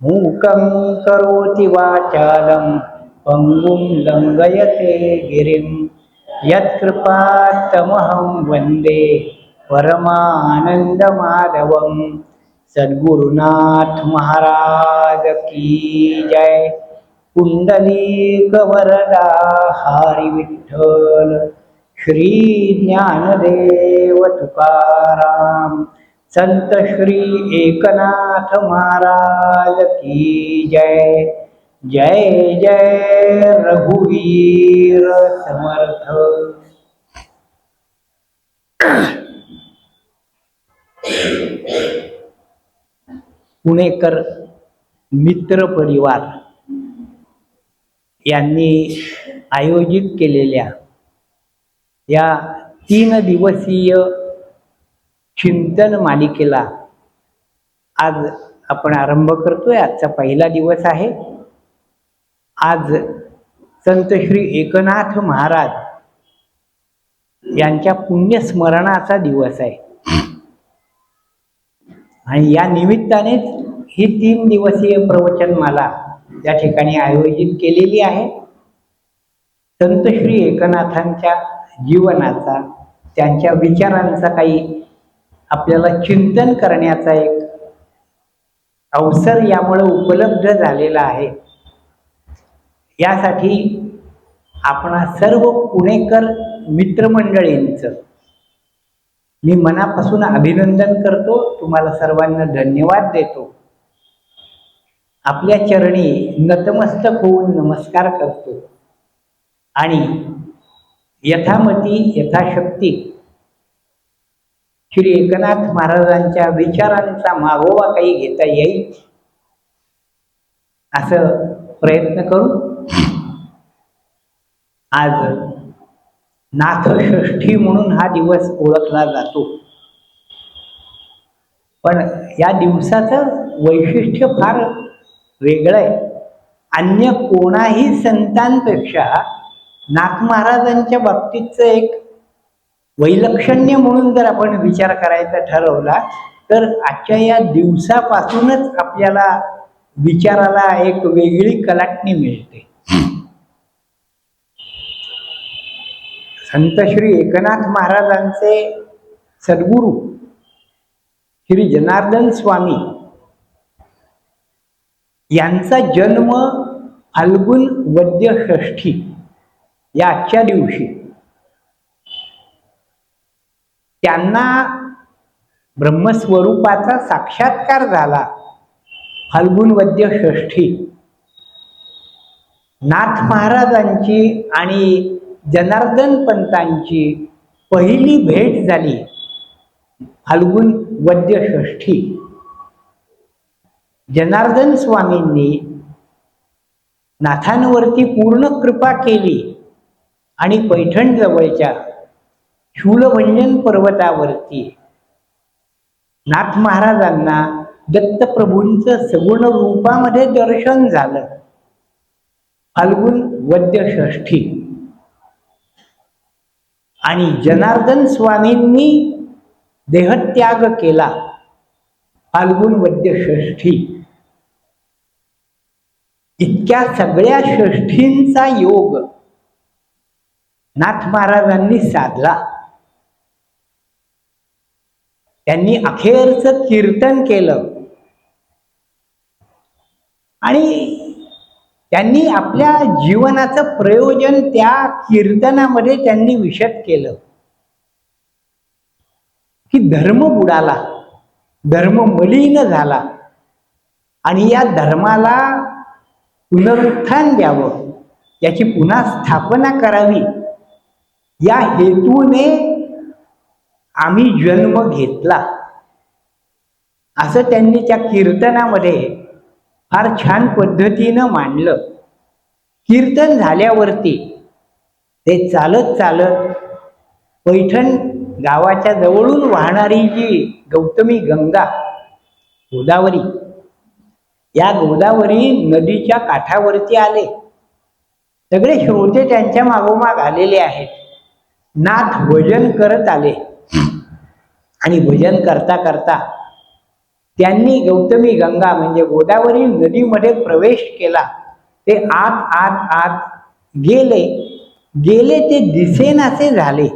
मूकं करोति वाचालं पङ्गुं लङ्घयते गिरिं यत्कृपात्तमहं वन्दे परमानन्दमाधवं। सद्गुरुनाथ महाराज की जय। पुंडलीक वरदा हरी विठ्ठल, श्री ज्ञानदेव तुकाराम, संत श्री एकनाथ महाराज की जय। जय जय रघुवीर समर्थ। पुणेकर मित्र परिवार यांनी आयोजित केलेल्या या 3 दिवसीय चिंतन मालिकेला आज आपण आरंभ करतोय। आजचा पहिला दिवस आहे। आज संत श्री एकनाथ महाराज यांच्या पुण्यस्मरणाचा दिवस आहे आणि या निमित्तानेच ही 3 दिवसीय प्रवचनमाला या ठिकाणी आयोजित केलेली आहे। संत श्री एकनाथांच्या जीवनाचा, त्यांच्या विचारांचा काही आपल्याला चिंतन करण्याचा एक अवसर यामुळे उपलब्ध झालेला आहे। यासाठी आपण सर्व पुणेकर मित्रमंडळींचं मी मनापासून अभिनंदन करतो। तुम्हाला सर्वांना धन्यवाद देतो। आपल्या चरणी नतमस्तक होऊन नमस्कार करतो आणि यथामती यथाशक्ती श्री एकनाथ महाराजांच्या विचारांचा मागोवा काही घेता येईल असं प्रयत्न करू। आज नाथषष्ठी म्हणून हा दिवस ओळखला जातो, पण या दिवसाचं वैशिष्ट्य फार वेगळं आहे। अन्य कोणाही संतांपेक्षा नाथ महाराजांच्या बाबतीतचं एक वैलक्षण्य म्हणून जर आपण विचार करायचा ठरवला तर आजच्या या दिवसापासूनच आपल्याला विचाराला एक वेगळी कलाटणी मिळते। संत श्री एकनाथ महाराजांचे सद्गुरू श्री जनार्दन स्वामी यांचा जन्म फाल्गुन वद्य षष्ठी या आजच्या दिवशी। त्यांना ब्रह्मस्वरूपाचा साक्षात्कार झाला फाल्गुन वद्य षष्ठी। नाथ महाराजांची आणि जनार्दन पंतांची पहिली भेट झाली फाल्गुन वद्य षष्ठी। जनार्दन स्वामींनी नाथांवरती पूर्ण कृपा केली आणि पैठण जवळच्या शूलभंजन पर्वतावरती नाथ महाराजांना दत्तप्रभूंचं सगुण रूपामध्ये दर्शन झालं फाल्गुन वद्य षष्ठी। आणि जनार्दन स्वामींनी देहत्याग केला फाल्गुन वद्य षष्ठी। इतक्या सगळ्या षष्ठींचा योग नाथ महाराजांनी साधला। त्यांनी अखेरचं कीर्तन केलं आणि त्यांनी आपल्या जीवनाचं प्रयोजन त्या कीर्तनामध्ये त्यांनी विशद केलं की धर्म बुडाला, धर्म मलिन झाला आणि या धर्माला पुनरुत्थान द्यावं, याची पुन्हा स्थापना करावी या हेतूने आम्ही जन्म घेतला असं त्यांनी त्या कीर्तनामध्ये फार छान पद्धतीनं मांडलं। कीर्तन झाल्यावरती ते चालत चालत पैठण गावाच्या जवळून वाहणारी जी गौतमी गंगा गोदावरी, या गोदावरी नदीच्या काठावरती आले। सगळे श्रोते त्यांच्या मागोमाग आलेले आहेत। नाथ भजन करत आले आणि भजन करता करता त्यांनी गौतमी गंगा म्हणजे गोदावरी नदीमध्ये प्रवेश केला. ते आत आत आत गेले गेले ते दिसेनासे झाले.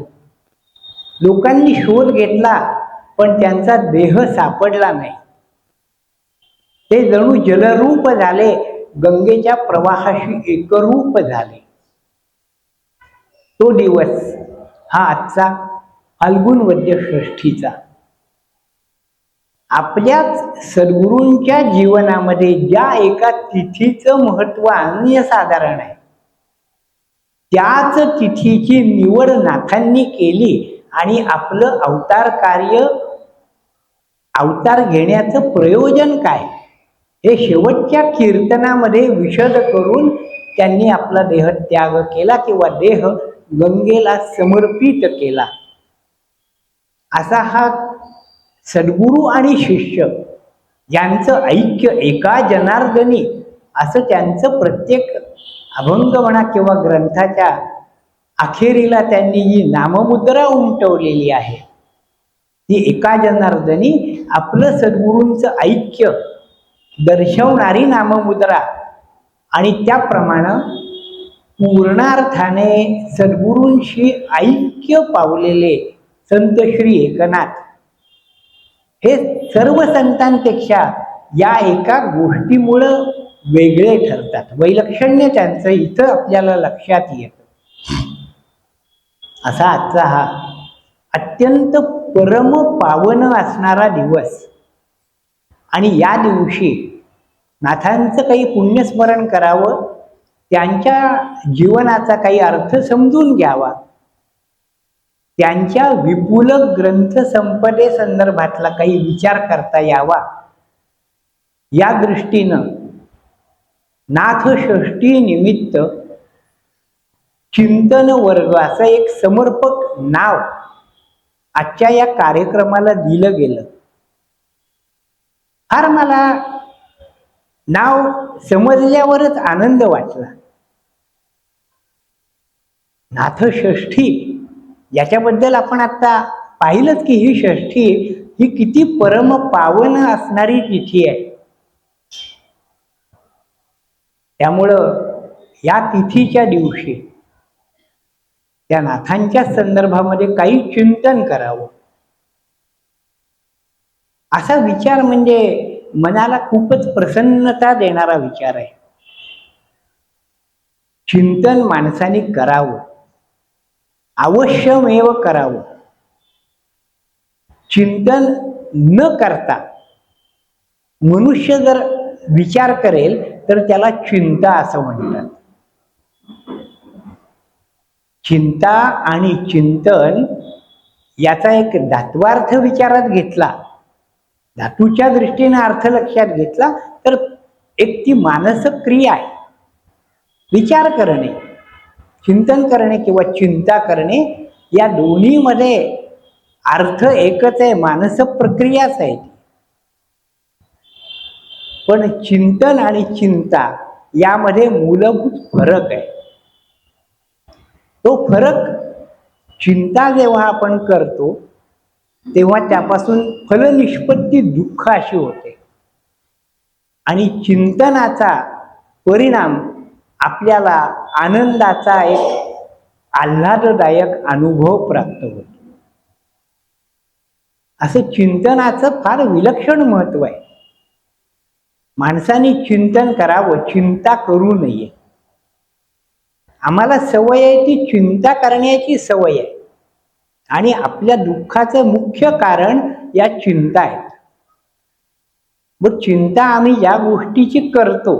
लोकांनी शोध घेतला पण त्यांचा देह सापडला नाही. ते जणू जलरूप झाले, गंगेच्या प्रवाहाशी एकरूप झाले. तो दिवस हा आजचा फाल्गुन वद्य षष्ठीचा. आपल्याच सद्गुरूंच्या जीवनामध्ये ज्या एका तिथीचं महत्व अनन्यसाधारण आहे, त्याच तिथीची निवड नाथांनी केली आणि आपलं अवतार घेण्याचं प्रयोजन काय हे शेवटच्या कीर्तनामध्ये विशद करून त्यांनी आपला देह त्याग केला किंवा देह गंगेला समर्पित केला. असा हा सद्गुरू आणि शिष्य यांचं ऐक्य एका जनार्दनी असं त्यांचं प्रत्येक अभंग म्हणा किंवा ग्रंथाच्या अखेरीला त्यांनी जी नाममुद्रा उमटवलेली आहे ती एका जनार्दनी आपलं सद्गुरूंचं ऐक्य दर्शवणारी नाममुद्रा आणि त्याप्रमाणे पूर्णार्थाने सद्गुरूंशी ऐक्य पावलेले संत श्री एकनाथ हे सर्व संतांपेक्षा या एका गोष्टीमुळं वेगळे ठरतात. वैलक्षण्य त्यांचं इथं आपल्याला लक्षात येतं. असा आजचा हा अत्यंत परम पावन असणारा दिवस आणि या दिवशी नाथांचं काही पुण्यस्मरण करावं, त्यांच्या जीवनाचा काही अर्थ समजून घ्यावा, त्यांच्या विपुल ग्रंथ संपदे संदर्भातला काही विचार करता यावा, या दृष्टीनं नाथ षष्ठी निमित्त चिंतन वर्ग असं एक समर्पक नाव आजच्या या कार्यक्रमाला दिलं गेलं. फार मला नाव समजल्यावरच आनंद वाटला. नाथ षष्ठी याच्याबद्दल आपण आता पाहिलंच की ही षष्ठी ही किती परम पावन असणारी तिथी आहे. त्यामुळं या तिथीच्या दिवशी त्या नाथांच्या संदर्भामध्ये काही चिंतन करावं असा विचार म्हणजे मनाला खूपच प्रसन्नता देणारा विचार आहे. चिंतन माणसाने करावं, अवश्यमेव करावं. चिंतन न करता मनुष्य जर विचार करेल तर त्याला चिंता असं म्हणतात. चिंता आणि चिंतन याचा एक धात्वार्थ विचारात घेतला, धातूच्या दृष्टीने अर्थ लक्षात घेतला तर एक ती मानसिक क्रिया आहे. विचार करणे, चिंतन करणे किंवा चिंता करणे या दोन्हीमध्ये अर्थ एकच आहे, मानसिक प्रक्रियाच आहे. पण चिंतन आणि चिंता यामध्ये मूलभूत फरक आहे. तो फरक चिंता जेव्हा आपण करतो तेव्हा त्यापासून फलनिष्पत्ती दुःख अशी होते आणि चिंतनाचा परिणाम आपल्याला आनंदाचा एक आल्हाददायक अनुभव प्राप्त होतो. असं चिंतनाचं फार विलक्षण महत्व आहे. माणसाने चिंतन करावं, चिंता करू नये. आम्हाला सवय आहे ती चिंता करण्याची सवय आहे आणि आपल्या दुःखाचं मुख्य कारण या चिंता आहेत. मग चिंता आम्ही ज्या गोष्टीची करतो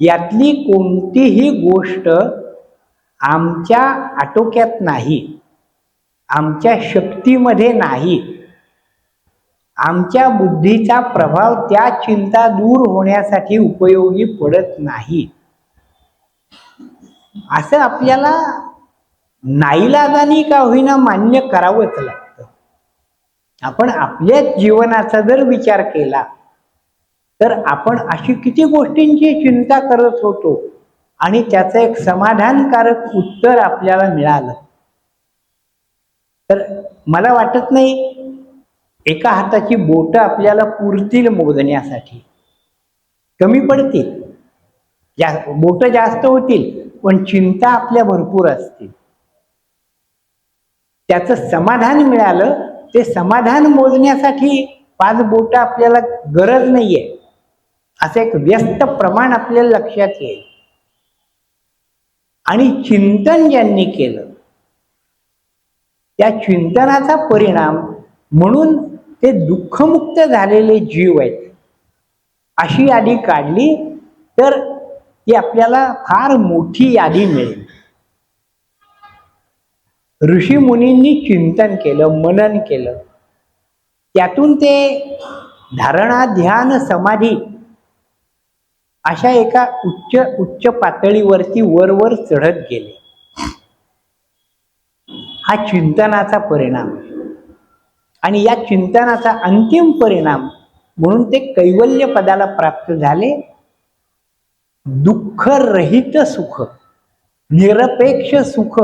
यातली कोणतीही गोष्ट आमच्या आटोक्यात नाही, आमच्या शक्तीमध्ये नाही. आमच्या बुद्धीचा प्रभाव त्या चिंता दूर होण्यासाठी उपयोगी पडत नाही. असं आपल्याला नाईलाजाने का होईना मान्य करावंच लागतं. आपण आपल्या जीवनाचा जर विचार केला तर आपण अशी किती गोष्टींची चिंता करत होतो आणि त्याचं एक समाधानकारक उत्तर आपल्याला मिळालं. तर मला वाटत नाही एका हाताची बोटं आपल्याला पुरतील मोजण्यासाठी, कमी पडतील, बोटं जास्त होतील, पण चिंता आपल्या भरपूर असतील. त्याचं समाधान मिळालं, ते समाधान मोजण्यासाठी 5 बोटं आपल्याला गरज नाहीये, असं एक व्यस्त प्रमाण आपल्याला लक्षात येईल. आणि चिंतन ज्यांनी केलं त्या चिंतनाचा परिणाम म्हणून ते दुःखमुक्त झालेले जीव आहेत, अशी यादी काढली तर ती आपल्याला फार मोठी यादी मिळेल. ऋषी मुनींनी चिंतन केलं, मनन केलं, त्यातून ते धारणा, ध्यान, समाधी अशा एका उच्च पातळीवरती वर चढत गेले. हा चिंतनाचा परिणाम. आणि या चिंतनाचा अंतिम परिणाम म्हणून ते कैवल्य पदाला प्राप्त झाले. दुःखरहित सुख, निरपेक्ष सुख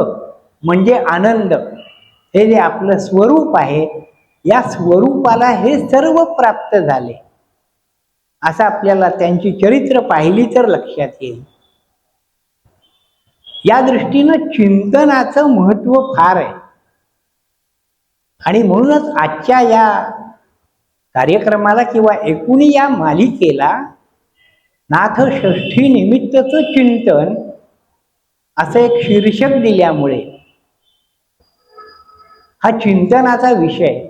म्हणजे आनंद, हे जे आपलं स्वरूप आहे, या स्वरूपाला हे सर्व प्राप्त झाले, असं आपल्याला त्यांची चरित्र पाहिली तर लक्षात येईल. या दृष्टीनं चिंतनाचं महत्व फार आहे. आणि म्हणूनच आजच्या या कार्यक्रमाला किंवा एकूणी या मालिकेला नाथ षष्ठी निमित्तचं चिंतन असं एक शीर्षक दिल्यामुळे हा चिंतनाचा विषय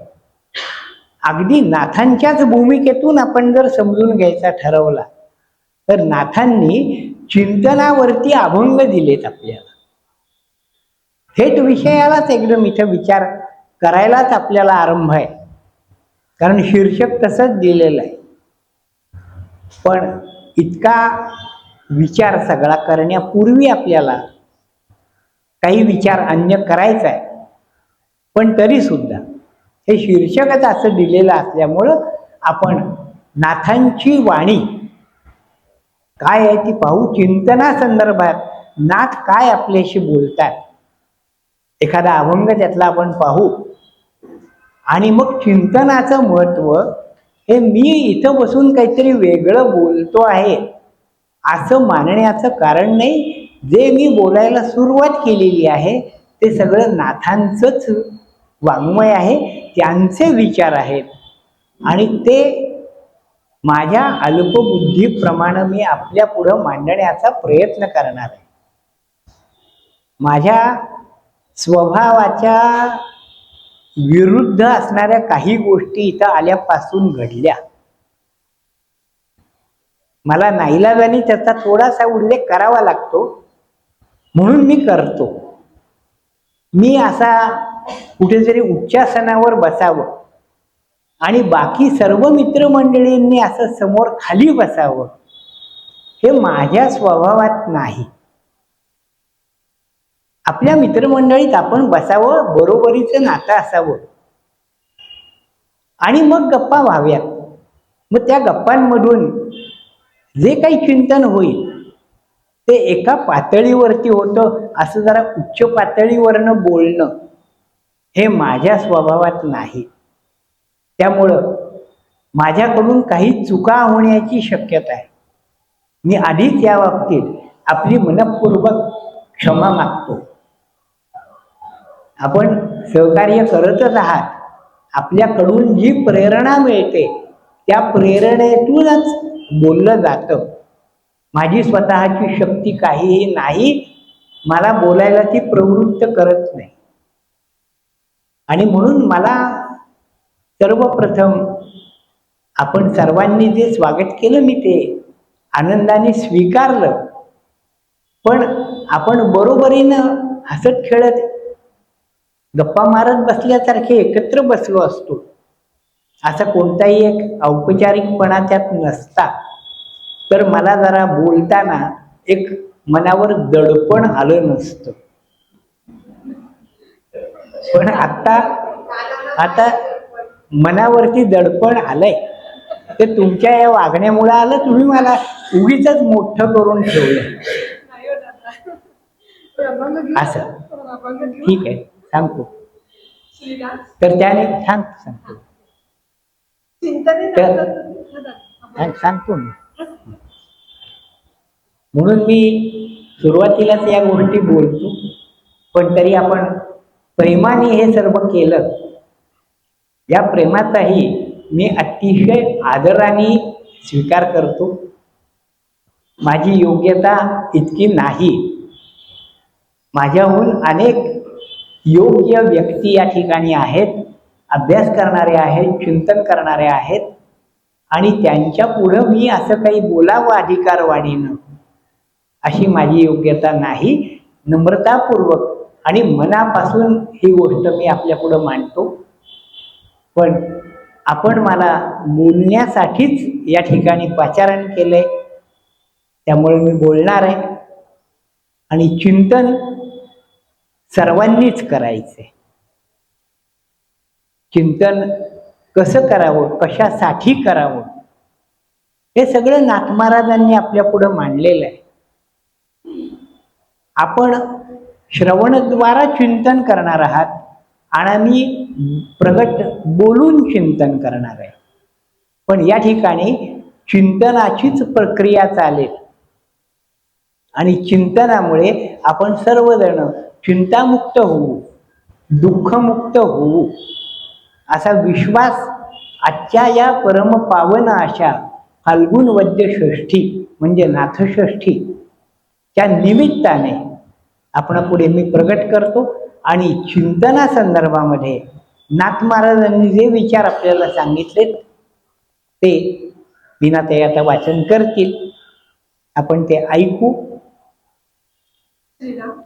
अगदी नाथांच्याच भूमिकेतून आपण जर समजून घ्यायचा ठरवला तर नाथांनी चिंतनावरती अभंग दिलेत आपल्याला. थेट विषयालाच एकदम इथं विचार करायलाच आपल्याला आरंभ आहे, कारण शीर्षक तसंच दिलेलं आहे. पण इतका विचार सगळा करण्यापूर्वी आपल्याला काही विचार अन्य करायचा आहे. पण तरी सुद्धा हे शीर्षकच असं दिलेलं असल्यामुळं आपण नाथांची वाणी काय आहे ती पाहू. चिंतना संदर्भात नाथ काय आपल्याशी बोलतात, एखादा अभंग त्यातला आपण पाहू. आणि मग चिंतनाचं महत्व हे मी इथं बसून काहीतरी वेगळं बोलतो आहे असं मानण्याचं कारण नाही. जे मी बोलायला सुरुवात केलेली आहे ते सगळं नाथांचंच वाङ्मय आहे, त्यांचे विचार आहेत. आणि ते माझ्या अल्पबुद्धीप्रमाणे मी आपल्या पुढं मांडण्याचा प्रयत्न करणार आहे. माझ्या स्वभावाच्या विरुद्ध असणाऱ्या काही गोष्टी इथं आल्यापासून घडल्या. मला नाईलाजाने त्याचा थोडासा उल्लेख करावा लागतो, म्हणून मी करतो. मी असा कुठेतरी उच्चासनावर बसावं आणि बाकी सर्व मित्रमंडळींनी असं समोर खाली बसावं, हे माझ्या स्वभावात नाही. आपल्या मित्रमंडळीत आपण बसावं, बरोबरीचं नातं असावं आणि मग गप्पा व्हाव्यात. मग त्या गप्पांमधून जे काही चिंतन होईल ते एका पातळीवरती होतं. असं जरा उच्च पातळीवरनं बोलणं हे माझ्या स्वभावात नाही. त्यामुळं माझ्याकडून काही चुका होण्याची शक्यता आहे. मी आधीच या बाबतीत आपली मनपूर्वक क्षमा मागतो. आपण सहकार्य करतच आहात. आपल्याकडून जी प्रेरणा मिळते त्या प्रेरणेतूनच बोललं जातं. माझी स्वतःची शक्ती काहीही नाही, मला बोलायला ती प्रवृत्त करत नाही. आणि म्हणून मला सर्वप्रथम आपण सर्वांनी जे स्वागत केलं मी ते आनंदाने स्वीकारलं. पण आपण बरोबरीनं हसत खेळत गप्पा मारत बसल्यासारखे एकत्र बसलो असतो, असा कोणताही एक औपचारिकपणा त्यात नसता तर मला जरा बोलताना एक मनावर दडपण आलं नसतं. पण आता मनावरती दडपण आलंय ते तुमच्या या वागण्यामुळे आलं. तुम्ही मला उगीच मोठं करून ठेवलं असं. ठीक आहे, सांगतो तर त्याने सांगतो. चिंतने तर सांगतो मी. म्हणून मी सुरुवातीलाच या गोष्टी बोलतो, पण तरी आपण प्रेमाने हे सर्व केलं. या प्रेमाचाही मी अतिशय आदराने स्वीकार करतो. माझी योग्यता इतकी नाही. माझ्याहून अनेक योग्य व्यक्ती या ठिकाणी आहेत, अभ्यास करणारे आहेत, चिंतन करणारे आहेत, आणि त्यांच्या पुढं मी असं काही बोलावं अधिकारवाणीनं अशी माझी योग्यता नाही. नम्रतापूर्वक आणि मनापासून ही गोष्ट मी आपल्या पुढं मांडतो. पण आपण मला बोलण्यासाठीच या ठिकाणी पाचारण केलंय, त्यामुळे मी बोलणार आहे. आणि चिंतन सर्वांनीच करायचंय. चिंतन कसं करावं, कशासाठी करावं, हे सगळं नाथ महाराजांनी आपल्या पुढं मांडलेलं आहे. आपण श्रवणद्वारा चिंतन करणार आहात आणि प्रगट बोलून चिंतन करणार आहे. पण या ठिकाणी चिंतनाचीच प्रक्रिया चालेल आणि चिंतनामुळे आपण सर्वजण चिंतामुक्त होऊ, दुःखमुक्त होऊ, असा विश्वास आजच्या या परमपावन अशा फाल्गुन वद्य षष्ठी म्हणजे नाथषष्ठी त्या निमित्ताने आपण पुढे मी प्रगट करतो. आणि चिंतना संदर्भामध्ये नाथ महाराजांनी जे विचार आपल्याला सांगितले ते मीनाताई आता वाचन करतील, आपण ते ऐकू. श्रीराम.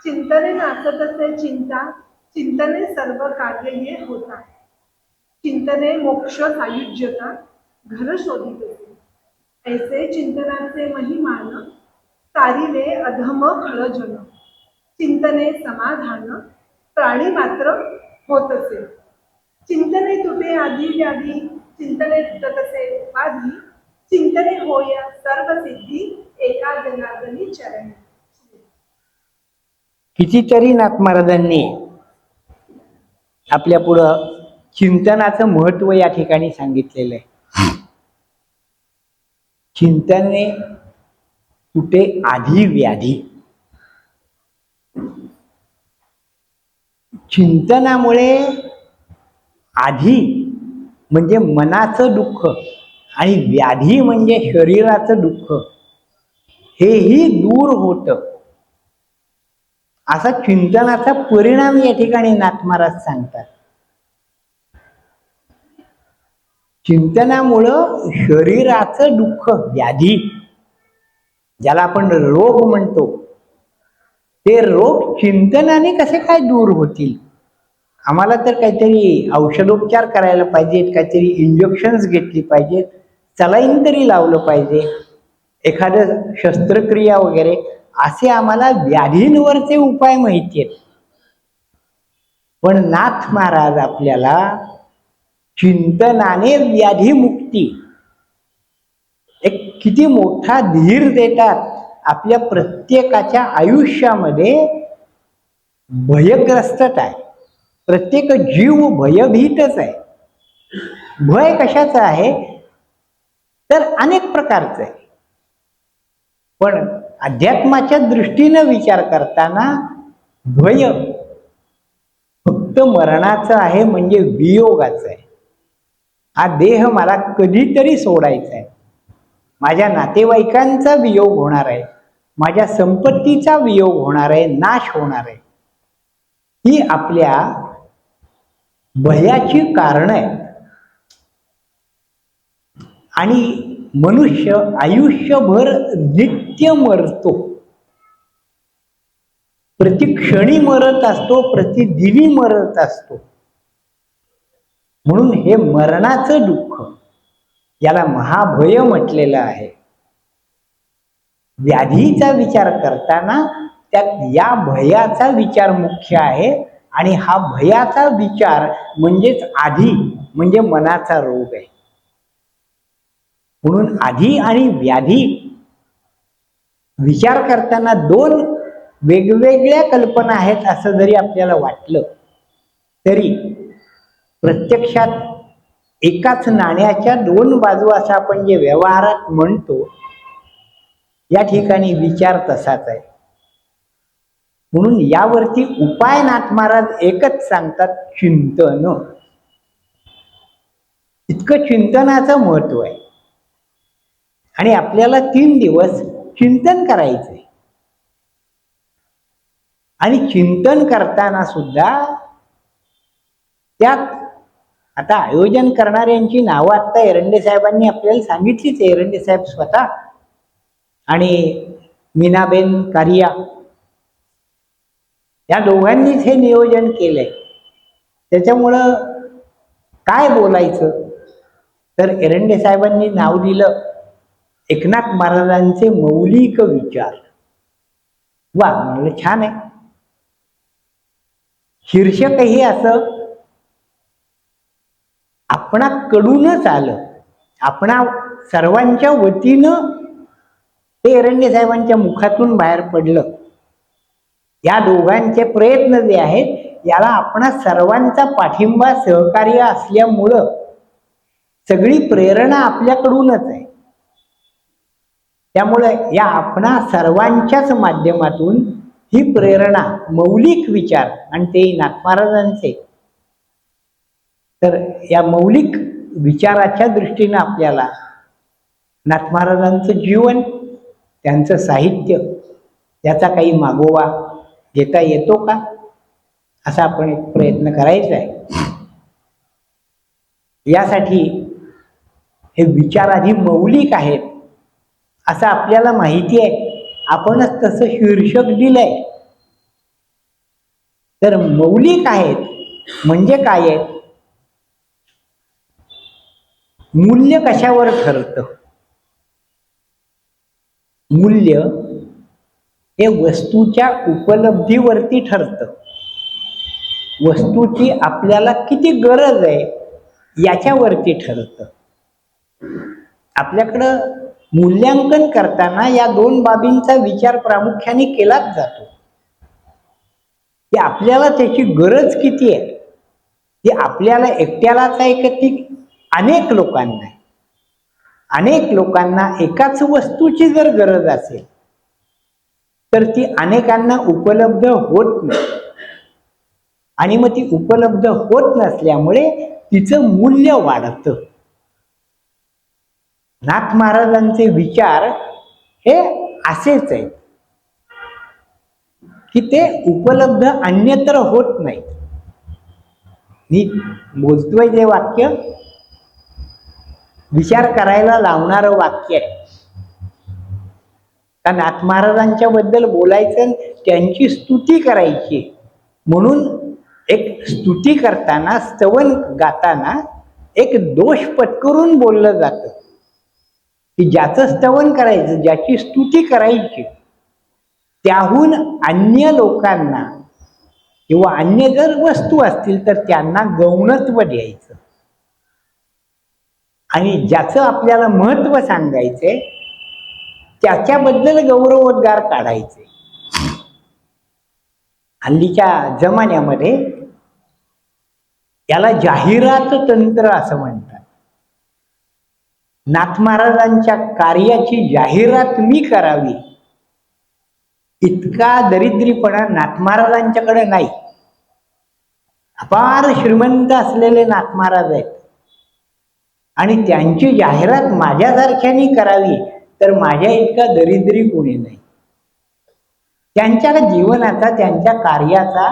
चिंतने नाचत असे चिंता, चिंतने सर्व कार्य ये होता. चिंतने मोक्ष सायुज्यता, घर शोधित असे. ऐसे चिंतनाचे महिमान, तारिले अधम खळजन. चिंतने समाधान, प्राणी मात्र होत असे. चिंतने तुटे आधी व्याधी, चिंतने तुटत असे उपाधी. चिंतने होय सर्व सिद्धी, एका जनार्दनी चरणी. कितीतरी नाथ महाराजांनी आपल्या पुढं चिंतनाचं महत्व या ठिकाणी सांगितलेलं आहे. चिंतने तुटे आधी व्याधी. चिंतनामुळे आधी म्हणजे मनाचं दुःख आणि व्याधी म्हणजे शरीराचं दुःख हेही दूर होतं. असा चिंतनाचा परिणाम या ठिकाणी नाथ महाराज सांगतात. चिंतनामुळं शरीराचं दुःख, व्याधी, ज्याला आपण रोग म्हणतो, ते रोग चिंतनाने कसे काय दूर होतील? आम्हाला तर काहीतरी औषधोपचार करायला पाहिजेत, काहीतरी इंजेक्शन्स घेतली पाहिजेत, सलाईन तरी लावलं पाहिजे, एखादं शस्त्रक्रिया वगैरे, असे आम्हाला व्याधींवरचे उपाय माहिती आहेत. पण नाथ महाराज आपल्याला चिंतनाने व्याधी मुक्ती एक किती मोठा धीर देतात. आपल्या प्रत्येकाच्या आयुष्यामध्ये भयग्रस्तता आहे, प्रत्येक जीव भयभीतच आहे. भय कशाचं आहे तर अनेक प्रकारचं आहे. पण अध्यात्माच्या दृष्टीनं विचार करताना भय फक्त मरणाचं आहे, म्हणजे वियोगाचं आहे. हा देह मला कधीतरी सोडायचा आहे, माझ्या नातेवाईकांचा वियोग होणार आहे, माझ्या संपत्तीचा वियोग होणार आहे, नाश होणार आहे. ही आपल्या भयाची कारण आहे. आणि मनुष्य आयुष्यभर नित्य मरतो, प्रतिक्षणी मरत असतो, प्रतिदिनी मरत असतो. म्हणून हे मरणाचं दुःख याला महाभय म्हटलेलं आहे. व्याधीचा विचार करताना त्यात या भयाचा विचार मुख्य आहे. आणि हा भयाचा विचार म्हणजेच आधी म्हणजे मनाचा रोग आहे. म्हणून आधी आणि व्याधी विचार करताना दोन वेगवेगळ्या कल्पना आहेत असं जरी आपल्याला वाटलं तरी प्रत्यक्षात एकाच नाण्याच्या दोन बाजू असं आपण जे व्यवहारात म्हणतो, या ठिकाणी विचार तसाच आहे. म्हणून यावरती उपाय नाथ महाराज एकच सांगतात, चिंतन. इतकं चिंतनाचं महत्व आहे. आणि आपल्याला 3 दिवस चिंतन करायचंय. आणि चिंतन करताना सुद्धा त्यात आता आयोजन करणाऱ्यांची नावं आता एरंडे साहेबांनी आपल्याला सांगितलीच. एरंडे साहेब स्वतः आणि मीनाबेन कारिया या दोघांनीच हे नियोजन केलंय. त्याच्यामुळं काय बोलायचं, तर एरंडे साहेबांनी नाव दिलं एकनाथ महाराजांचे मौलिक विचार. वा, म्हणलं छान आहे. शीर्षकही असं आपणाकडूनच आलं, आपणा सर्वांच्या वतीनं ते एरंडे साहेबांच्या मुखातून बाहेर पडलं. या दोघांचे प्रयत्न जे आहेत याला आपणा सर्वांचा पाठिंबा सहकार्य असल्यामुळं सगळी प्रेरणा आपल्याकडूनच आहे. त्यामुळे या आपणा सर्वांच्याच माध्यमातून ही प्रेरणा, मौलिक विचार, आणि ते नाथ महाराजांचे, तर या मौलिक विचाराच्या दृष्टीनं आपल्याला नाथ महाराजांचं जीवन, त्यांचं साहित्य याचा काही मागोवा घेता येतो का, असा आपण एक प्रयत्न करायचा आहे. यासाठी हे विचार आधी मौलिक आहेत असं आपल्याला माहिती आहे. आपणच तसं शीर्षक दिलंय. तर मौलिक आहेत म्हणजे काय आहेत? मूल्य कशावर ठरतं? मूल्य हे वस्तूच्या उपलब्धीवरती ठरतं. वस्तूची आपल्याला किती गरज आहे याच्यावरती ठरतं. आपल्याकडं मूल्यांकन करताना या 2 बाबींचा विचार प्रामुख्याने केलाच जातो, की आपल्याला त्याची गरज किती आहे. ती आपल्याला एकट्यालाच आहे का ती अनेक लोकांना आहे. अनेक लोकांना एकाच वस्तूची जर गरज असेल तर ती अनेकांना उपलब्ध होत नाही. आणि मग ती उपलब्ध होत नसल्यामुळे तिचं मूल्य वाढतं. नाथ महाराजांचे विचार हे असेच आहेत की ते उपलब्ध अन्यत्र होत नाही. मी बोलतोय जे वाक्य विचार करायला लावणारं वाक्य आहे. का नाथ महाराजांच्या बद्दल बोलायचं, त्यांची स्तुती करायची, म्हणून एक स्तुती करताना, स्तवन गाताना एक दोष पत्करून बोललं जातं की ज्याचं स्तवन करायचं, ज्याची स्तुती करायची, त्याहून अन्य लोकांना किंवा अन्य जर वस्तू असतील तर त्यांना गौणत्व द्यायचं. आणि ज्याचं आपल्याला महत्व सांगायचंय त्याच्याबद्दल गौरवोद्गार काढायचे. हल्लीच्या जमान्यामध्ये याला जाहिरात तंत्र असं म्हणतात. नाथ महाराजांच्या कार्याची जाहिरात मी करावी इतका दरिद्रीपणा नाथ महाराजांच्याकडे नाही. अपार श्रीमंत असलेले नाथ महाराज आहेत आणि त्यांची जाहिरात माझ्यासारख्यानी करावी तर माझ्या इतका दरिद्री कोणी नाही. त्यांच्या जीवनाचा, त्यांच्या कार्याचा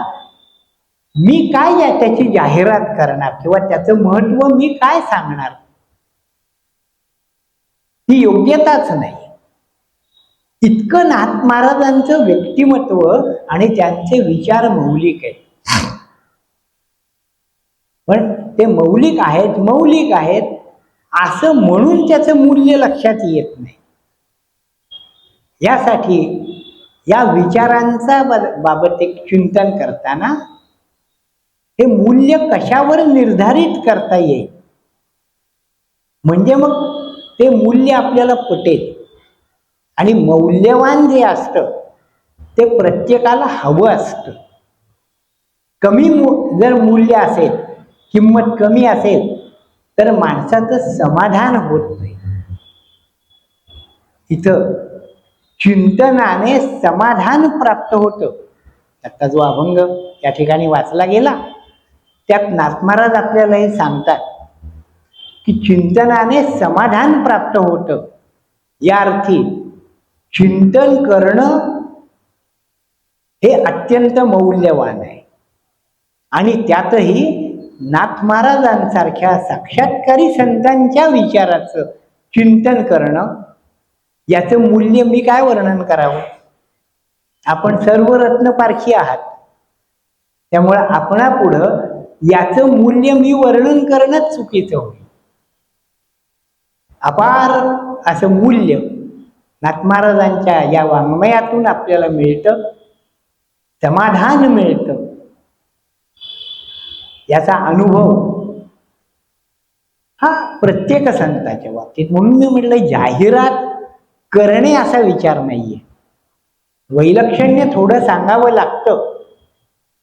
मी काय त्याची जाहिरात करणार किंवा त्याचं महत्व मी काय सांगणार, ही योग्यताच नाही. इतकं नाथ महाराजांचं व्यक्तिमत्व आणि त्यांचे विचार मौलिक आहेत. पण ते मौलिक आहेत असं म्हणून त्याचं मूल्य लक्षात येत नाही. यासाठी या विचारांचा बाबत एक चिंतन करताना हे मूल्य कशावर निर्धारित करता येईल, म्हणजे मग ते मूल्य आपल्याला पटेल. आणि मौल्यवान जे असतं ते प्रत्येकाला हवं असतं. कमी जर मूल्य असेल, किंमत कमी असेल तर माणसाचं समाधान होत नाही. इथं चिंतनाने समाधान प्राप्त होतं. आता जो अभंग या ठिकाणी वाचला गेला त्यात नाथ महाराज आपल्याला हे सांगतात की चिंतनाने समाधान प्राप्त होतं. या अर्थी चिंतन करणं हे अत्यंत मौल्यवान आहे. आणि त्यातही नाथ महाराजांसारख्या साक्षात्कारी संतांच्या विचाराचं चिंतन करणं, याचं मूल्य मी काय वर्णन करावं. आपण सर्व रत्नपारखी आहात, त्यामुळं आपणापुढं याचं मूल्य मी वर्णन करणंच चुकीचं होईल. अपार असं मूल्य नाथ महाराजांच्या या वाङ्मयातून आपल्याला मिळतं, समाधान मिळतं. याचा अनुभव हा प्रत्येक संताच्या बाबतीत, म्हणून मी म्हटलं जाहिरात करणे असा विचार नाहीये. वैलक्षण्य थोडं सांगावं लागतं,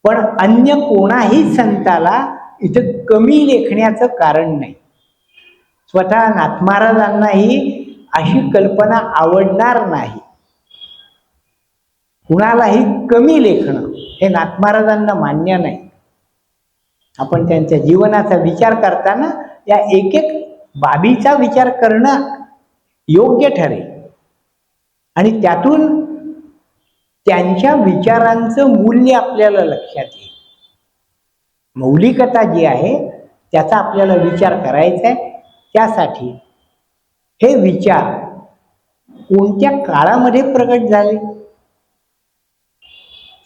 पण अन्य कोणाही संताला इथं कमी लेखण्याचं कारण नाही. स्वतः नाथ महाराजांनाही अशी कल्पना आवडणार नाही. कुणालाही कमी लेखणं हे नाथ महाराजांना मान्य नाही. आपण त्यांच्या जीवनाचा विचार करताना या एक एक बाबीचा विचार करणं योग्य ठरेल आणि त्यातून त्यांच्या विचारांचं मूल्य आपल्याला लक्षात येईल. मौलिकता जी आहे त्याचा आपल्याला विचार करायचा आहे. त्यासाठी हे विचार कोणत्या काळामध्ये प्रगट झाले,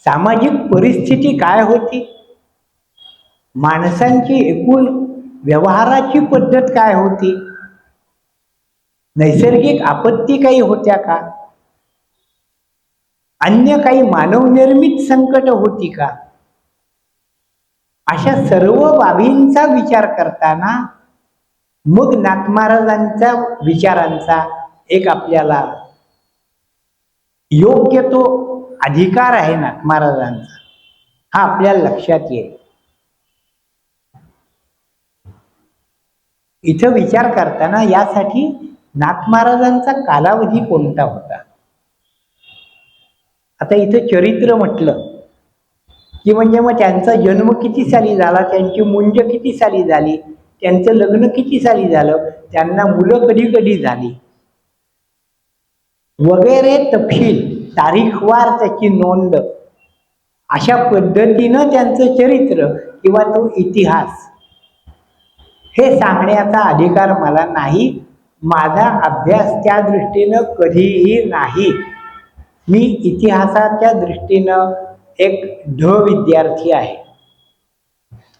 सामाजिक परिस्थिती काय होती, माणसांची एकूण व्यवहाराची पद्धत काय होती, नैसर्गिक आपत्ती काही होत्या का, अन्य काही मानवनिर्मित संकट होती का, अशा सर्व बाबींचा विचार करताना मग नाथ महाराजांच्या विचारांचा एक आपल्याला योग्य तो अधिकार आहे नाथ महाराजांचा, हा आपल्याला लक्षात येईल. इथं विचार करताना यासाठी नाथ महाराजांचा कालावधी कोणता होता. आता इथं चरित्र म्हटलं की म्हणजे मग त्यांचा जन्म किती साली झाला, त्यांची मुंज किती साली झाली, त्यांचं लग्न किती साली झालं, त्यांना मुलं कधी कधी झाली वगैरे तपशील तारीखवार त्याची नोंद, अशा पद्धतीनं त्यांचं चरित्र किंवा तो इतिहास हे सांगण्याचा अधिकार मला नाही. माझा अभ्यास त्या दृष्टीनं कधीही नाही. मी इतिहासाच्या दृष्टीनं एक विद्यार्थी आहे.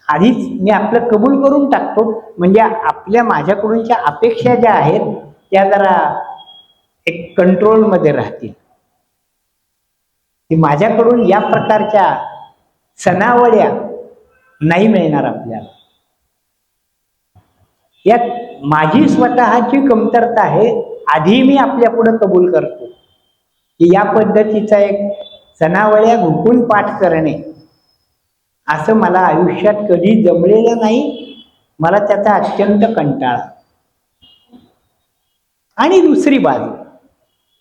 आधीच मी आपलं कबूल करून टाकतो, म्हणजे आपल्या माझ्याकडूनच्या अपेक्षा ज्या आहेत त्या जरा एक कंट्रोलमध्ये राहतील. की माझ्याकडून या प्रकारच्या सनावड्या नाही मिळणार आपल्याला. यात माझी स्वतःची कमतरता आहे, आधी मी आपल्या पुढे कबूल करतो की या पद्धतीचा एक सनावळ्या घुकून पाठ करणे असं मला आयुष्यात कधी जमलेलं नाही. मला त्याचा अत्यंत कंटाळा. आणि दुसरी बाजू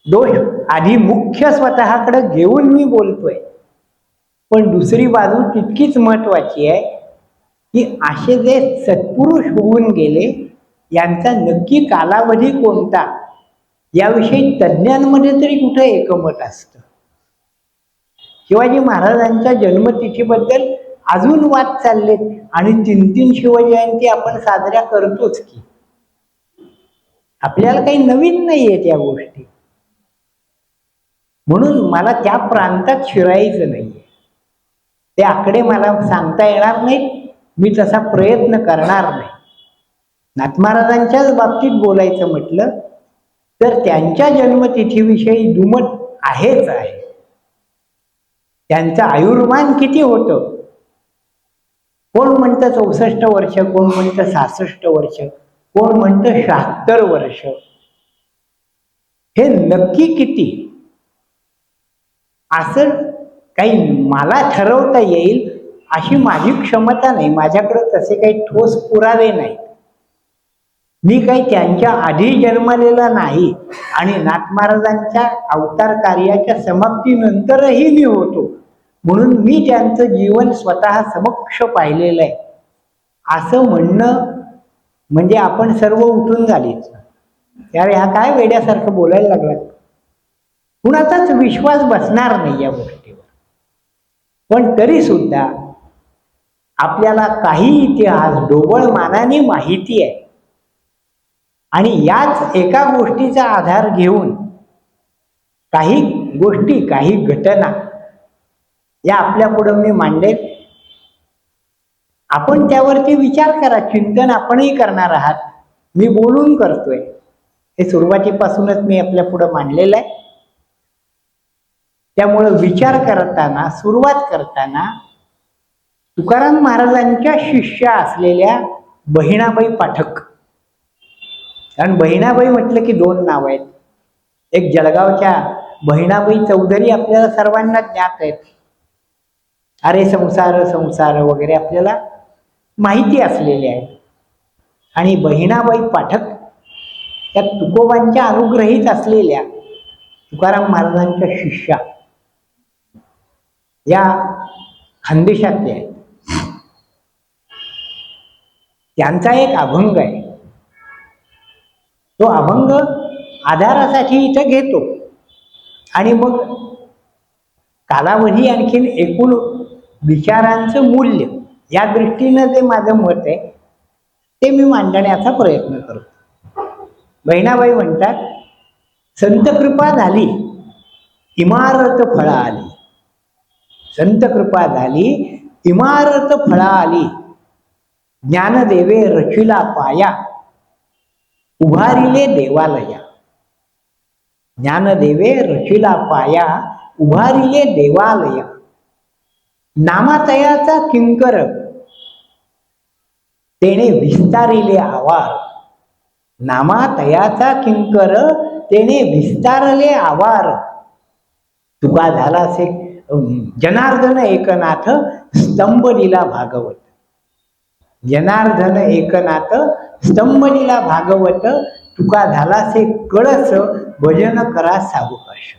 दोष आधी मुख्य स्वतःकडे घेऊन मी बोलतोय, पण दुसरी बाजू तितकीच महत्वाची आहे की असे जे सत्पुरुष होऊन गेले यांचा नक्की कालावधी कोणता याविषयी तज्ज्ञांमध्ये तरी कुठे एकमत असतं. शिवाजी महाराजांच्या जन्मतिथीबद्दल अजून वाद चाललेत आणि 3-3 शिवजयंती आपण साजऱ्या करतोच की. आपल्याला काही नवीन नाहीये त्या गोष्टी. म्हणून मला त्या प्रांतात शिरायचं नाहीये. ते आकडे मला सांगता येणार नाहीत, मी तसा प्रयत्न करणार नाही. नाथ महाराजांच्याच बाबतीत बोलायचं म्हटलं तर त्यांच्या जन्मतिथीविषयी दुमत आहेच आहे. त्यांचं आयुर्मान किती होतं, कोण म्हणतं 64 वर्ष, कोण म्हणतं 66 वर्ष, कोण म्हणतं 76 वर्ष. हे नक्की किती असं काही मला ठरवता येईल अशी माझी क्षमता नाही. माझ्याकडे तसे काही ठोस पुरावे नाहीत. मी काही त्यांच्या आधी जन्मलेला नाही आणि नाथ महाराजांच्या अवतार कार्याच्या समाप्तीनंतरही मी होतो, म्हणून मी त्यांचं जीवन स्वतः समक्ष पाहिलेलं आहे असं म्हणणं म्हणजे आपण सर्व उठून झालीच. त्यावेळी हा काय वेड्यासारखं बोलायला लागला. कुणाचाच विश्वास बसणार नाही या गोष्टीवर. पण तरी सुद्धा आपल्याला काही इतिहास ढोबळ मानाने माहिती आहे आणि याच एका गोष्टीचा आधार घेऊन काही गोष्टी, काही घटना या आपल्या पुढे मी मांडेल. आपण त्यावरती विचार करा, चिंतन आपणही करणार आहात. मी बोलून करतोय हे सुरुवातीपासूनच मी आपल्या पुढे मांडलेलं आहे. त्यामुळं विचार करताना, सुरुवात करताना तुकाराम महाराजांच्या शिष्या असलेल्या बहिणाबाई पाठक, कारण बहिणाबाई म्हटलं की दोन नाव आहेत. एक जळगावच्या बहिणाबाई चौधरी आपल्याला सर्वांना ज्ञात आहेत. अरे संसार संसार वगैरे आपल्याला माहिती असलेले आहे. आणि बहिणाबाई पाठक त्या तुकोबांच्या अनुग्रहीत असलेल्या तुकाराम महाराजांच्या शिष्या या खानदेशातल्या आहेत. त्यांचा एक अभंग आहे. तो अभंग आधारासाठी इथं घेतो आणि मग कालावधी आणखीन एकूण विचारांचं मूल्य या दृष्टीनं जे माझं मत आहे ते मी मांडण्याचा प्रयत्न करतो. बहिणाबाई म्हणतात, संत कृपा झाली इमारत फळा आली. संत कृपा झाली इमारत फळा आली. ज्ञानदेवे रचिला पाया उभारिले देवालया. ज्ञानदेवे रचिला पाया उभारिले देवालया. नामातयाचा किंकर तेने विस्तारिले आवार. नामातयाचा किंकर तेने विस्तारले आवार. तुका झाला से जनार्दन एकनाथ स्तंभ दिला भागवत. जनार्दन एकनाथ स्तंभ दिला भागवत. तुका झाला से कळस भजन करा सावकाश.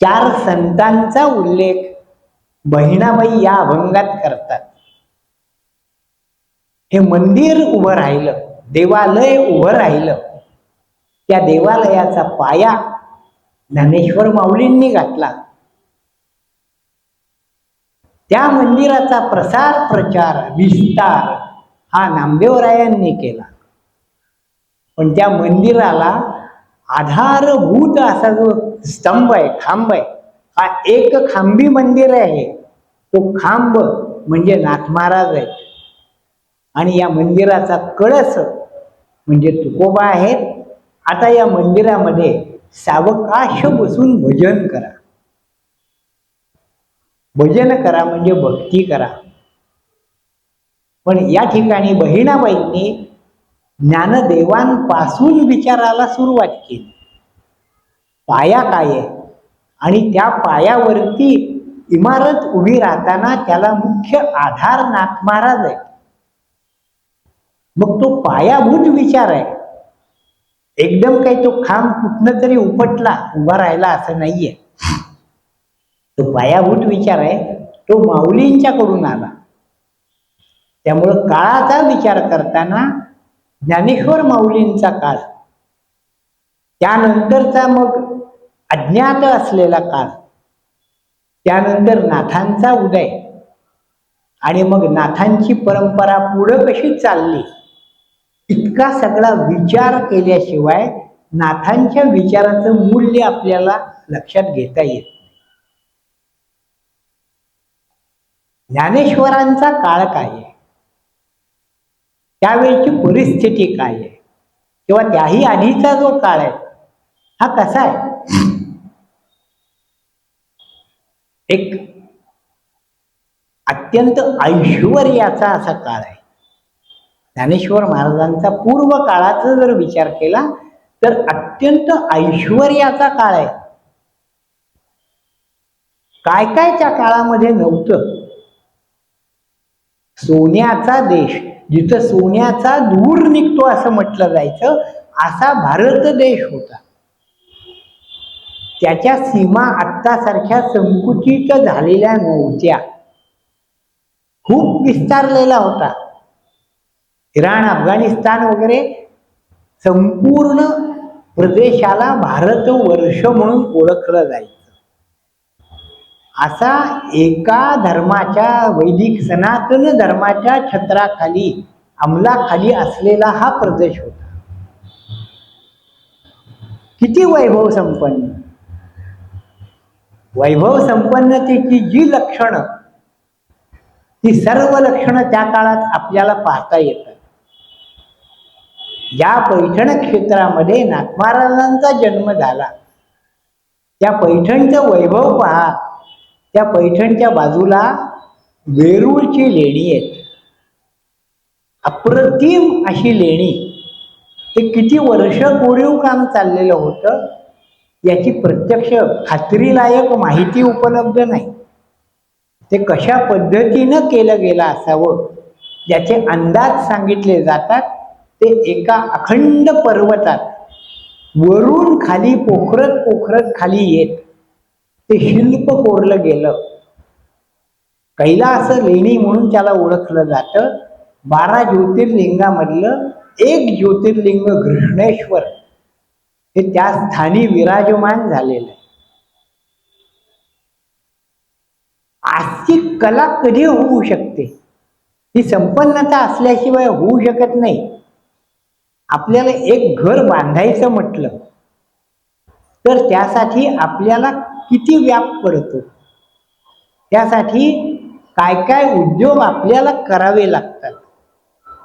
चार संतांचा उल्लेख बहिणाबाई या अभंगात करतात. हे मंदिर उभं राहिलं, देवालय उभं राहिलं, त्या देवालयाचा पाया ज्ञानेश्वर माऊलींनी घातला. त्या मंदिराचा प्रसार प्रचार विस्तार हा नामदेवरायांनी केला. पण त्या मंदिराला आधारभूत असा जो स्तंभ आहे, खांब आहे, हा एक खांबी मंदिर आहे. तो खांब म्हणजे नाथ महाराज आहेत आणि या मंदिराचा कळस म्हणजे तुकोबा आहेत. आता या मंदिरामध्ये सावकाश बसून भजन करा. भजन करा म्हणजे भक्ती करा. पण या ठिकाणी बहिणाबाईंनी ज्ञानदेवांपासून विचाराला सुरुवात केली. पाया काय आहे आणि त्या पायावरती इमारत उभी राहताना त्याला मुख्य आधार नाथ महाराज आहे. मग तो पायाभूत विचार आहे. एकदम काही तो खांब कुठनं तरी उपटला उभा राहिला असं नाहीये. तो पायाभूत विचार आहे, तो माऊलींच्याकडून आला. त्यामुळं काळाचा विचार करताना ज्ञानेश्वर माऊलींचा काळ, त्यानंतरचा मग अज्ञात असलेला काळ, त्यानंतर नाथांचा उदय आणि मग नाथांची परंपरा पुढं कशी चालली, इतका सगळा विचार केल्याशिवाय नाथांच्या विचाराचं मूल्य आपल्याला लक्षात घेता येत नाही. ज्ञानेश्वरांचा काळ काय आहे, त्यावेळची परिस्थिती काय आहे, किंवा त्याही आधीचा जो काळ आहे हा कसा आहे. एक अत्यंत ऐश्वर्याचा असा काळ आहे. ज्ञानेश्वर महाराजांचा पूर्व काळाचा जर विचार केला तर अत्यंत ऐश्वर्याचा काळ आहे. काय काय त्या काळामध्ये नव्हतं. सोन्याचा देश, जिथं सोन्याचा धूर निघतो असं म्हटलं जायचं, असा भारत देश होता. त्याच्या सीमा आत्तासारख्या संकुचित झालेल्या नव्हत्या, खूप विस्तारलेला होता. इराण, अफगाणिस्तान वगैरे संपूर्ण प्रदेशाला भारतवर्ष म्हणून ओळखलं जायचं. असा एका धर्माच्या, वैदिक सनातन धर्माच्या छत्राखाली, अंमलाखाली असलेला हा प्रदेश होता. किती वैभव संपन्न. वैभव संपन्नतेची जी लक्षणं, ती सर्व लक्षणं त्या काळात आपल्याला पाहता येतात. ज्या पैठण क्षेत्रामध्ये नाथ महाराजांचा जन्म झाला, त्या पैठणचं वैभव पहा. त्या पैठणच्या बाजूला वेरूळची लेणी आहेत, अप्रतिम अशी लेणी. ते किती वर्ष कोरीव काम चाललेलं होतं याची प्रत्यक्ष खात्रीलायक माहिती उपलब्ध नाही. ते कशा पद्धतीनं केलं गेलं असावं याचे अंदाज सांगितले जातात. ते एका अखंड पर्वतात वरून खाली पोखरत पोखरत खाली येत ते शिल्प कोरलं गेलं. कैलास लेणी म्हणून त्याला ओळखलं जातं. 12 ज्योतिर्लिंगामधलं एक ज्योतिर्लिंग घृष्णेश्वर हे त्या स्थानी विराजमान झालेलं आहे. आजची कला कधी होऊ शकते? ही संपन्नता असल्याशिवाय होऊ शकत नाही. आपल्याला एक घर बांधायचं म्हटलं तर त्यासाठी आपल्याला किती व्याप पडतो, त्यासाठी काय काय उद्योग आपल्याला करावे लागतात.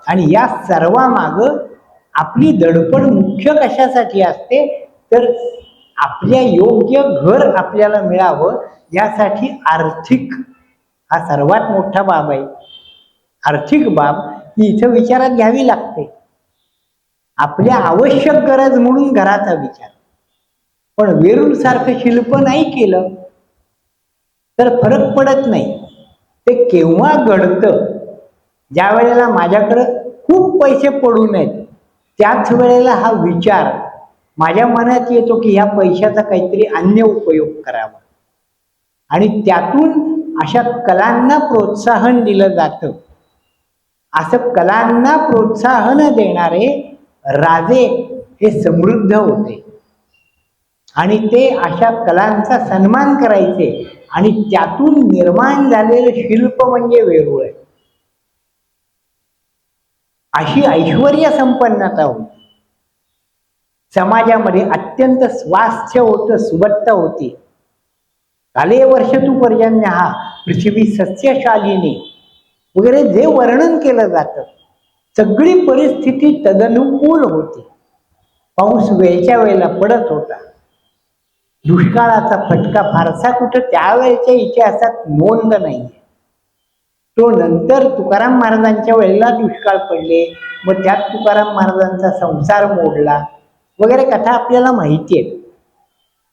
आणि या सर्वामागं आपली धडपड मुख्य कशासाठी असते तर आपल्या योग्य घर आपल्याला मिळावं यासाठी. आर्थिक हा सर्वात मोठा बाब आहे. आर्थिक बाब ही इथं विचारात घ्यावी लागते. आपल्या आवश्यक गरज म्हणून घराचा विचार. पण वेरूळ सारखं शिल्प नाही केलं तर फरक पडत नाही. ते केव्हा घडतं? ज्या वेळेला माझ्याकडं खूप पैसे पडू नयेत त्याच वेळेला हा विचार माझ्या मनात येतो की ह्या पैशाचा काहीतरी अन्य उपयोग करावा. आणि त्यातून अशा कलांना प्रोत्साहन दिलं जातं. असं कलांना प्रोत्साहन देणारे राजे हे समृद्ध होते आणि ते अशा कलांचा सन्मान करायचे. आणि त्यातून निर्माण झालेलं शिल्प म्हणजे वेरूळ आहे. अशी ऐश्वर्य संपन्नता होती. समाजामध्ये अत्यंत स्वास्थ्य होतं, सुबत्ता होती. काले वर्षतु पर्जन्य हा पृथ्वी सस्यशालिनी वगैरे जे वर्णन केलं जातं, सगळी परिस्थिती तदनुकूल होती. पाऊस वेळच्या वेळेला पडत होता. दुष्काळाचा फटका फारसा कुठं त्यावेळेच्या इतिहासात नोंद नाही. तो नंतर तुकाराम महाराजांच्या वेळेला दुष्काळ पडले, मग त्यात तुकाराम महाराजांचा संसार मोडला वगैरे कथा आपल्याला माहिती आहे.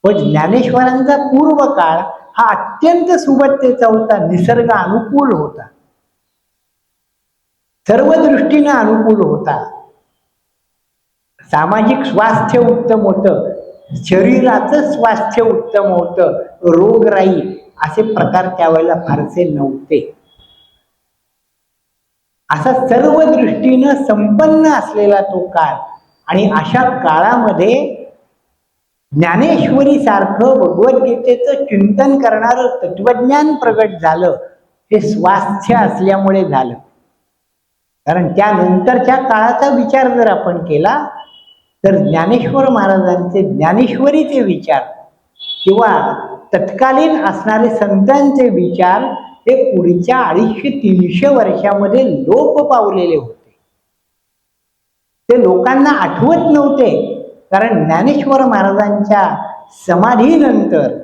पण ज्ञानेश्वरांचा पूर्व काळ हा अत्यंत सुबत्तेचा होता, निसर्ग अनुकूल होता, सर्व दृष्टीने अनुकूल होता. सामाजिक स्वास्थ्य उत्तम होतं, शरीराचं स्वास्थ्य उत्तम होतं, रोगराई असे प्रकार त्यावेळेला फारसे नव्हते. असा सर्व दृष्टीनं संपन्न असलेला तो काळ. आणि अशा काळामध्ये ज्ञानेश्वरी सारखं भगवद्गीतेचं चिंतन करणारं तत्वज्ञान प्रगट झालं. हे स्वास्थ्य असल्यामुळे झालं. कारण त्यानंतरच्या काळाचा विचार जर आपण केला तर ज्ञानेश्वर महाराजांचे ज्ञानेश्वरीचे विचार किंवा तत्कालीन असणारे संतांचे विचार हे पुढच्या 250-300 वर्षामध्ये लोप पावलेले होते. ते लोकांना आठवत नव्हते. कारण ज्ञानेश्वर महाराजांच्या समाधीनंतर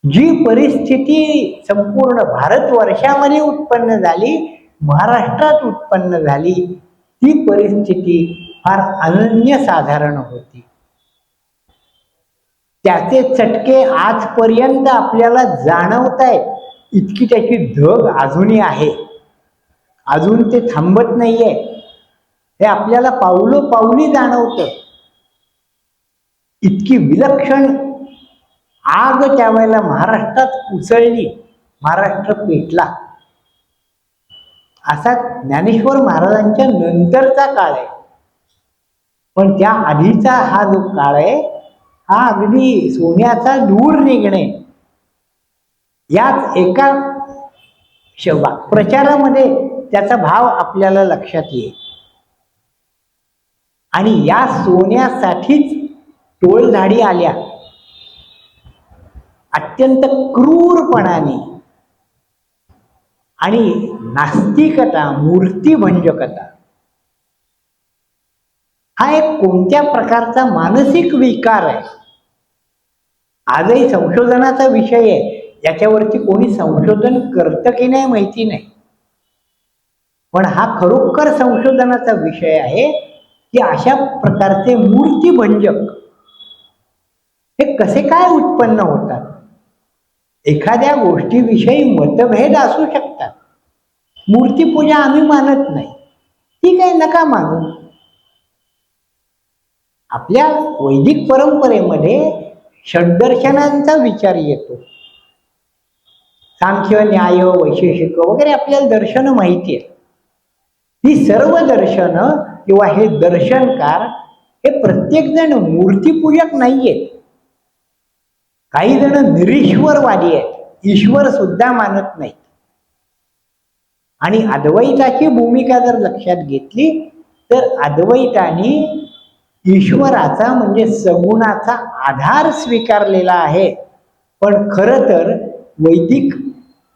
जी परिस्थिती संपूर्ण भारतवर्षामध्ये उत्पन्न झाली, महाराष्ट्रात उत्पन्न झाली, ती परिस्थिती फार अनन्यसाधारण होती. त्याचे चटके आजपर्यंत आपल्याला जाणवत आहेत. इतकी त्याची धग अजूनही आहे. अजून ते थांबत नाहीये, हे आपल्याला पावलोपावली जाणवतं. इतकी विलक्षण आग त्यावेळेला महाराष्ट्रात उसळली, महाराष्ट्र पेटला. असा ज्ञानेश्वर महाराजांच्या नंतरचा काळ आहे. पण त्या आधीचा हा जो काळ आहे, हा अगदी सोन्याचा धूर निघणे याच एका प्रचारामध्ये त्याचा भाव आपल्याला लक्षात येईल. आणि या सोन्यासाठीच टोळधाडी आल्या, अत्यंत क्रूरपणाने. आणि नास्तिकता, मूर्तिभंजकता हा एक कोणत्या प्रकारचा मानसिक विकार आहे, आजही संशोधनाचा विषय आहे. याच्यावरती कोणी संशोधन करतं की नाही माहिती नाही, पण हा खरोखर संशोधनाचा विषय आहे की अशा प्रकारचे मूर्तिभंजक हे कसे काय उत्पन्न होतात. एखाद्या गोष्टीविषयी मतभेद असू शकतात. मूर्तिपूजा आम्ही मानत नाही, ठीक आहे, नका मानू. आपल्या वैदिक परंपरेमध्ये षड्दर्शनांचा विचार येतो. सांख्य, न्याय, वैशेषिक वगैरे आपल्याला दर्शनं माहिती आहेत. ही सर्व दर्शनं किंवा हे दर्शनकार हे प्रत्येक जण मूर्तिपूजक नाहीयेत. काही जण निरीश्वरवादी आहेत, ईश्वर सुद्धा मानत नाहीत. आणि अद्वैताची भूमिका जर लक्षात घेतली तर अद्वैताने ईश्वराचा म्हणजे सगुणाचा आधार स्वीकारलेला आहे. पण खरं तर वैदिक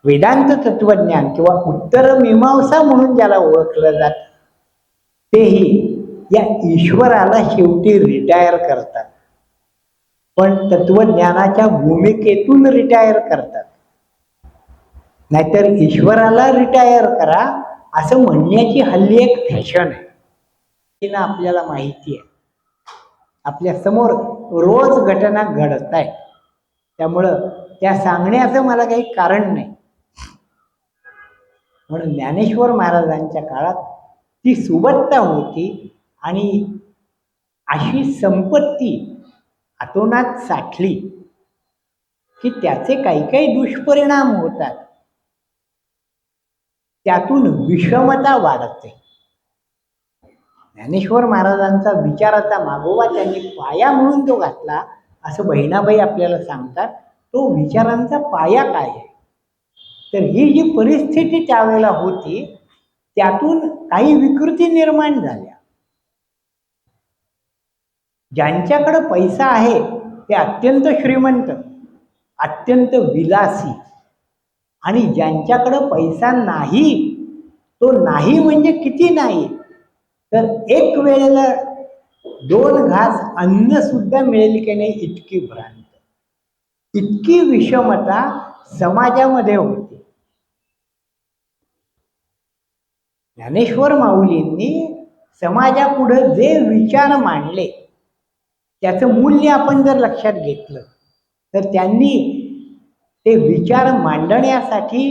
वेदांत तत्वज्ञान किंवा उत्तर मीमांसा म्हणून ज्याला ओळखलं जात, तेही या ईश्वराला शेवटी रिटायर करतात, पण तत्वज्ञानाच्या भूमिकेतून रिटायर करतात. नाहीतर ईश्वराला रिटायर करा असं म्हणण्याची हल्ली एक फॅशन आहे. तिला आपल्याला माहिती आहे, आपल्या समोर रोज घटना घडत आहेत, त्यामुळं त्या सांगण्याचं मला काही कारण नाही. म्हणून ज्ञानेश्वर महाराजांच्या काळात ती सुबत्ता होती आणि अशी संपत्ती अतोनात साठली की त्याचे काही काही दुष्परिणाम होतात. त्यातून विषमता वाढते. ज्ञानेश्वर महाराजांचा विचाराचा मागोवा त्यांनी पाया म्हणून जो घातला असं बहिणाबाई आपल्याला सांगतात. तो विचारांचा पाया काय आहे, तर ही जी परिस्थिती त्यावेळेला होती त्यातून काही विकृती निर्माण झाल्या. ज्यांच्याकडे पैसा आहे ते अत्यंत श्रीमंत, अत्यंत विलासी, आणि ज्यांच्याकडे पैसा नाही तो नाही म्हणजे किती नाही तर एक वेळेला 2 घास अन्न सुद्धा मिळेल की नाही इतकी भ्रांत, इतकी विषमता समाजामध्ये होती. ज्ञानेश्वर माऊलींनी समाजापुढे जे विचार मांडले त्याचं मूल्य आपण जर लक्षात घेतलं तर त्यांनी ते विचार मांडण्यासाठी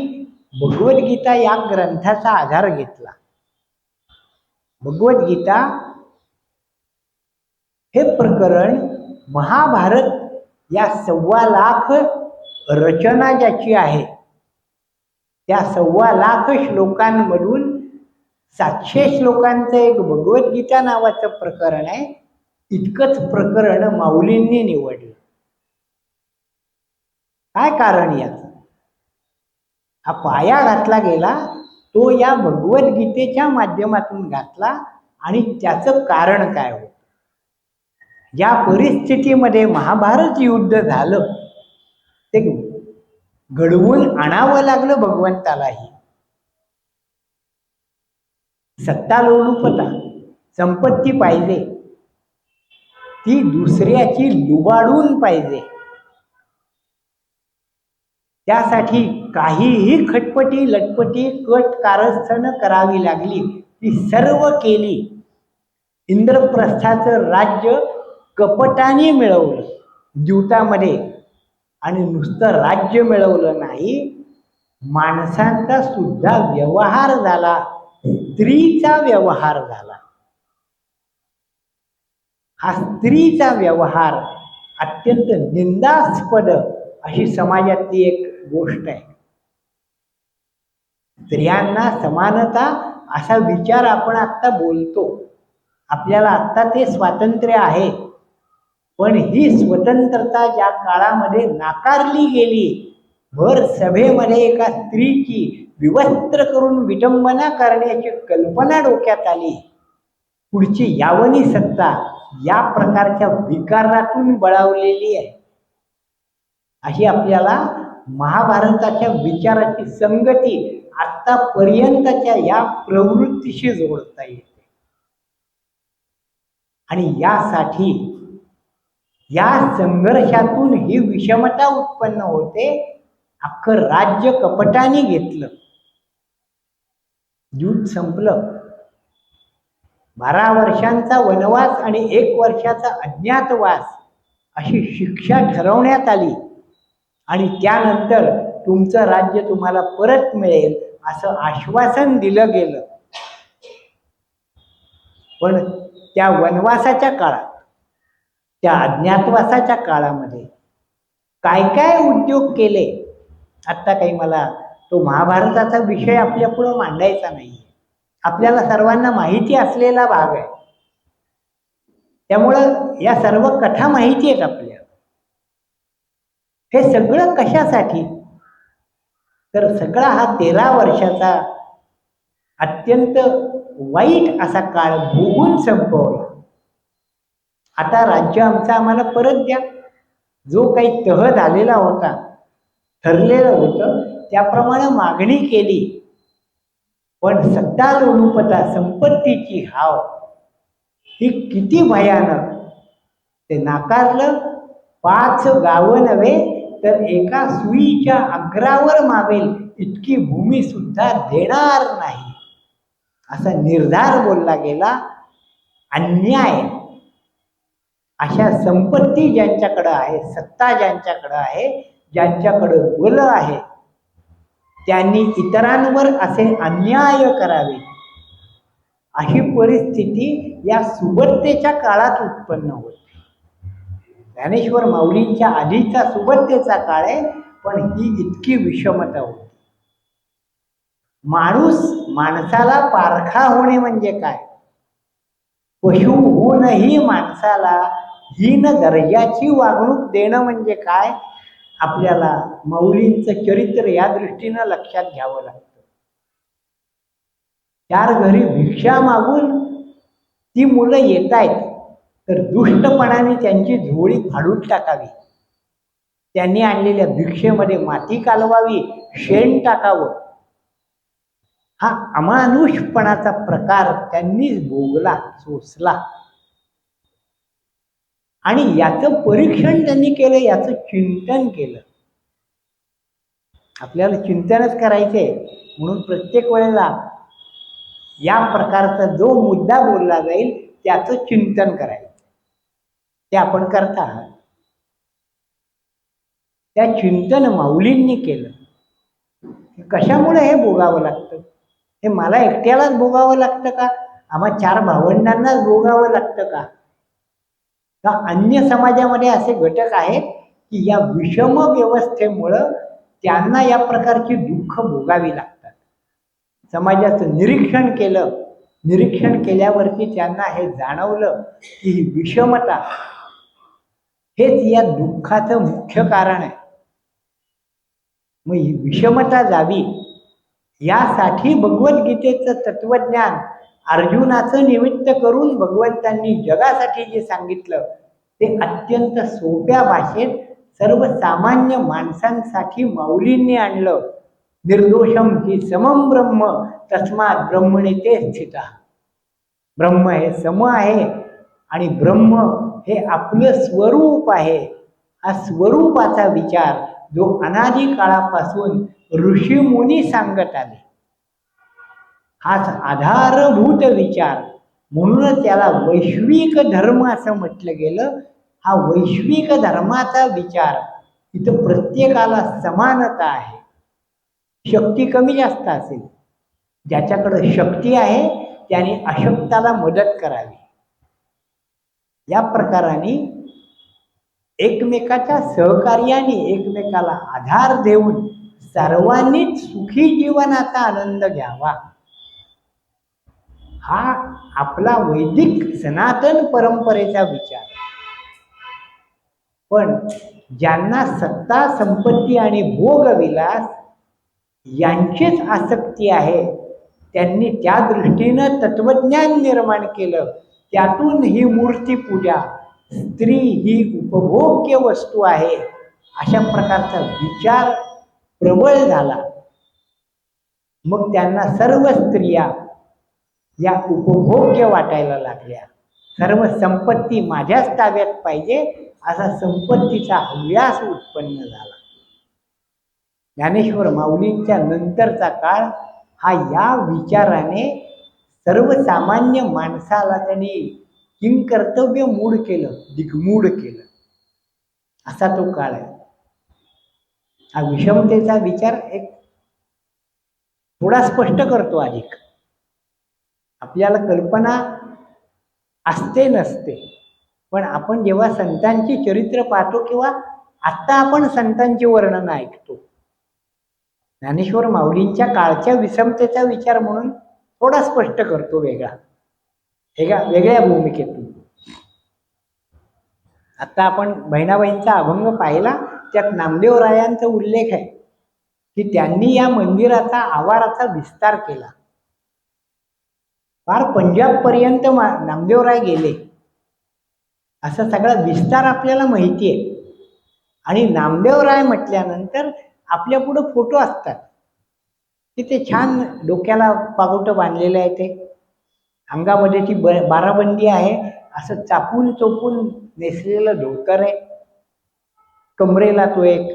भगवद्गीता या ग्रंथाचा आधार घेतला. भगवद्गीता हे प्रकरण महाभारत या 1.25 लाख रचना ज्याची आहे त्या 1.25 लाख श्लोकांमधून 700 श्लोकांचं एक भगवद्गीता नावाचं प्रकरण आहे. इतकंच प्रकरण माऊलींनी निवडलं. काय कारण याचं? हा पाया घातला गेला तो या भगवद्गीतेच्या माध्यमातून घातला. आणि त्याचं कारण काय होतं? ज्या परिस्थितीमध्ये महाभारत युद्ध झालं ते घडवून आणावं लागलं भगवंतालाही. सत्ता लोलुपता, संपत्ती पाहिजे, ती दुसऱ्याची लुबाडून पाहिजे. त्यासाठी काहीही खटपटी लटपटी कट कारस्थानं करावी लागली. ती सर्व केली. इंद्रप्रस्थाचं राज्य कपटाने मिळवलं द्यूतामध्ये. आणि नुसतं राज्य मिळवलं नाही, माणसांचा सुद्धा व्यवहार झाला स्त्रीचा व्यवहार झाला. हा स्त्रीचा व्यवहार अत्यंत निंदास्पद अशी समाजातली एक गोष्ट आहे. स्त्रियांना समानता असा विचार आपण आत्ता बोलतो, आपल्याला आत्ता ते स्वातंत्र्य आहे, पण ही स्वतंत्रता ज्या काळामध्ये नाकारली गेली, भर सभेमध्ये एका स्त्रीची विवस्त्र करून विडंबना करण्याची कल्पना डोक्यात आली, पुढची यावनी सत्ता या प्रकारच्या विकारातून बळावलेली आहे. अशी आपल्याला महाभारताच्या विचाराची संगती आतापर्यंतच्या या प्रवृत्तीशी जोडता येते. आणि यासाठी या संघर्षातून ही विषमता उत्पन्न होते. अख्खं राज्य कपटाने घेतलं, युद्ध संपलं, 12 वर्षांचा वनवास आणि 1 वर्षाचा अज्ञातवास अशी शिक्षा ठरवण्यात आली आणि त्यानंतर तुमचं राज्य तुम्हाला परत मिळेल असं आश्वासन दिलं गेलं. पण त्या वनवासाच्या काळात, त्या अज्ञातवासाच्या काळामध्ये काय काय उद्योग केले, आत्ता काही मला तो महाभारताचा विषय आपल्या पुढं मांडायचा नाही. आपल्याला सर्वांना माहिती असलेला भाग आहे, त्यामुळं या सर्व कथा माहिती आहेत आपल्याला. हे सगळं कशासाठी? तर सगळा हा 13 वर्षाचा अत्यंत वाईट असा काळ भोगून संपवला. आता राज्य आमचं आम्हाला परत द्या. जो काही तह झालेला होता, ठरलेलं होतं, त्याप्रमाणे मागणी केली. पण सत्ता लोलुपता, संपत्तीची हाव ही किती भयानक, ते नाकारलं. 5 गावं नव्हे तर एका सुईच्या अग्रावर मावेल इतकी भूमी सुद्धा देणार नाही असा निर्धार बोलला गेला. अन्याय, अशा संपत्ती ज्यांच्याकडं आहे, सत्ता ज्यांच्याकडं आहे, ज्यांच्याकडं बल आहे, त्यांनी इतरांवर असे अन्याय करावे, अशी परिस्थिती या सुबत्तेच्या काळात उत्पन्न होते. ज्ञानेश्वर माऊलींच्या आधीचा सुबत्तेचा काळ आहे, पण ही इतकी विषमता होती. माणसाला पारखा होणे म्हणजे काय? पशु होऊनही माणसाला हीन दर्जाची वागणूक देणं म्हणजे काय? आपल्याला माऊलींचं चरित्र या दृष्टीनं लक्षात घ्यावं लागतं. 4 घरी भिक्षा मागून ती मुलं येत आहेत, तर दुष्टपणाने त्यांची झोळी फाडून टाकावी, त्यांनी आणलेल्या भिक्षेमध्ये माती कालवावी, शेण टाकावं, हा अमानुषपणाचा प्रकार त्यांनीच भोगला, सोसला. आणि याचं परीक्षण त्यांनी केलं, याचं चिंतन केलं. आपल्याला चिंतनच करायचंय, म्हणून प्रत्येक वेळेला या प्रकारचा जो मुद्दा बोलला जाईल त्याचं चिंतन करायचं. ते आपण करता आहात. त्या चिंतन माऊलींनी केलं. कशामुळे हे भोगावं लागतं? हे मला एकट्यालाच भोगावं लागतं का? आम्हा 4 भावंडांनाच भोगावं लागतं का? का अन्य समाजामध्ये असे घटक आहेत की या विषम व्यवस्थेमुळं त्यांना या प्रकारची दुःख भोगावी लागतात? समाजाचं निरीक्षण केलं, निरीक्षण केल्यावरती त्यांना हे जाणवलं की ही विषमता हेच या दुःखाचं मुख्य कारण आहे. मग ही विषमता जावी यासाठी भगवद्गीतेचं तत्वज्ञान अर्जुनाचं निमित्त करून भगवंतांनी जगासाठी जे सांगितलं ते अत्यंत सोप्या भाषेत सर्वसामान्य माणसांसाठी माऊलींनी आणलं. निर्दोषम ही समम ब्रह्म तस्मात् ब्रह्मणे ते स्थिता. ब्रह्म हे सम आहे आणि ब्रह्म हे आपलं स्वरूप आहे. हा स्वरूपाचा विचार जो अनादी काळापासून ऋषीमुनी सांगत आले, हाच आधारभूत विचार, म्हणूनच त्याला वैश्विक धर्म असं म्हटलं गेलं. हा वैश्विक धर्माचा विचार, इथं प्रत्येकाला समानता आहे. शक्ती कमी जास्त असेल, ज्याच्याकडे शक्ती आहे त्याने अशक्ताला मदत करावी. या प्रकाराने एकमेकाच्या सहकार्याने एकमेकाला आधार देऊन सर्वांनीच सुखी जीवनाचा आनंद घ्यावा, हा आपला वैदिक सनातन परंपरेचा विचार. पण ज्यांना सत्ता संपत्ती आणि भोगविलास यांचीच आसक्ती आहे, त्यांनी त्या दृष्टीनं तत्वज्ञान निर्माण केलं. त्यातून ही मूर्तीपूजा, स्त्री ही उपभोग्य वस्तू आहे, अशा प्रकारचा विचार प्रबळ झाला. मग त्यांना सर्व स्त्रिया या उपभोग्य वाटायला लागल्या. सर्व संपत्ती माझ्याच ताब्यात पाहिजे असा संपत्तीचा हव्यास उत्पन्न झाला. ज्ञानेश्वर माऊलींच्या नंतरचा काळ हा या विचाराने सर्वसामान्य माणसाला त्यांनी किंकर्तव्य मूड केलं, दिग्मूढ केलं, असा तो काळ आहे. हा विषमतेचा विचार एक थोडा स्पष्ट करतो अधिक. आपल्याला कल्पना असते नसते, पण आपण जेव्हा संतांची चरित्र पाहतो किंवा आत्ता आपण संतांचे वर्णन ऐकतो, ज्ञानेश्वर माऊलींच्या काळच्या विषमतेचा विचार म्हणून थोडा स्पष्ट करतो वेगळ्या भूमिकेतून. आता आपण बहिणाबाईंचा अभंग पाहिला, त्यात नामदेवरायांचा उल्लेख आहे की त्यांनी या मंदिराचा आवाराचा विस्तार केला. फार पंजाब पर्यंत नामदेवराय गेले, असा सगळा विस्तार आपल्याला माहिती आहे. आणि नामदेवराय म्हटल्यानंतर आपल्या पुढं फोटो असतात की ते छान डोक्याला पागोटं बांधलेलं आहे, ते अंगामध्ये ती बाराबंदी आहे, असं चापून चोपून नेसलेलं धोतर आहे, कमरेला तो एक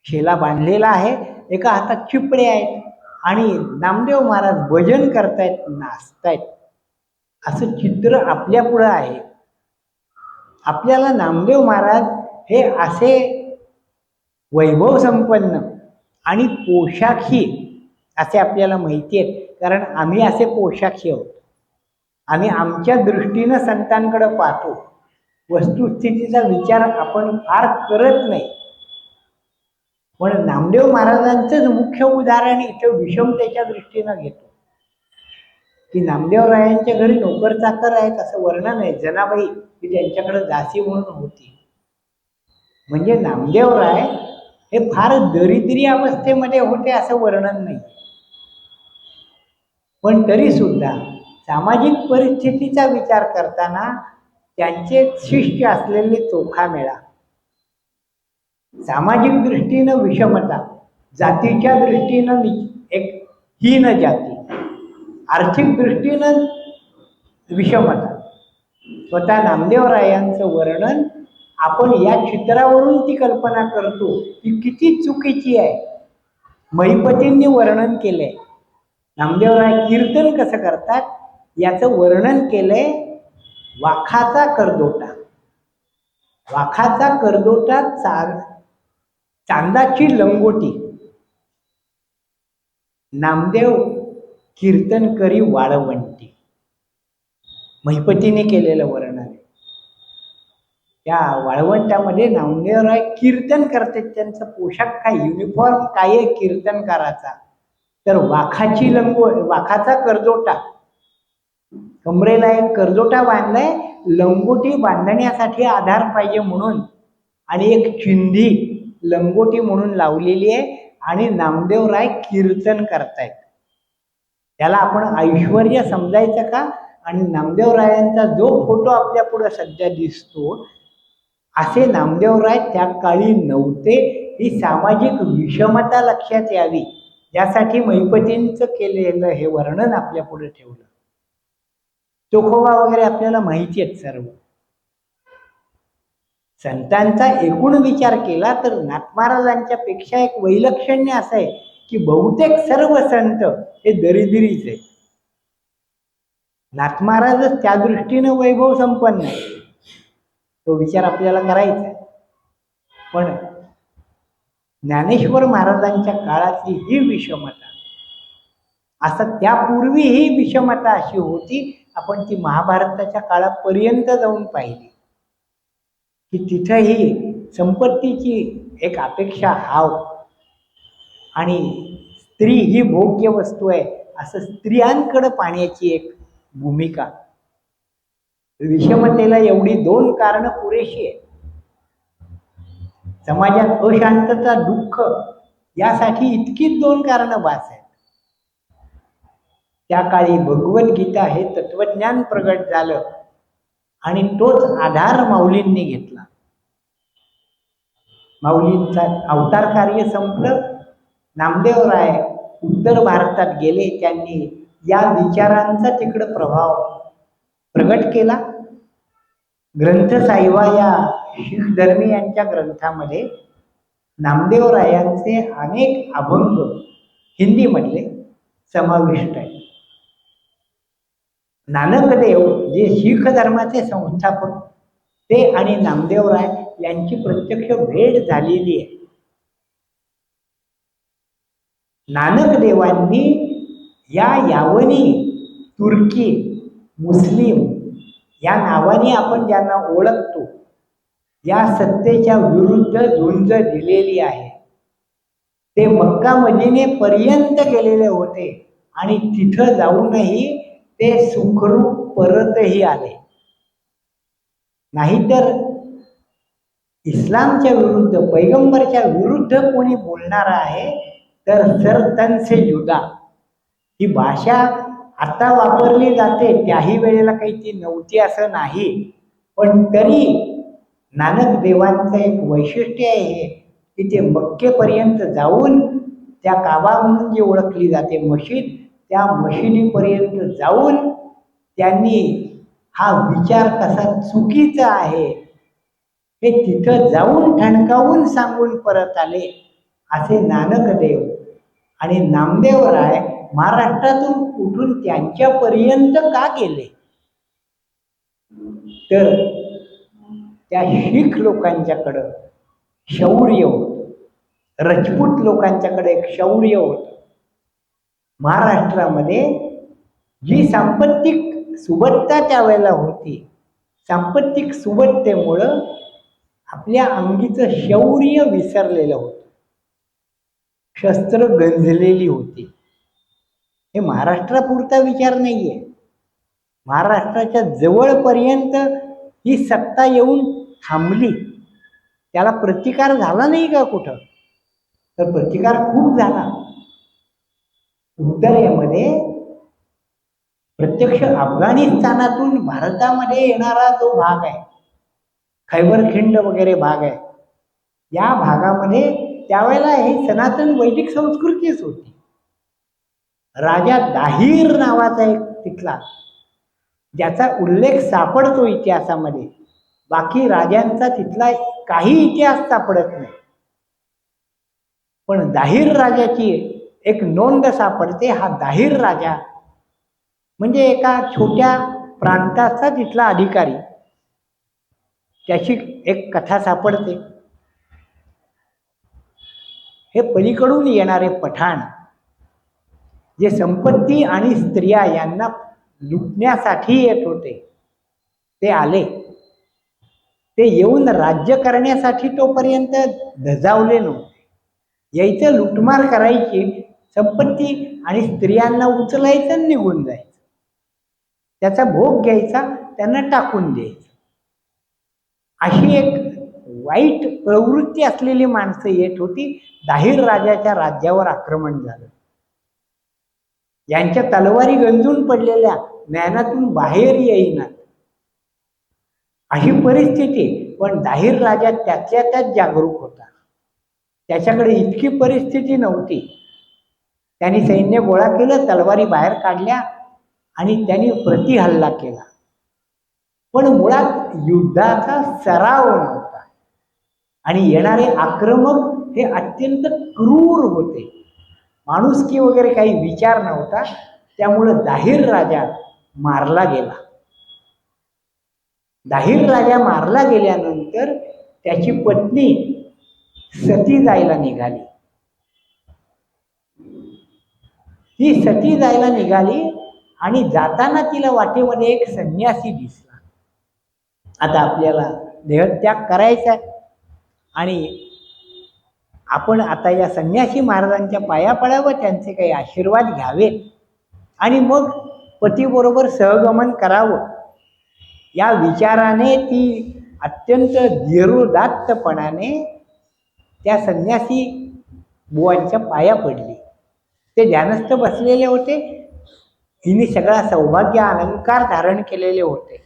शेला बांधलेला आहे, एका हातात चिपळे आहेत आणि नामदेव महाराज भजन करतायत, नाचतायत, असं चित्र आपल्या पुढं आहे. आपल्याला नामदेव महाराज हे असे वैभव संपन्न आणि पोशाखी असे आपल्याला माहिती आहेत, कारण आम्ही असे पोशाखी आहोत. आम्ही आमच्या दृष्टीनं संतांकडे पाहतो, वस्तुस्थितीचा विचार आपण फार करत नाही. पण नामदेव महाराजांचंच मुख्य उदाहरण इथं विषमतेच्या दृष्टीनं घेतो की नामदेवरायांच्या घरी नोकर चाकर आहेत असं वर्णन आहे. जनाबाई की त्यांच्याकडे दासी म्हणून होती. म्हणजे नामदेवराय हे फार दरिद्री अवस्थेमध्ये होते असं वर्णन नाही. पण तरी सुद्धा सामाजिक परिस्थितीचा विचार करताना त्यांचे शिष्य असलेले चोखामेळा, सामाजिक दृष्टीनं विषमता, जातीच्या दृष्टीनं एक हीन जाती, आर्थिक दृष्टीनं विषमता, स्वतः नामदेवरायांचं वर्णन आपण या चित्रावरून ती कल्पना करतो की किती चुकीची आहे. महिपतींनी वर्णन केलंय, नामदेवराय कीर्तन कसं करतात याचं वर्णन केलंय. वाखाचा करदोटा, वाखाचा करदोटा, चांदाची लंगोटी, नामदेव कीर्तन करी वाळवंटी, महिपतीने केलेलं वर्णन आहे. त्या वाळवंटामध्ये नामदेवराय कीर्तन करते. त्यांचा पोशाख काय, युनिफॉर्म काय आहे कीर्तनकाराचा, तर वाखाचा करदोटा, कमरेला एक करदोटा बांधलाय, लंगोटी बांधण्यासाठी आधार पाहिजे म्हणून, आणि एक चिंधी लंगोटी म्हणून लावलेली आहे, आणि नामदेवराय कीर्तन करतायत. त्याला आपण ऐश्वर्य समजायचं का? आणि नामदेवरायांचा जो फोटो आपल्या पुढे सध्या दिसतो, असे नामदेवराय त्या काळी नव्हते. ही सामाजिक विषमता लक्षात यावी यासाठी महिपतींचं केलेलं हे वर्णन आपल्या पुढे ठेवलं. चोखोबा वगैरे आपल्याला माहिती आहेत सर्व. संतांचा एकूण विचार केला तर नाथमहाराजांच्या पेक्षा एक वैलक्षण्य असं आहे की बहुतेक सर्व संत हे दरिद्रीच आहेत. नाथमहाराजच त्या दृष्टीनं वैभव संपन्न आहे, तो विचार आपल्याला करायचा आहे. पण ज्ञानेश्वर महाराजांच्या काळातली ही विषमता, असं त्यापूर्वी ही विषमता अशी होती. आपण ती महाभारताच्या काळापर्यंत जाऊन पाहिली की तिथंही संपत्तीची एक अपेक्षा हाव आणि स्त्री ही भोग्य वस्तू आहे असं स्त्रियांकडे पाहण्याची एक भूमिका. विषमतेला एवढी दोन कारणं पुरेशी आहेत. समाजात अशांतता, दुःख यासाठी इतकीच दोन कारणं बास आहेत. त्या काळी भगवद्गीता हे तत्वज्ञान प्रगट झालं आणि तोच आधार माऊलींनी घेतला. माऊलींचा अवतार कार्य संपलं. नामदेवराय उत्तर भारतात गेले. त्यांनी या विचारांचा तिकडं प्रभाव प्रगट केला. ग्रंथ साहिबा या शीख धर्मीयांच्या ग्रंथामध्ये नामदेवरायांचे अनेक अभंग हिंदीमधले समाविष्ट आहेत. नानकदेव जे शीख धर्माचे संस्थापक ते आणि नामदेवराय यांची प्रत्यक्ष भेट झालेली आहे. नानकदेवांनी या यावनी तुर्की मुस्लिम या नावाने आपण ज्यांना ओळखतो या सत्तेच्या विरुद्ध झुंज दिलेली आहे. ते मक्का मदिनेपर्यंत गेलेले होते आणि तिथं जाऊनही ते सुखरूप परतही आले. नाहीतर इस्लामच्या विरुद्ध पैगंबरच्या विरुद्ध कोणी बोलणार आहे तर सरतन से जुदा ही भाषा आता वापरली जाते. त्याही वेळेला काही ती नव्हती असं नाही. पण तरी नानक देवांचं एक वैशिष्ट्य आहे हे की ते मक्केपर्यंत जाऊन त्या काबा म्हणून जी ओळखली जाते मशीद त्या मशिदीपर्यंत जाऊन त्यांनी हा विचार कसा चुकीचा आहे हे तिथं जाऊन ठणकावून सांगून परत आले. असे नानकदेव आणि नामदेवराय महाराष्ट्रातून उठून त्यांच्यापर्यंत का गेले तर त्या शीख लोकांच्याकडं शौर्य होतं. रजपूत लोकांच्याकडे एक शौर्य होतं. महाराष्ट्रामध्ये जी सांपत्तिक सुबत्ता त्यावेळेला होती सांपत्तिक सुबत्तेमुळं आपल्या अंगीचं शौर्य विसरलेलं होतं. शस्त्र गंजलेली होती. हे महाराष्ट्रापुरता विचार नाहीये. महाराष्ट्राच्या जवळपर्यंत ही सत्ता येऊन थांबली. त्याला प्रतिकार झाला नाही का कुठं तर प्रतिकार खूप झाला. उत्तरेमध्ये प्रत्यक्ष अफगाणिस्तानातून भारतामध्ये येणारा जो भाग आहे खैबर खिंड वगैरे भाग आहे या भागामध्ये त्यावेळेला ही सनातन वैदिक संस्कृतीच होती. राजा दाहीर नावाचा एक तिथला ज्याचा उल्लेख सापडतो इतिहासामध्ये. बाकी राजांचा तिथला काही इतिहास सापडत नाही. पण दाहीर राजाची एक नोंद सापडते. हा दाहीर राजा म्हणजे एका छोट्या प्रांताचा तिथला अधिकारी. त्याची एक कथा सापडते. हे पलीकडून येणारे पठाण जे संपत्ती आणि स्त्रिया यांना लुटण्यासाठी येत होते ते आले. ते येऊन राज्य करण्यासाठी तोपर्यंत धजावले नव्हते. यायचं लुटमार करायची संपत्ती आणि स्त्रियांना उचलायचं आणि निघून जायचं. त्याचा भोग घ्यायचा त्यांना टाकून द्यायचं. अशी एक वाईट प्रवृत्ती असलेली माणसं येत होती. दाहीर राजाच्या राज्यावर आक्रमण झालं. यांच्या तलवारी गंजून पडलेल्या ज्ञानातून बाहेर येईनात अशी परिस्थिती. पण दाहीर राजा त्यातल्या त्यात जागरूक होता. त्याच्याकडे इतकी परिस्थिती नव्हती. त्यांनी सैन्य गोळा केलं, तलवारी बाहेर काढल्या आणि त्यांनी प्रतिहल्ला केला. पण मुळात युद्धाचा सराव नव्हता आणि येणारे आक्रमक हे अत्यंत क्रूर होते. माणुसकी वगैरे काही विचार नव्हता. त्यामुळं दाहीर राजा मारला गेला. दाहीर राजा मारला गेल्यानंतर त्याची पत्नी सती जायला निघाली. ती सती जायला निघाली आणि जाताना तिला वाटेमध्ये एक संन्यासी दिसला. आता आपल्याला देहत्याग करायचा आहे आणि आपण आता या संन्यासी महाराजांच्या पाया पडावं, त्यांचे काही आशीर्वाद घ्यावे आणि मग पतीबरोबर सहगमन करावं. या विचाराने ती अत्यंत धीरोदात्तपणाने त्या संन्यासी बुवांच्या पाया पडली. ते ध्यानस्थ बसलेले होते. हिने सगळा सौभाग्य अलंकार धारण केलेले होते.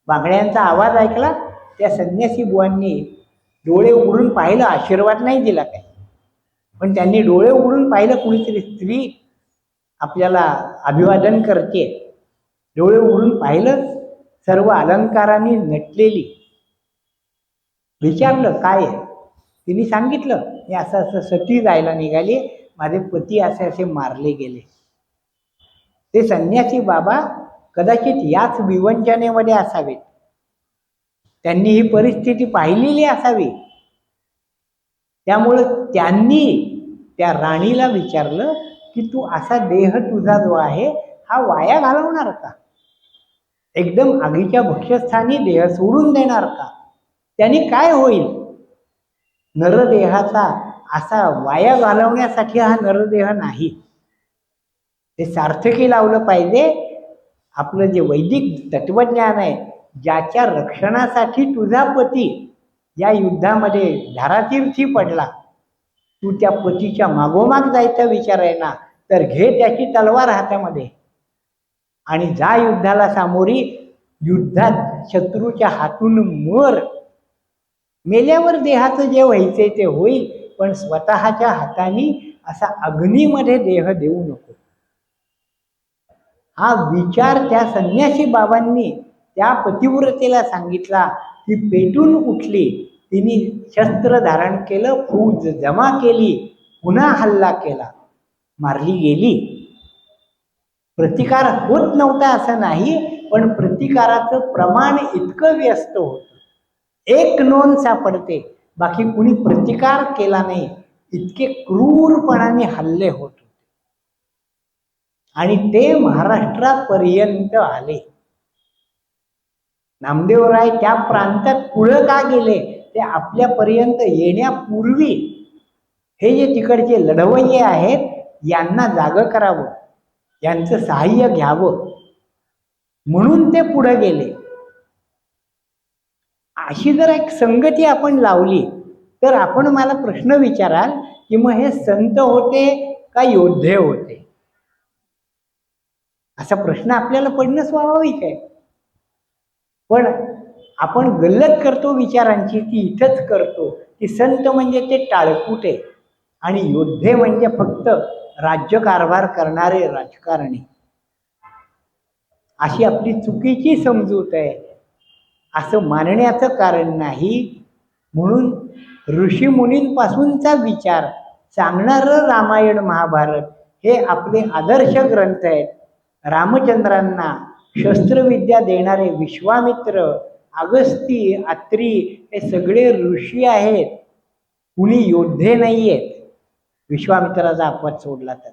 बांगड्यांचा आवाज ऐकला, त्या संन्यासी बुवांनी डोळे उघडून पाहिलं. आशीर्वाद नाही दिला काही, पण त्यांनी डोळे उघडून पाहिलं, कुणीतरी स्त्री आपल्याला अभिवादन करते. डोळे उघडून पाहिलं, सर्व अलंकारांनी नटलेली. विचारलं काय आहे? तिने सांगितलं, मी असं असं सती जायला निघाली, माझे पती असे असे मारले गेले. ते संन्यासी बाबा कदाचित याच विवंचनेमध्ये असावेत. त्यांनी ही परिस्थिती पाहिलेली असावी. त्यामुळं त्यांनी त्या राणीला विचारलं की तू असा देह तुझा जो आहे हा वाया घालवणार का? एकदम आगीच्या भक्ष्यस्थानी देह सोडून देणार का? त्याने काय होईल? नरदेहाचा असा वाया घालवण्यासाठी हा नरदेह नाही. ते सार्थकी लावलं पाहिजे. आपलं जे वैदिक तत्वज्ञान आहे, ज्याच्या रक्षणासाठी तुझा पती या युद्धामध्ये धारातीर्थी पडला, तू त्या पतीच्या मागोमाग जायचा विचार आहे ना, तर घे त्याची तलवार हातामध्ये आणि जा युद्धाला सामोरी. युद्धात शत्रूच्या हातून मर. मेल्यावर देहाचं जे व्हायचंय ते होईल, पण स्वतःच्या हाताने असा अग्नीमध्ये देह देऊ नको. हा विचार त्या संन्यासी बाबांनी त्या पतिव्रतेला सांगितला. ती पेटून उठली. तिने शस्त्र धारण केलं, फौज जमा केली, पुन्हा हल्ला केला, मारली गेली. प्रतिकार होत नव्हता असं नाही, पण प्रतिकाराचं प्रमाण इतकं व्यस्त होतं. एक नोंद सापडते, बाकी कुणी प्रतिकार केला नाही. इतके क्रूरपणाने हल्ले होत होते आणि ते महाराष्ट्रापर्यंत आले. नामदेवराय त्या प्रांतात पुढं का गेले? ते आपल्यापर्यंत येण्यापूर्वी हे जे तिकडचे लढवय्ये आहेत यांना जागं करावं, यांचं सहाय्य घ्यावं, म्हणून ते पुढे गेले. अशी जर एक संगती आपण लावली तर आपण मला प्रश्न विचाराल की मग हे संत होते का योद्धे होते? असा प्रश्न आपल्याला पडणं स्वाभाविक आहे. पण आपण गल्लत करतो विचारांची ती इथंच करतो की संत म्हणजे ते टाळकुटे आणि योद्धे म्हणजे फक्त राज्यकारभार करणारे राजकारणी. अशी आपली चुकीची समजूत आहे. असं मानण्याचं कारण नाही. म्हणून ऋषीमुनींपासूनचा विचार सांगणारं रामायण महाभारत हे आपले आदर्श ग्रंथ आहेत. रामचंद्रांना शस्त्रविद्या देणारे विश्वामित्र, अगस्ती, अत्री हे सगळे ऋषी आहेत, कुणी योद्धे नाही आहेत, विश्वामित्राचा अपवाद सोडला तर.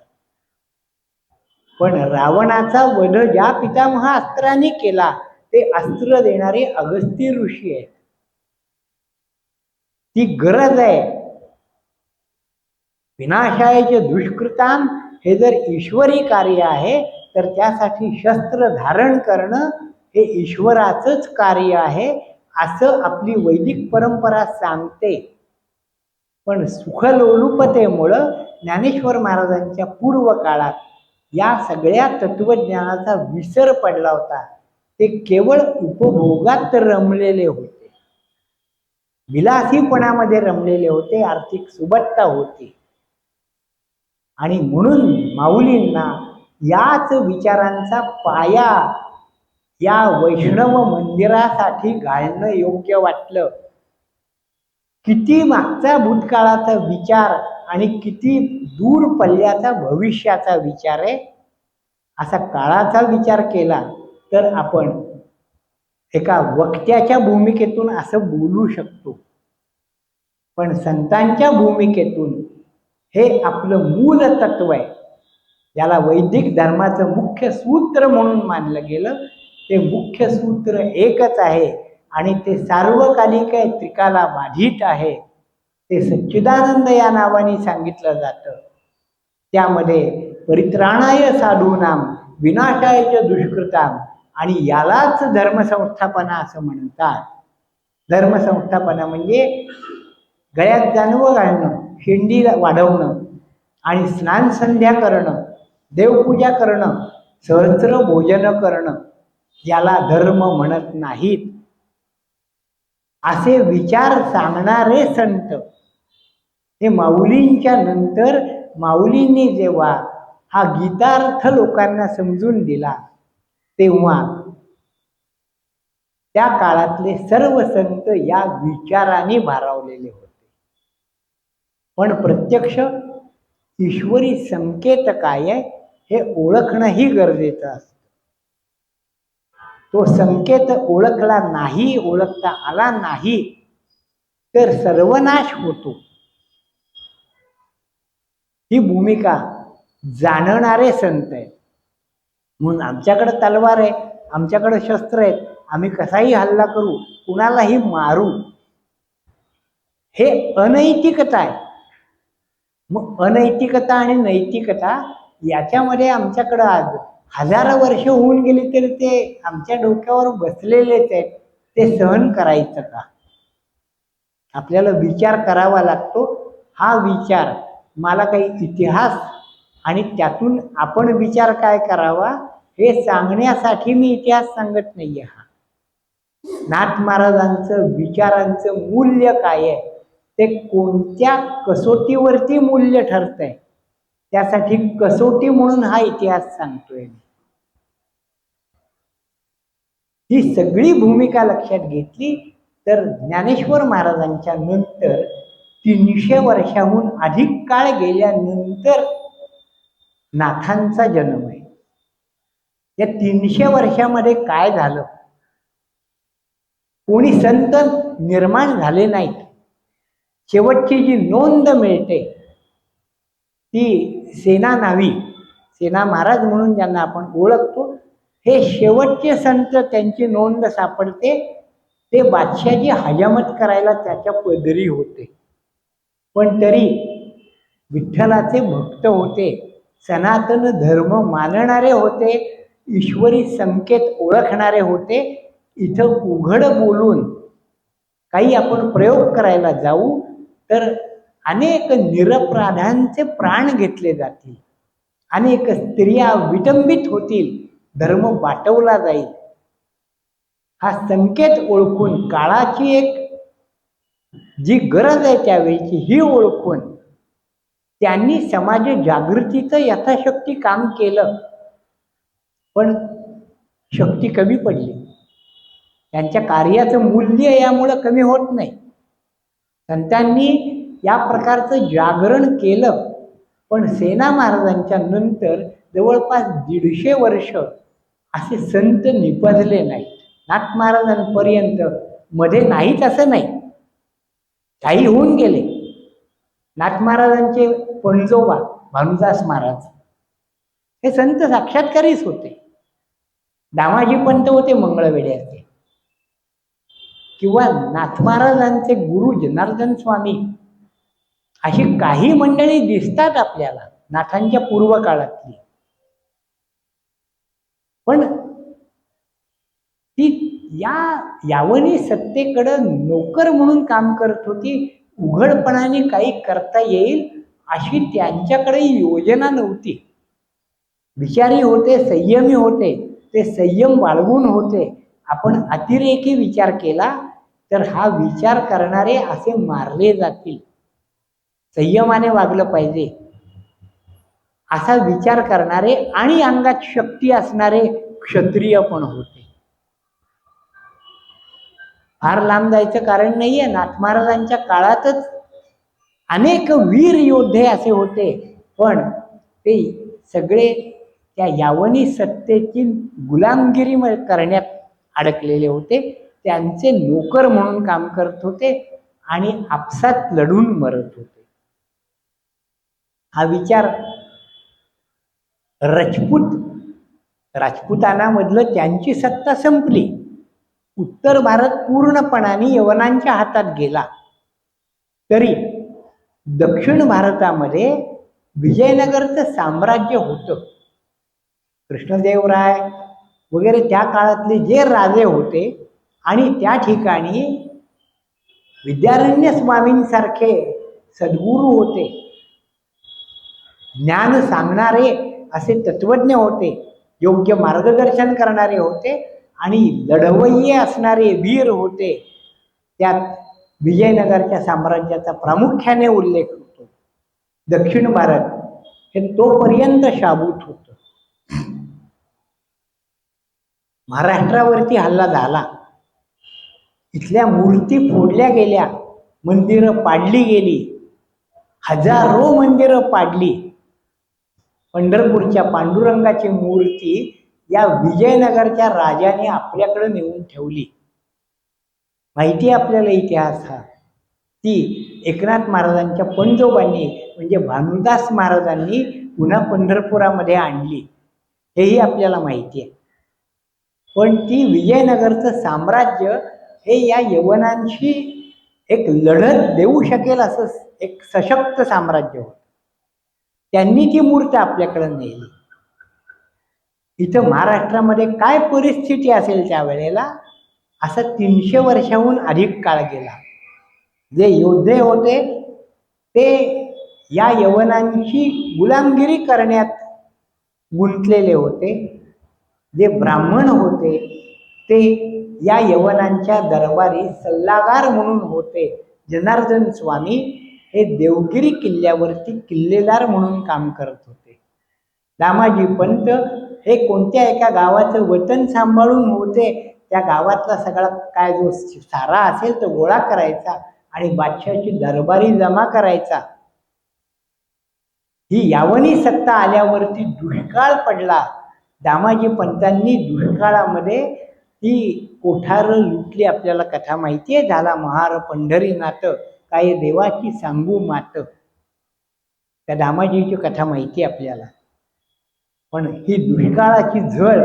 पण रावणाचा वध ज्या पितामह अस्त्राने केला ते अस्त्र देणारे अगस्ती ऋषी आहेत. ती गरज आहे. विनाशायचे दुष्कृताम हे जर ईश्वरी कार्य आहे तर त्यासाठी शस्त्र धारण करणं हे ईश्वराचंच कार्य आहे असं आपली वैदिक परंपरा सांगते. पण सुखलोलुपतेमुळं ज्ञानेश्वर महाराजांच्या पूर्व काळात या सगळ्या तत्वज्ञानाचा विसर पडला होता. ते केवळ उपभोगात रमलेले होते, विलासीपणामध्ये रमलेले होते, आर्थिक सुबत्ता होती. आणि म्हणून माऊलींना याच विचारांचा पाया या वैष्णव मंदिरासाठी घालणं योग्य वाटलं. किती मागचा भूतकाळाचा विचार आणि किती दूर पल्ल्याचा भविष्याचा विचार आहे. असा काळाचा विचार केला तर आपण एका वक्त्याच्या भूमिकेतून असं बोलू शकतो. पण संतांच्या भूमिकेतून हे आपलं मूल तत्व आहे. याला वैदिक धर्माचं मुख्य सूत्र म्हणून मानलं गेलं. ते मुख्य सूत्र एकच आहे आणि ते सार्वकालिक आहे, त्रिकाला बाधित आहे. ते सच्चिदानंद या नावाने सांगितलं जातं. त्यामध्ये परित्राणाय साधूनाम विनाशाय दुष्कृताम, आणि यालाच धर्मसंस्थापना असं म्हणतात. धर्मसंस्थापना म्हणजे गळ्यात जानवं घालणं, शेंडी वाढवणं आणि स्नान संध्या करणं, देवपूजा करणं, सहस्त्र भोजन करणं, याला धर्म म्हणत नाहीत. असे विचार सांगणारे संत हे माऊलींच्या नंतर माऊलींनी जेव्हा हा गीतार्थ लोकांना समजून दिला तेव्हा त्या काळातले सर्व संत या विचाराने भारावलेले होते. पण प्रत्यक्ष ईश्वरी संकेत काय आहे हे ओळखणंही गरजेचं असतं. तो संकेत ओळखला नाही, ओळखता आला नाही तर सर्वनाश होतो. ही भूमिका जाणणारे संत आहेत. म्हणून आमच्याकडे तलवार आहे, आमच्याकडे शस्त्र आहेत, आम्ही कसाही हल्ला करू, कुणालाही मारू, हे अनैतिकता आहे. मग अनैतिकता आणि नैतिकता याच्यामध्ये आमच्याकडं आज हजारो वर्ष होऊन गेली तरी ते आमच्या डोक्यावर बसलेलेच आहेत. ते सहन करायचं का? आपल्याला विचार करावा लागतो. हा विचार मला काही इतिहास आणि त्यातून आपण विचार काय करावा हे सांगण्यासाठी मी इतिहास सांगत नाहीये. हा नाथ महाराजांचं विचारांचं मूल्य काय आहे, ते कोणत्या कसोटीवरती मूल्य ठरतंय, त्यासाठी कसोटी म्हणून हा इतिहास सांगतोय. ही सगळी भूमिका लक्षात घेतली तर ज्ञानेश्वर महाराजांच्या नंतर 300 वर्षाहून अधिक काळ गेल्यानंतर नाथांचा जन्म आहे. या 300 वर्षामध्ये काय झालं? कोणी संत निर्माण झाले नाहीत. शेवटची जी नोंद मिळते ती सेना नावी, सेना महाराज म्हणून ज्यांना आपण ओळखतो, हे शेवटचे संत त्यांची नोंद सापडते. ते बादशाहची हजामत करायला त्याच्या पदरी होते, पण तरी विठ्ठलाचे भक्त होते, सनातन धर्म मानणारे होते, ईश्वरी संकेत ओळखणारे होते. इथं उघड बोलून काही आपण प्रयोग करायला जाऊ तर अनेक निरपराधांचे प्राण घेतले जातील, अनेक स्त्रिया विटंबित होतील, धर्म वाटवला जाईल. हा संकेत ओळखून काळाची एक जी गरज आहे त्यावेळीची ही ओळखून त्यांनी समाज जागृतीचं यथाशक्ती काम केलं, पण शक्ती कमी पडली. त्यांच्या कार्याचं मूल्य यामुळं कमी होत नाही. संतांनी या प्रकारचं जागरण केलं, पण सेना महाराजांच्या नंतर जवळपास 150 वर्ष असे संत निपजले नाहीत. नाथ महाराजांपर्यंत मध्ये नाहीच असं नाही, काही होऊन गेले. नाथ महाराजांचे पणजोबा भानुदास महाराज हे संत साक्षात्कारीच होते. दामाजी पंत होते मंगळवेढ्याचे, किंवा नाथ महाराजांचे गुरु जनार्दन स्वामी, अशी काही मंडळी दिसतात आपल्याला नाथांच्या पूर्व काळातली. पण ती या यावनी सत्तेकडं नोकर म्हणून काम करत होती. उघडपणाने काही करता येईल अशी त्यांच्याकडे योजना नव्हती. विचारी होते, संयमी होते, ते संयम बाळगून होते. आपण अतिरेकी विचार केला तर हा विचार करणारे असे मारले जातील. संयमाने वागलं पाहिजे असा विचार करणारे आणि अंगात शक्ती असणारे क्षत्रिय पण होते. फार लांब जायचं कारण नाहीये. नाथ महाराजांच्या काळातच अनेक वीर योद्धे असे होते, पण ते सगळे त्या यावनी सत्तेची गुलामगिरी करण्यात अडकलेले होते. त्यांचे नोकर म्हणून काम करत होते आणि आपसात लढून मरत होते. हा विचार राजपुतानामधलं त्यांची सत्ता संपली. उत्तर भारत पूर्णपणाने यवनांच्या हातात गेला. तरी दक्षिण भारतामध्ये विजयनगरचं साम्राज्य होतं. कृष्णदेवराय वगैरे त्या काळातले जे राजे होते आणि त्या ठिकाणी विद्यारण्य स्वामींसारखे सद्गुरू होते, ज्ञान सांगणारे असे तत्वज्ञ होते, योग्य मार्गदर्शन करणारे होते आणि लढवय्ये असणारे वीर होते. त्यात विजयनगरच्या साम्राज्याचा प्रामुख्याने उल्लेख होतो. दक्षिण भारत हे तोपर्यंत शाबूत होतं. महाराष्ट्रावरती हल्ला झाला, इथल्या मूर्ती फोडल्या गेल्या, मंदिरं पाडली गेली, हजारो मंदिरं पाडली. पंढरपूरच्या पांडुरंगाची मूर्ती या विजयनगरच्या राजाने आपल्याकडे नेऊन ठेवली. माहिती आहे आपल्याला इतिहास हा. ती एकनाथ महाराजांच्या पंजोबांनी म्हणजे भानुदास महाराजांनी पुन्हा पंढरपुरामध्ये आणली, हेही आपल्याला माहिती आहे. पण ती विजयनगरचं साम्राज्य हे या यवनांशी एक लढत देऊ शकेल असं एक सशक्त साम्राज्य होतं. त्यांनी ती मूर्त आपल्याकडे नेली. इथं महाराष्ट्रामध्ये काय परिस्थिती असेल त्यावेळेला, असं 300 वर्षाहून अधिक काळ गेला. जे योद्धे होते ते या यवनांची गुलामगिरी करण्यात गुंतलेले होते. जे ब्राह्मण होते ते या यवनांच्या दरबारी सल्लागार म्हणून होते. जनार्दन स्वामी हे देवगिरी किल्ल्यावरती किल्लेदार म्हणून काम करत होते. दामाजी पंत हे कोणत्या एका गावाचं वतन सांभाळून होते. त्या गावातला सगळा काय जो सारा असेल तो गोळा करायचा आणि बादशाहाची दरबारी जमा करायचा. ही यावनी सत्ता आल्यावरती दुष्काळ पडला. दामाजी पंतांनी दुष्काळामध्ये ती कोठारं लुटली. आपल्याला कथा माहिती आहे, झाला महार पंढरीनाथ काय देवाची सांगू मात. त्या दामाजीची कथा माहिती आहे आपल्याला. पण ही दुष्काळाची झळ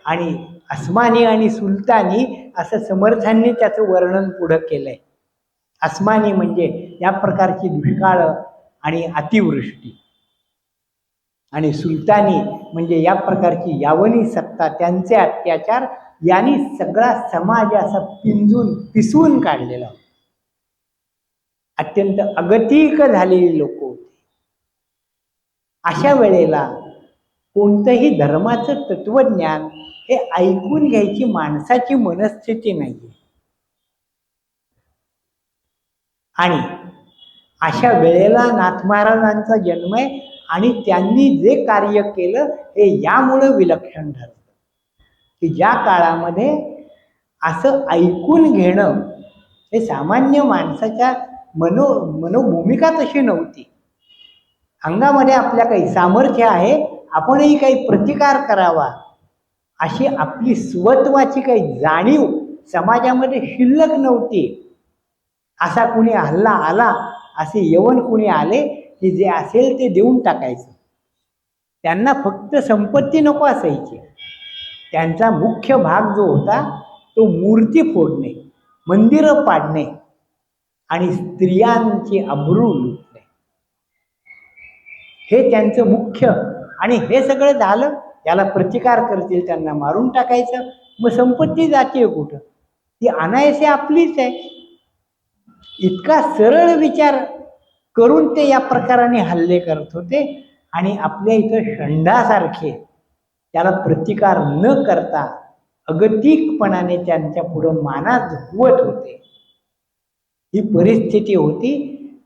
आणि अस्मानी आणि सुलतानी असं समर्थांनी त्याचं वर्णन पुढं केलंय. अस्मानी म्हणजे या प्रकारची दुष्काळ आणि अतिवृष्टी, आणि सुलतानी म्हणजे या प्रकारची यावनी सत्ता, त्यांचे अत्याचार यांनी सगळा समाज असा पिसून काढलेला होता. अत्यंत अगतिक झालेली लोक होती. अशा वेळेला कोणतंही धर्माचं तत्वज्ञान हे ऐकून घ्यायची माणसाची मनस्थिती नाहीये. आणि अशा वेळेला नाथ महाराजांचा जन्म आहे आणि त्यांनी जे कार्य केलं हे यामुळं विलक्षण ठरतं की ज्या काळामध्ये असं ऐकून घेणं हे सामान्य माणसाच्या मनोभूमिका तशी नव्हती. अंगामध्ये आपल्या काही सामर्थ्य आहे, आपणही काही प्रतिकार करावा अशी आपली स्वत्वाची काही जाणीव समाजामध्ये शिल्लक नव्हती. असा कुणी हल्ला आला, असे यवन कुणी आले की जे असेल ते देऊन टाकायचं. त्यांना फक्त संपत्ती नको असायची. त्यांचा मुख्य भाग जो होता तो मूर्ती फोडणे, मंदिरं पाडणे आणि स्त्रियांची अब्रू लुटणे, हे त्यांचं मुख्य. आणि हे सगळं झालं, याला प्रतिकार करतील त्यांना मारून टाकायचं. मग संपत्ती जाते कुठं? ती अनायसे आपलीच आहे. इतका सरळ विचार करून ते या प्रकाराने हल्ले करत होते. आणि आपल्या इथं षंडासारखे त्याला प्रतिकार न करता अगतिकपणाने त्यांच्या पुढं मानात झुकवत होते. ही परिस्थिती होती.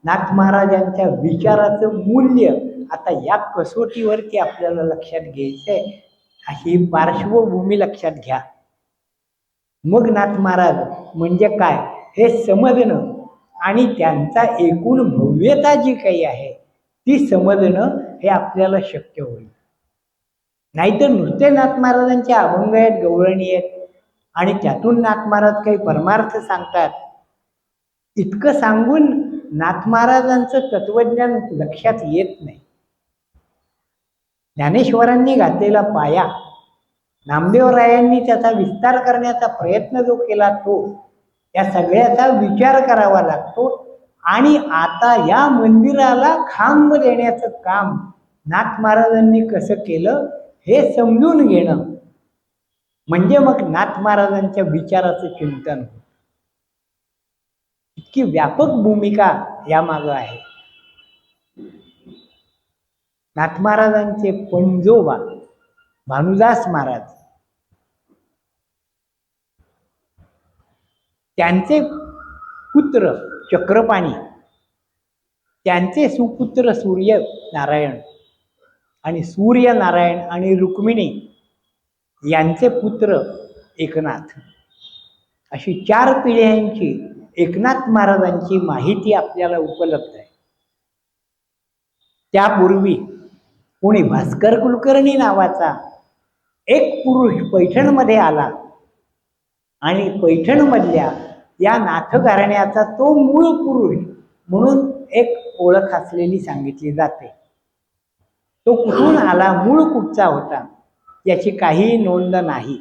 नाथ महाराजांच्या विचाराचं मूल्य आता या कसोटीवरती आपल्याला लक्षात घ्यायचंय. अशी पार्श्वभूमी लक्षात घ्या. मग नाथ महाराज म्हणजे काय हे समजणं आणि त्यांचा एकूण भव्यता जी काही आहे ती समजणं हे आपल्याला शक्य होईल. नाहीतर नुसते नाथ महाराजांचे अभंग आहेत, गवळणी आहेत आणि त्यातून नाथ महाराज काही परमार्थ सांगतात, इतकं सांगून नाथ महाराजांचं तत्वज्ञान लक्षात येत नाही. ज्ञानेश्वरांनी घातलेला पाया, नामदेवरायांनी त्याचा विस्तार करण्याचा प्रयत्न जो केला तो, या सगळ्याचा विचार करावा लागतो. आणि आता या मंदिराला खांब देण्याचं काम नाथ महाराजांनी कसं केलं हे समजून घेणं म्हणजे मग नाथ महाराजांच्या विचाराचं चिंतन. इतकी व्यापक भूमिका यामागं आहे. नाथ महाराजांचे पंजोबा भानुदास महाराज, त्यांचे पुत्र चक्रपाणी, त्यांचे सुपुत्र सूर्यनारायण आणि सूर्यनारायण आणि रुक्मिणी यांचे पुत्र एकनाथ, अशी 4 पिढ्यांची एकनाथ महाराजांची माहिती आपल्याला उपलब्ध आहे. त्यापूर्वी कोणी भास्कर कुलकर्णी नावाचा एक पुरुष पैठणमध्ये आला आणि पैठणमधल्या या नाथ घराण्याचा तो मूळ पुरुष म्हणून एक ओळख असलेली सांगितली जाते. तो कुठून आला, मूळ कुठचा होता याची काही नोंद नाही.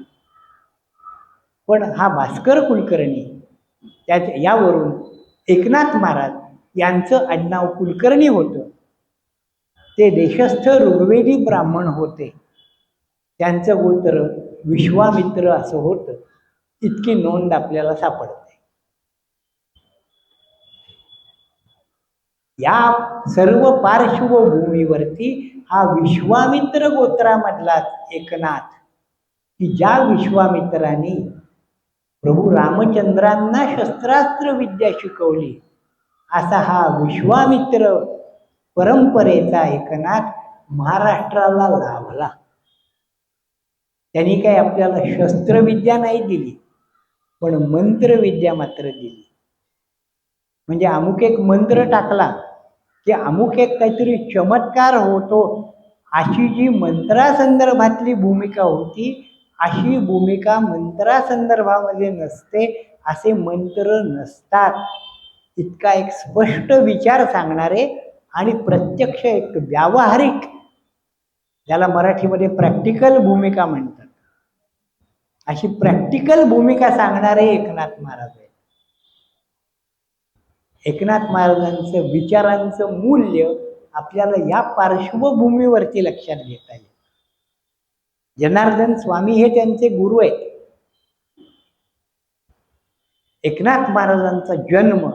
पण हा भास्कर कुलकर्णी, यावरून एकनाथ महाराज यांचं आडनाव कुलकर्णी होतं. ते देशस्थ ऋग्वेदी ब्राह्मण होते. त्यांचं गोत्र विश्वामित्र असं होतं. इतकी नोंद आपल्याला सापडते. या सर्व पार्श्वभूमीवरती हा विश्वामित्र गोत्रामधला एकनाथ, की ज्या विश्वामित्रांनी प्रभू रामचंद्रांना शस्त्रास्त्र विद्या शिकवली, असा हा विश्वामित्र परंपरेचा एकनाथ महाराष्ट्राला लाभला. त्यांनी काही आपल्याला शस्त्रविद्या नाही दिली, पण मंत्रविद्या मात्र दिली. म्हणजे अमुक एक मंत्र टाकला की अमुक एक काहीतरी चमत्कार होतो, अशी जी मंत्रासंदर्भातली भूमिका होती, अशी भूमिका मंत्रासंदर्भामध्ये नसते. असे मंत्र नसतात. इतका एक स्पष्ट विचार सांगणारे आणि प्रत्यक्ष एक व्यावहारिक, ज्याला मराठीमध्ये प्रॅक्टिकल भूमिका म्हणतात, अशी प्रॅक्टिकल भूमिका सांगणारे एकनाथ महाराज आहेत. एकनाथ महाराजांचं विचारांचं मूल्य आपल्याला या पार्श्वभूमीवरती लक्षात घेता येईल. जनार्दन स्वामी हे त्यांचे गुरु आहेत. एकनाथ महाराजांचा जन्म,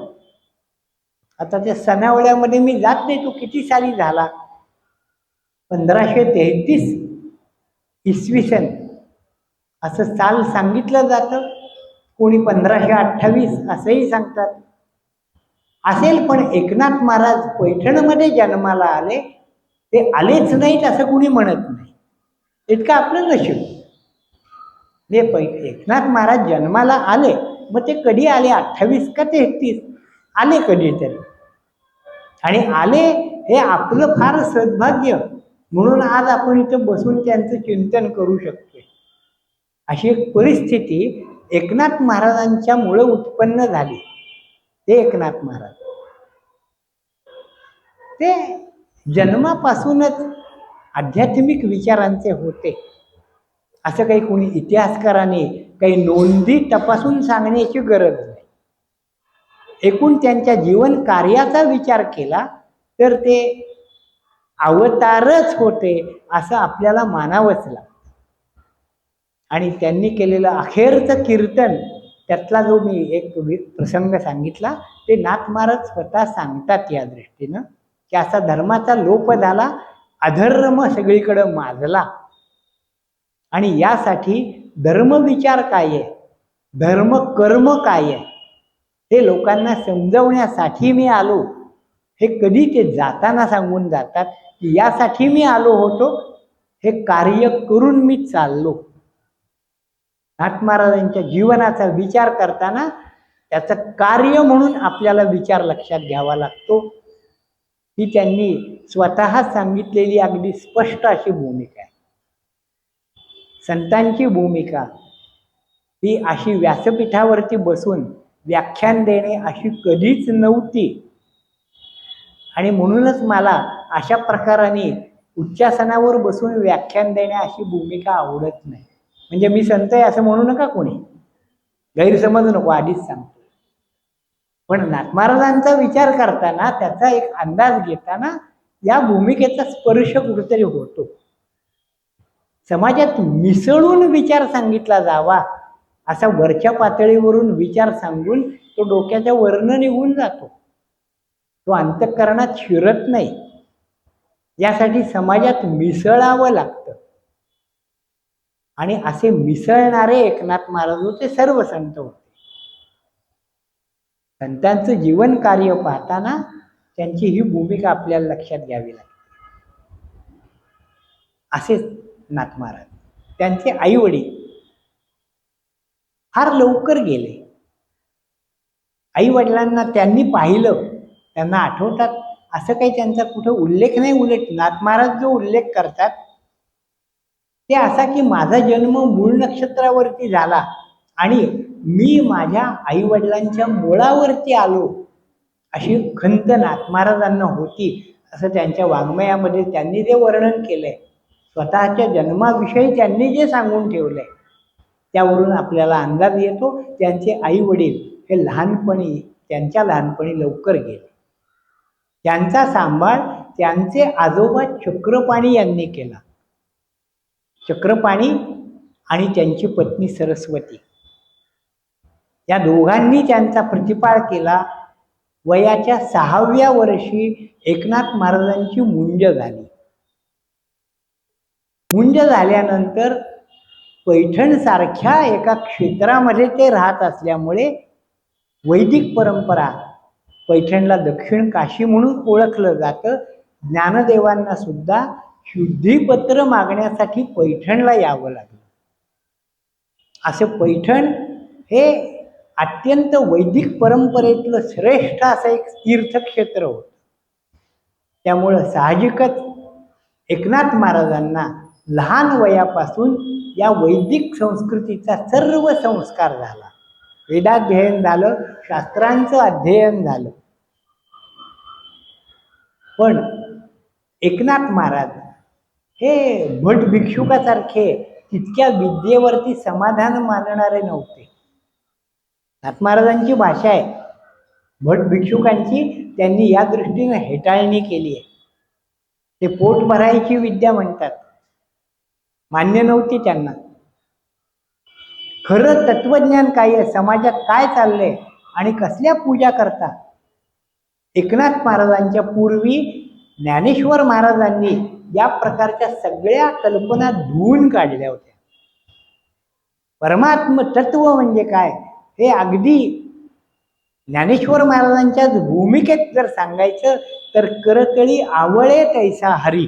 आता त्या सणावळ्यामध्ये मी जात नाही तो किती साली झाला, 1533 इसवी सन असं साल सांगितलं जातं. कोणी 1528 असंही सांगतात. असेल, पण एकनाथ महाराज पैठणमध्ये जन्माला आले, ते आलेच नाहीत असं कोणी म्हणत नाही. इतकं आपलं नशीब. एकनाथ महाराज जन्माला आले, मग ते कधी आले, 28 का 33 आले कधीतरी, आणि आले हे आपलं फार सद्भाग्य. म्हणून आज आपण इथं बसून त्यांचं चिंतन करू शकतोय. अशी एक परिस्थिती एकनाथ महाराजांच्यामुळं उत्पन्न झाली. ते एकनाथ महाराज ते जन्मापासूनच आध्यात्मिक विचारांचे होते. असं काही कोणी इतिहासकाराने काही नोंदी तपासून सांगण्याची गरज नाही. एकूण त्यांच्या जीवन कार्याचा विचार केला तर ते अवतारच होते असं आपल्याला मानावंच लागतं. आणि त्यांनी केलेलं अखेरचं कीर्तन, त्यातला जो मी एक प्रसंग सांगितला, ते नाथ महाराज स्वतः सांगतात या दृष्टीनं की असा धर्माचा लोप झाला, अधर्म सगळीकडं माजला, आणि यासाठी धर्मविचार काय आहे, धर्म कर्म काय आहे, हे लोकांना समजवण्यासाठी मी आलो. हे कधी ते जाताना सांगून जातात की यासाठी मी आलो होतो, हे कार्य करून मी चाललो. नाथ महाराजांच्या जीवनाचा विचार करताना त्याचं कार्य म्हणून आपल्याला विचार लक्षात घ्यावा लागतो. ही त्यांनी स्वतः सांगितलेली अगदी स्पष्ट अशी भूमिका आहे. संतांची भूमिका ही अशी व्यासपीठावरती बसून व्याख्यान देणे अशी कधीच नव्हती. आणि म्हणूनच मला अशा प्रकाराने उच्चासनावर बसून व्याख्यान देण्या अशी भूमिका आवडत नाही. म्हणजे मी संत आहे असं म्हणू नका कोणी, गैरसमज नको, आधीच सांगतो. पण नाथ महाराजांचा विचार करताना, त्याचा एक अंदाज घेताना या भूमिकेचा स्पर्श कुठेतरी होतो. समाजात मिसळून विचार सांगितला जावा असा वरच्या पातळीवरून विचार सांगून तो डोक्याच्या वरनं निघून जातो, तो अंतःकरणात शिरत नाही. यासाठी समाजात मिसळावं लागतं. आणि असे मिसळणारे एकनाथ महाराज होते, सर्व संत होते. संतांचं जीवन कार्य पाहताना त्यांची ही भूमिका आपल्याला लक्षात घ्यावी लागते. असेच नाथ महाराज, त्यांचे आई वडील फार लवकर गेले. आई वडिलांना त्यांनी पाहिलं, त्यांना आठवतात असं काही त्यांचा कुठं उल्लेख नाही. उलट नाथ महाराज जो उल्लेख करतात ते असा की माझा जन्म मूळ नक्षत्रावरती झाला आणि मी माझ्या आई वडिलांच्या मुळावरती आलो, अशी खंत नाथ महाराजांना होती. असं त्यांच्या वाङ्मयामध्ये त्यांनी जे वर्णन केलंय, स्वतःच्या जन्माविषयी त्यांनी जे सांगून ठेवलंय, त्यावरून आपल्याला अंदाज येतो त्यांचे आई वडील हे लहानपणी, त्यांच्या लहानपणी लवकर गेले. त्यांचा सांभाळ त्यांचे आजोबा चक्रपाणी यांनी केला. चक्रपाणी आणि त्यांची पत्नी सरस्वती या दोघांनी त्यांचा प्रतिपाळ केला. वयाच्या 6व्या वर्षी एकनाथ महाराजांची मुंज झाली. मुंज झाल्यानंतर पैठण सारख्या एका क्षेत्रामध्ये ते राहत असल्यामुळे वैदिक परंपरा, पैठणला दक्षिण काशी म्हणून ओळखलं जातं, ज्ञानदेवांना सुद्धा शुद्धीपत्र मागण्यासाठी पैठणला यावं लागलं. असं पैठण हे अत्यंत वैदिक परंपरेतलं श्रेष्ठ असं एक तीर्थक्षेत्र होतं. त्यामुळं साहजिकच एकनाथ महाराजांना लहान वयापासून या वैदिक संस्कृतीचा सर्व संस्कार झाला. वेदाध्ययन झालं, शास्त्रांचं अध्ययन झालं. पण एकनाथ महाराज हे भट भिक्षुकासारखे तितक्या विद्येवरती समाधान मानणारे नव्हते. नाथ महाराजांची भाषा आहे भट भिक्षुकांची, त्यांनी या दृष्टीने हेटाळणी केली आहे. ते पोट भरायची विद्या म्हणतात, मान्य नव्हती त्यांना. खरं तत्वज्ञान काय आहे, समाजात काय चाललंय आणि कसल्या पूजा करतात, एकनाथ महाराजांच्या पूर्वी ज्ञानेश्वर महाराजांनी या प्रकारच्या सगळ्या कल्पना धुवून काढल्या होत्या. परमात्म तत्व म्हणजे काय हे अगदी ज्ञानेश्वर महाराजांच्या भूमिकेत जर सांगायचं तर करतळी आवळे तैसा हरी,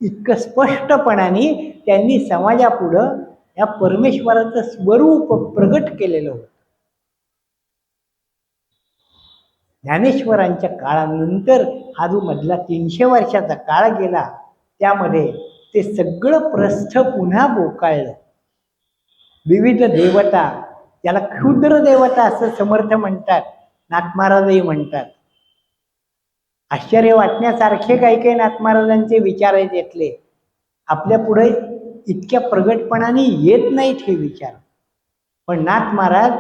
इतकं स्पष्टपणाने त्यांनी समाजापुढं या परमेश्वराचं स्वरूप प्रगट केलेलं होतं. ज्ञानेश्वरांच्या काळानंतर हा जो मधला 300 वर्षाचा काळ गेला, त्यामध्ये ते सगळं प्रस्थ पुन्हा बोकाळलं. विविध देवता, त्याला क्षुद्र देवता असं समर्थ म्हणतात, नाथ महाराजही म्हणतात. आश्चर्य वाटण्यासारखे काही काही नाथ महाराजांचे विचार आहेत यातले. आपल्या पुढे इतक्या प्रगटपणाने येत नाहीत हे विचार, पण नाथ महाराज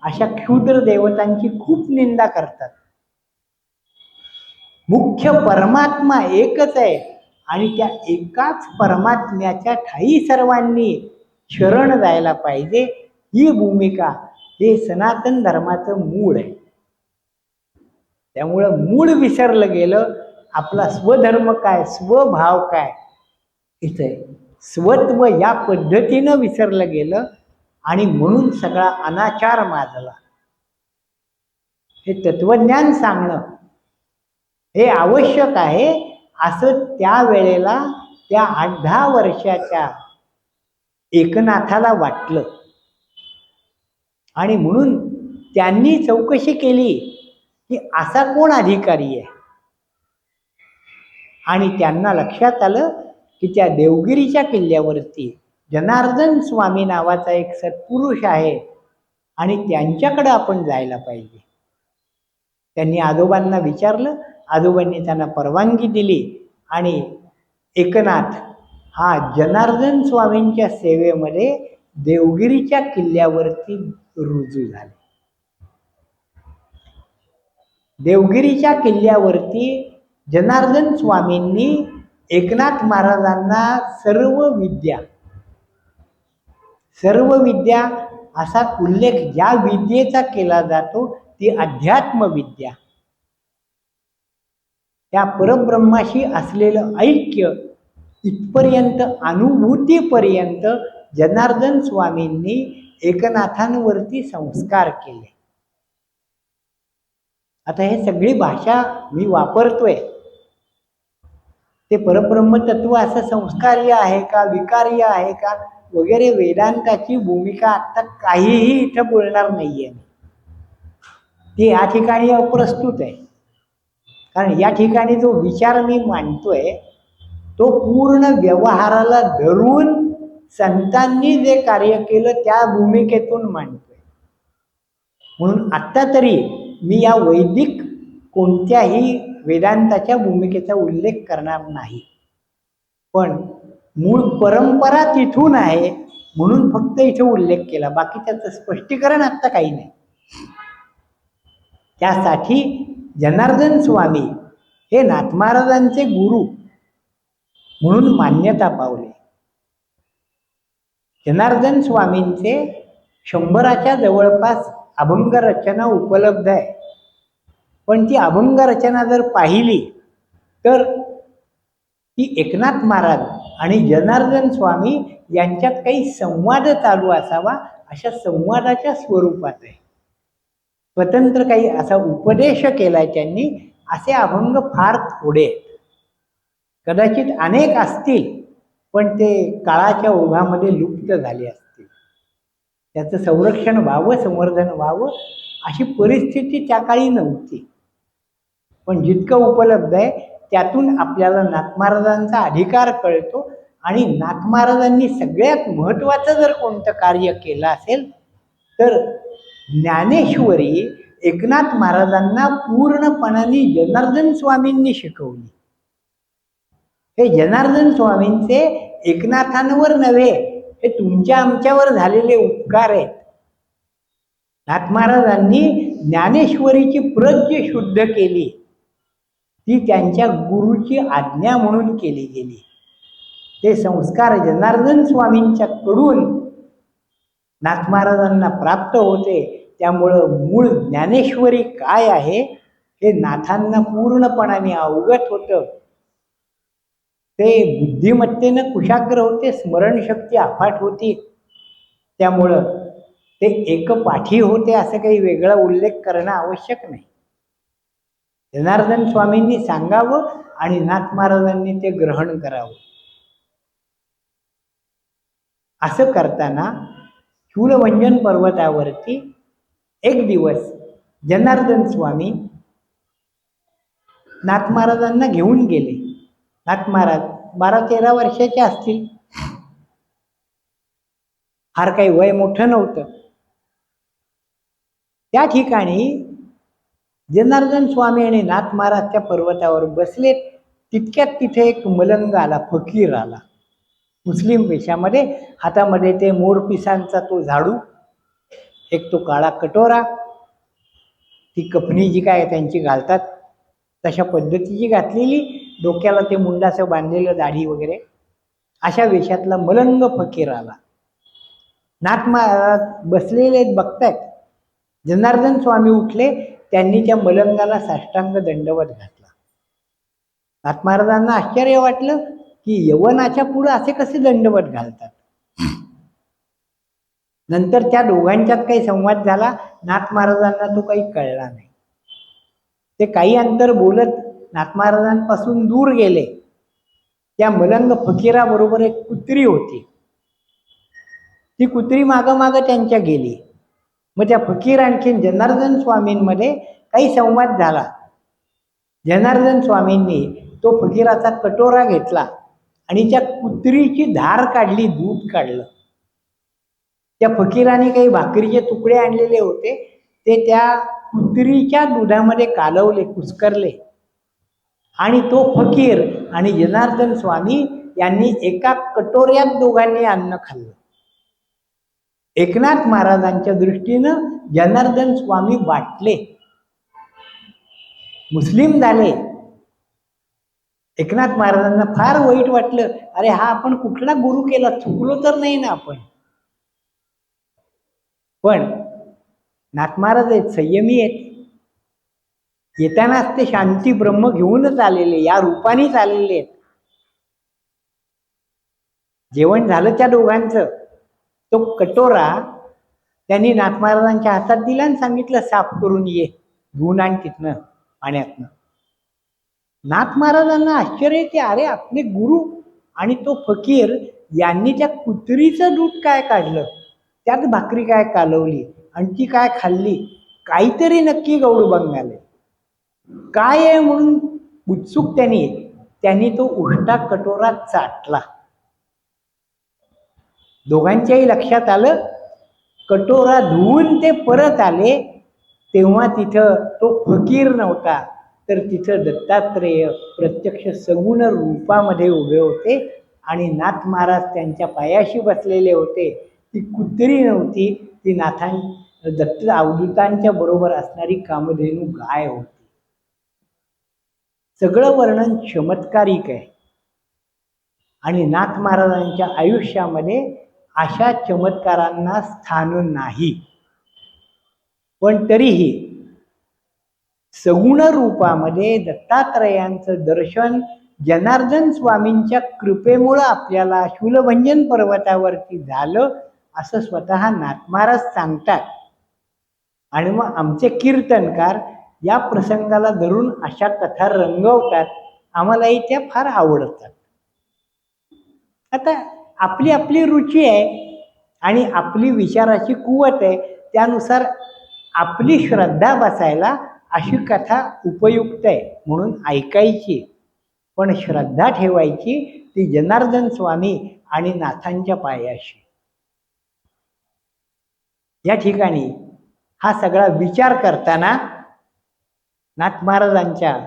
अशा क्षुद्र देवतांची खूप निंदा करतात. मुख्य परमात्मा एकच आहे आणि त्या एकाच परमात्म्याच्या ठाई सर्वांनी शरण जायला पाहिजे. ही भूमिका हे सनातन धर्माचं मूळ आहे. त्यामुळं मूळ विसरलं गेलं. आपला स्वधर्म काय, स्वभाव काय, इथे स्वत्व या पद्धतीनं विसरलं गेलं आणि म्हणून सगळा अनाचार माजला. हे तत्वज्ञान सांगणं हे आवश्यक आहे असं त्यावेळेला त्या 8-10 वर्षाच्या एकनाथाला वाटलं आणि म्हणून त्यांनी चौकशी केली की असा कोण अधिकारी आहे. आणि त्यांना लक्षात आलं की त्या देवगिरीच्या किल्ल्यावरती जनार्दन स्वामी नावाचा एक सत्पुरुष आहे आणि त्यांच्याकडे आपण जायला पाहिजे. त्यांनी आजोबांना विचारलं, आजोबांनी त्यांना परवानगी दिली आणि एकनाथ हा जनार्दन स्वामींच्या सेवेमध्ये देवगिरीच्या किल्ल्यावरती रुजू झाले. देवगिरीच्या किल्ल्यावरती जनार्दन स्वामींनी एकनाथ महाराजांना सर्व विद्या असा उल्लेख ज्या विद्येचा केला जातो ती अध्यात्म विद्या, त्या परब्रह्माशी असलेलं ऐक्य इथपर्यंत अनुभूतीपर्यंत जनार्दन स्वामींनी एकनाथांवरती संस्कार केले. आता हे सगळी भाषा मी वापरतोय ते परब्रह्म तत्व असं संस्कार्य आहे का, विकार्य आहे का वगैरे वेदांताची भूमिका आता काहीही इथं बोलणार नाहीये. ती या ठिकाणी अप्रस्तुत आहे. कारण या ठिकाणी जो विचार मी मांडतोय तो पूर्ण व्यवहाराला धरून संतांनी जे कार्य केलं त्या भूमिकेतून मांडतोय. म्हणून आत्ता तरी मी या वैदिक कोणत्याही वेदांताच्या भूमिकेचा उल्लेख करणार नाही. पण मूळ परंपरा तिथून आहे म्हणून फक्त इथे उल्लेख केला, बाकी त्याचं स्पष्टीकरण आत्ता काही नाही. त्यासाठी जनार्दन स्वामी हे नाथ महाराजांचे गुरु म्हणून मान्यता पावले. जनार्दन स्वामींचे 100च्या जवळपास अभंग रचना उपलब्ध आहे. पण ती अभंग रचना जर पाहिली तर ती एकनाथ महाराज आणि जनार्दन स्वामी यांच्यात काही संवाद चालू असावा अशा संवादाच्या स्वरूपात आहे. स्वतंत्र काही असा उपदेश केलाय त्यांनी असे अभंग फार थोडे आहेत. कदाचित अनेक असतील पण ते काळाच्या ओघामध्ये लुप्त झाले असतील. त्याचं संरक्षण व्हावं, संवर्धन व्हावं अशी परिस्थिती त्या काळी नव्हती. पण जितकं उपलब्ध आहे त्यातून आपल्याला नाथ महाराजांचा अधिकार कळतो. आणि नाथ महाराजांनी सगळ्यात महत्त्वाचं जर कोणतं कार्य केलं असेल तर ज्ञानेश्वरी एकनाथ महाराजांना पूर्णपणाने जनार्दन स्वामींनी शिकवली. हे जनार्दन स्वामींचे एकनाथांवर नव्हे, हे तुमच्या आमच्यावर झालेले उपकार आहेत. नाथ महाराजांनी ज्ञानेश्वरीची प्रत जी शुद्ध केली ती त्यांच्या गुरुची आज्ञा म्हणून केली गेली. ते संस्कार जनार्दन स्वामींच्याकडून नाथ महाराजांना प्राप्त होते. त्यामुळं मूळ ज्ञानेश्वरी काय आहे हे नाथांना पूर्णपणाने अवगत होतं. ते बुद्धिमत्तेनं कुशाग्र होते, स्मरणशक्ती अफाट होती. त्यामुळं ते एकपाठी होते असं काही वेगळा उल्लेख करणं आवश्यक नाही. जनार्दन स्वामींनी सांगावं आणि नाथ महाराजांनी ते ग्रहण करावं. असं करताना शूलभंजन पर्वतावरती एक दिवस जनार्दन स्वामी नाथ महाराजांना घेऊन गेले. नाथ महाराज 12-13 वर्षाचे असतील, फार काही वय मोठं नव्हतं. त्या ठिकाणी जनार्दन स्वामी आणि नाथ महाराज त्या पर्वतावर बसलेत. तितक्यात तिथे एक मलंग आला, फकीर आला, मुस्लिम वेशामध्ये, हातामध्ये ते मोरपिसांचा तो झाडू, एक तो काळा कटोरा, ती कफनी जी काय त्यांची घालतात तशा पद्धतीची घातलेली, डोक्याला ते मुंडाचं बांधलेलं, दाढी वगैरे, अशा वेशातला मलंग फकीर आला. नाथ महाराज बसलेले बघतायत. जनार्दन स्वामी उठले, त्यांनी त्या मलंगाला साष्टांग दंडवत घातला. नाथ महाराजांना आश्चर्य वाटलं की यवनाच्या पुढे असे कसे दंडवत घालतात. नंतर त्या दोघांच्यात काही संवाद झाला. नाथ महाराजांना तो काही कळला नाही. ते काही अंतर बोलत नाथ महाराजांपासून दूर गेले. त्या मलंग फकीराबरोबर एक कुत्री होती. ती कुत्री मागं मागं त्यांच्या गेली. मग त्या फकीर आणखीन जनार्दन स्वामींमध्ये काही संवाद झाला. जनार्दन स्वामींनी तो फकीराचा कटोरा घेतला आणि त्या कुत्रीची धार काढली, दूध काढलं. त्या फकीराने काही भाकरीचे तुकडे आणलेले होते, ते त्या कुत्रीच्या दुधामध्ये कालवले, कुस्करले आणि तो फकीर आणि जनार्दन स्वामी यांनी एका कटोऱ्यात दोघांनी अन्न खाल्लं. एकनाथ महाराजांच्या दृष्टीनं जनार्दन स्वामी वाटले, मुस्लिम झाले. एकनाथ महाराजांना फार वाईट वाटलं, अरे हा आपण कुठला गुरु केला, चुकलो तर नाही ना आपण. पण नाथ महाराज आहेत, संयमी आहेत. येतानाच ते शांती ब्रह्म घेऊनच आलेले, या रूपानेच आलेले आहेत. जेवण झालं त्या दोघांचं. तो कटोरा त्यांनी नाथ महाराजांच्या हातात दिला आणि सांगितलं, साफ करून ये, धुवून आण तिथनं पाण्यातनं. नाथ महाराजांना आश्चर्य येते, अरे आपले गुरु आणि तो फकीर यांनी त्या कुत्रीचं दूध काय काढलं, त्यात भाकरी काय कालवली आणि ती काय खाल्ली, काहीतरी नक्की गौड बंगाले काय आहे म्हणून उत्सुक त्यांनी तो उष्टा कटोरा चाटला. दोघांच्याही लक्षात आलं, कटोरा धुवून ते परत आले तेव्हा तिथं तो फकीर नव्हता, तर तिथं दत्तात्रेय प्रत्यक्ष सगुण रूपामध्ये उभे होते आणि नाथ महाराज त्यांच्या पायाशी बसलेले होते. ती कुत्री नव्हती, ती दत्त अवधूतांच्या बरोबर असणारी कामधेनू गाय होती. सगळं वर्णन चमत्कारिक आहे आणि नाथ महाराजांच्या आयुष्यामध्ये अशा चमत्कारांना स्थान नाही. पण तरीही सगुण रूपामध्ये दत्तात्रयांचं दर्शन जनार्दन स्वामींच्या कृपेमुळं आपल्याला शूलभंजन पर्वतावरती झालं असं स्वतः नाथ महाराज सांगतात. आणि मग आमचे कीर्तनकार या प्रसंगाला धरून अशा कथा रंगवतात. आम्हालाही त्या फार आवडतात. आता आपली आपली रुची आहे आणि आपली विचाराची कुवत आहे, त्यानुसार आपली श्रद्धा बसायला अशी कथा उपयुक्त आहे म्हणून ऐकायची. पण श्रद्धा ठेवायची ती जनार्दन स्वामी आणि नाथांच्या पायाशी. या ठिकाणी हा सगळा विचार करताना नाथ महाराजांच्या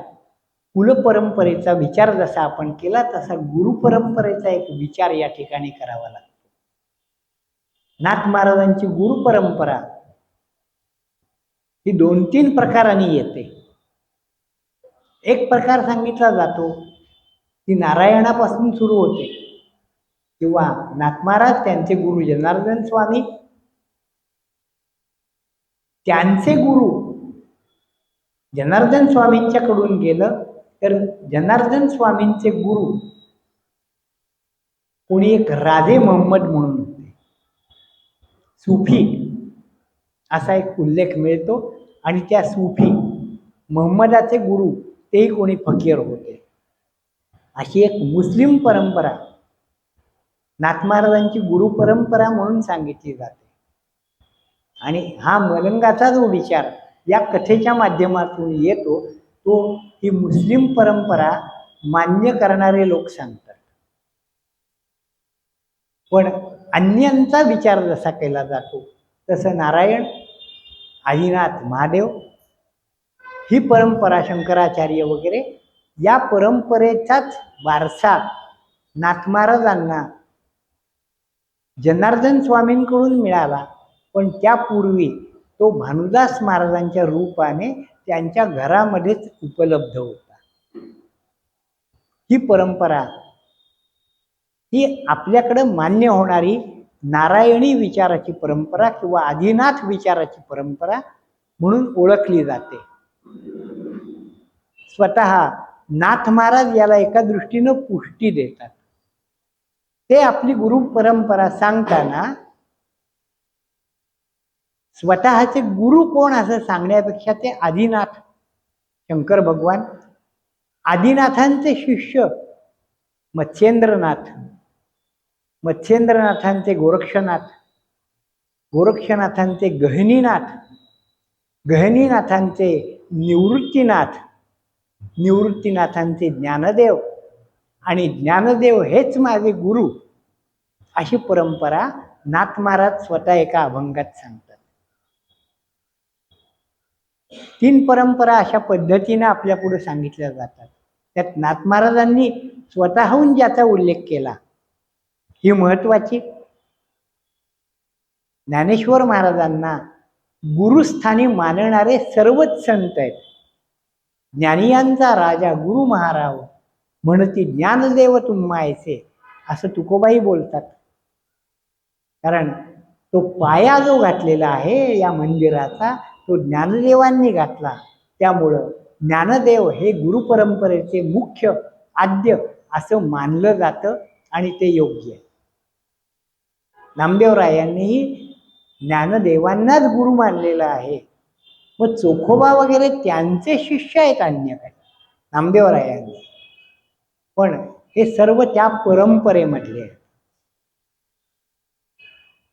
कुलपरंपरेचा विचार जसा आपण केला तसा गुरुपरंपरेचा एक विचार या ठिकाणी करावा लागतो. नाथ महाराजांची गुरुपरंपरा ही 2-3 प्रकारांनी येते. एक प्रकार सांगितला जातो ती नारायणापासून सुरू होते, किंवा नाथ महाराज त्यांचे गुरु जनार्दन स्वामी, त्यांचे गुरु जनार्दन स्वामींच्याकडून गेलं तर जनार्दन स्वामींचे गुरु कोणी एक राजे मोहम्मद म्हणून होते, सुफी असा एक उल्लेख मिळतो. आणि त्या सुफी मोहम्मदाचे गुरु तेही कोणी फकीर होते. अशी एक मुस्लिम परंपरा नाथ महाराजांची गुरु परंपरा म्हणून सांगितली जाते. आणि हा मलंगाचा जो विचार या कथेच्या माध्यमातून येतो तो ही मुस्लिम परंपरा मान्य करणारे लोक सांगतात. पण अन्यांचा विचार जसा केला जातो तसं नारायण, आदिनाथ, महादेव ही परंपरा, शंकराचार्य वगैरे या परंपरेचाच वारसा नाथ महाराजांना जनार्दन स्वामींकडून मिळाला. पण त्यापूर्वी तो भानुदास महाराजांच्या रूपाने त्यांच्या घरामध्येच उपलब्ध होता. ही परंपरा ही आपल्याकडं मान्य होणारी नारायणी विचाराची परंपरा किंवा आदिनाथ विचाराची परंपरा म्हणून ओळखली जाते. स्वतः नाथ महाराज याला एका दृष्टीनं पुष्टी देतात. ते आपली गुरु परंपरा सांगताना स्वतःचे गुरु कोण असं सांगण्यापेक्षा ते आदिनाथ शंकर भगवान, आदिनाथांचे शिष्य मत्स्येंद्रनाथ, मत्स्येंद्रनाथांचे गोरक्षनाथ, गोरक्षनाथांचे गहनीनाथ, गहनीनाथांचे निवृत्तीनाथ, निवृत्तीनाथांचे ज्ञानदेव आणि ज्ञानदेव हेच माझे गुरु, अशी परंपरा नाथ महाराज स्वतः एका अभंगात सांगतात. 3 परंपरा अशा पद्धतीने आपल्या पुढे सांगितल्या जातात. त्यात नाथ महाराजांनी स्वतःहून ज्याचा उल्लेख केला ही महत्वाची. ज्ञानेश्वर महाराजांना गुरुस्थानी मानणारे सर्वच संत आहेत. ज्ञानियांचा राजा गुरु महाराव म्हणती ज्ञानदेव तुम्हायचे असं तुकोबाई बोलतात. कारण तो पाया जो घातलेला आहे या मंदिराचा तो ज्ञानदेवांनी घातला. त्यामुळं ज्ञानदेव हे गुरुपरंपरेचे मुख्य आद्य असं मानलं जातं आणि ते योग्य आहे. नामदेवरायांनीही ज्ञानदेवांनाच गुरु मानलेलं आहे. मग चोखोबा वगैरे त्यांचे शिष्य आहेत अन्य काही नामदेवरायांनी, पण हे सर्व त्या परंपरेमधले आहेत.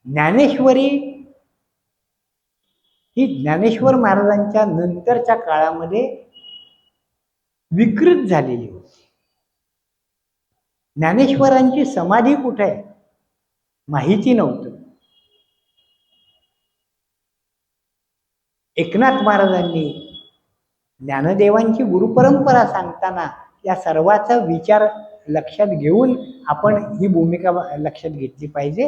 ज्ञानेश्वरी ही ज्ञानेश्वर महाराजांच्या नंतरच्या काळामध्ये विकृत झालेली होती. ज्ञानेश्वरांची समाधी कुठे आहे माहिती नव्हतं. एकनाथ महाराजांनी ज्ञानदेवांची गुरुपरंपरा सांगताना या सर्वाचा विचार लक्षात घेऊन आपण ही भूमिका लक्षात घेतली पाहिजे.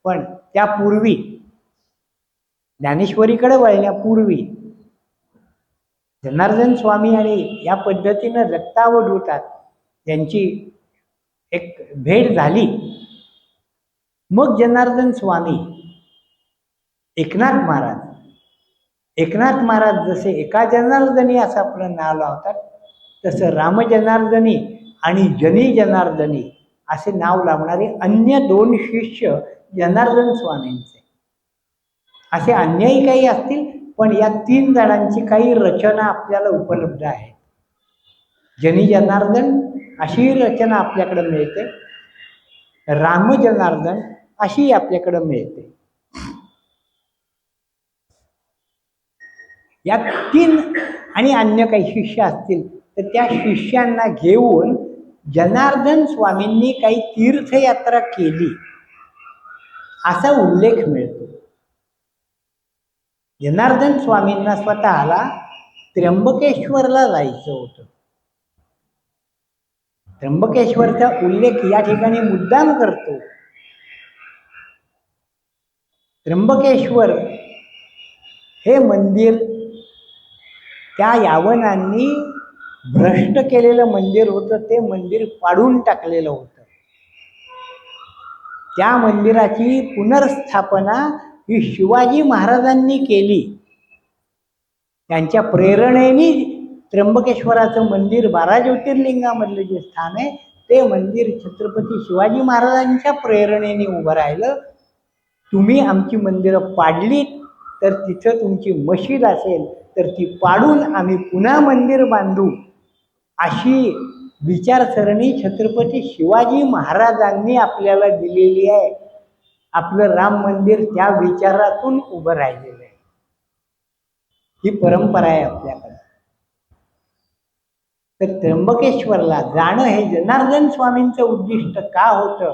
पण त्यापूर्वी ज्ञानेश्वरीकडे वळण्यापूर्वी जनार्दन स्वामी आणि या पद्धतीनं दत्तावधूतात यांची एक भेट झाली. मग जनार्दन स्वामी एकनाथ महाराज जसे एका जनार्दनी असं आपलं नाव लावतात तसं रामजनार्दनी आणि जनी जनार्दनी असे नाव लावणारे अन्य 2 शिष्य जनार्दन स्वामींचे. असे अन्यही काही असतील पण या 3 जणांची काही रचना आपल्याला उपलब्ध आहे. जनी जनार्दन अशी रचना आपल्याकडे मिळते, रामजनार्दन अशी आपल्याकडे मिळते. या 3 आणि अन्य काही शिष्य असतील तर त्या शिष्यांना घेऊन जनार्दन स्वामींनी काही तीर्थयात्रा केली असा उल्लेख मिळतो. जनार्दन स्वामींना स्वतःला त्र्यंबकेश्वरला जायचं होतं. त्र्यंबकेश्वरचा उल्लेख या ठिकाणी मुद्दाम करतो. त्र्यंबकेश्वर हे मंदिर त्या यावनांनी भ्रष्ट केलेलं मंदिर होतं. ते मंदिर पाडून टाकलेलं होतं. त्या मंदिराची पुनर्स्थापना ही शिवाजी महाराजांनी केली. त्यांच्या प्रेरणेने त्र्यंबकेश्वराचं मंदिर 12 ज्योतिर्लिंगामधलं जे स्थान आहे ते मंदिर छत्रपती शिवाजी महाराजांच्या प्रेरणेने उभं राहिलं. तुम्ही आमची मंदिरं पाडलीत तर तिथं तुमची मशीद असेल तर ती पाडून आम्ही पुन्हा मंदिर बांधू अशी विचारसरणी छत्रपती शिवाजी महाराजांनी आपल्याला दिलेली आहे. आपलं राम मंदिर त्या विचारातून उभं राहिलेलं आहे. ही परंपरा आहे आपल्याकडे. तर त्र्यंबकेश्वरला जाणं हे जनार्दन स्वामींचं उद्दिष्ट का होतं?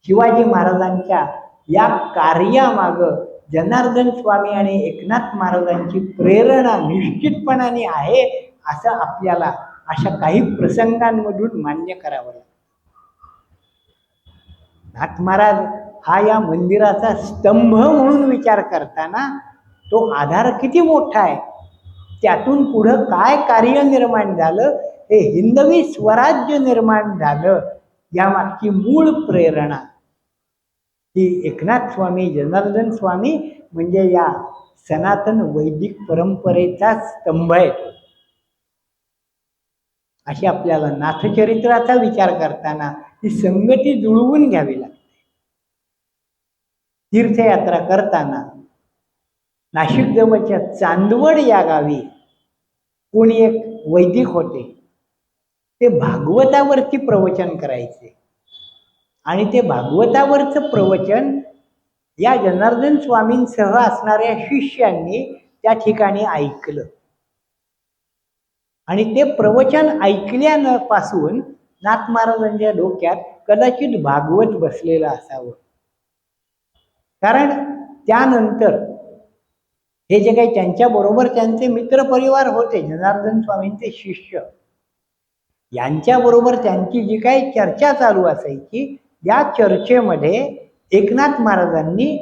शिवाजी महाराजांच्या या कार्यामागं जनार्दन स्वामी आणि एकनाथ महाराजांची प्रेरणा निश्चितपणाने आहे असं आपल्याला अशा काही प्रसंगांमधून मान्य करावं लागतं. नाथ महाराज हा या मंदिराचा स्तंभ म्हणून विचार करताना तो आधार किती मोठा आहे, त्यातून पुढं काय कार्य निर्माण झालं, हे हिंदवी स्वराज्य निर्माण झालं, यामागची मूळ प्रेरणा ही एकनाथ स्वामी जनार्दन स्वामी म्हणजे या सनातन वैदिक परंपरेचा स्तंभ आहे. अशी आपल्याला नाथचरित्राचा विचार करताना ही संगती जुळवून घ्यावी लागते. तीर्थयात्रा करताना नाशिक जवळच्या चांदवड या गावी कोणी एक वैदिक होते. ते भागवतावरती प्रवचन करायचे आणि ते भागवतावरचं प्रवचन या जनार्दन स्वामींसह असणाऱ्या शिष्यांनी त्या ठिकाणी ऐकलं आणि ते प्रवचन ऐकल्यापासून नाथ महाराजांच्या डोक्यात कदाचित भागवत बसलेलं असावं. कारण त्यानंतर हे जे काही त्यांच्याबरोबर त्यांचे मित्रपरिवार होते, जनार्दन स्वामींचे शिष्य, यांच्याबरोबर त्यांची जी काही चर्चा चालू असायची, या चर्चेमध्ये एकनाथ महाराजांनी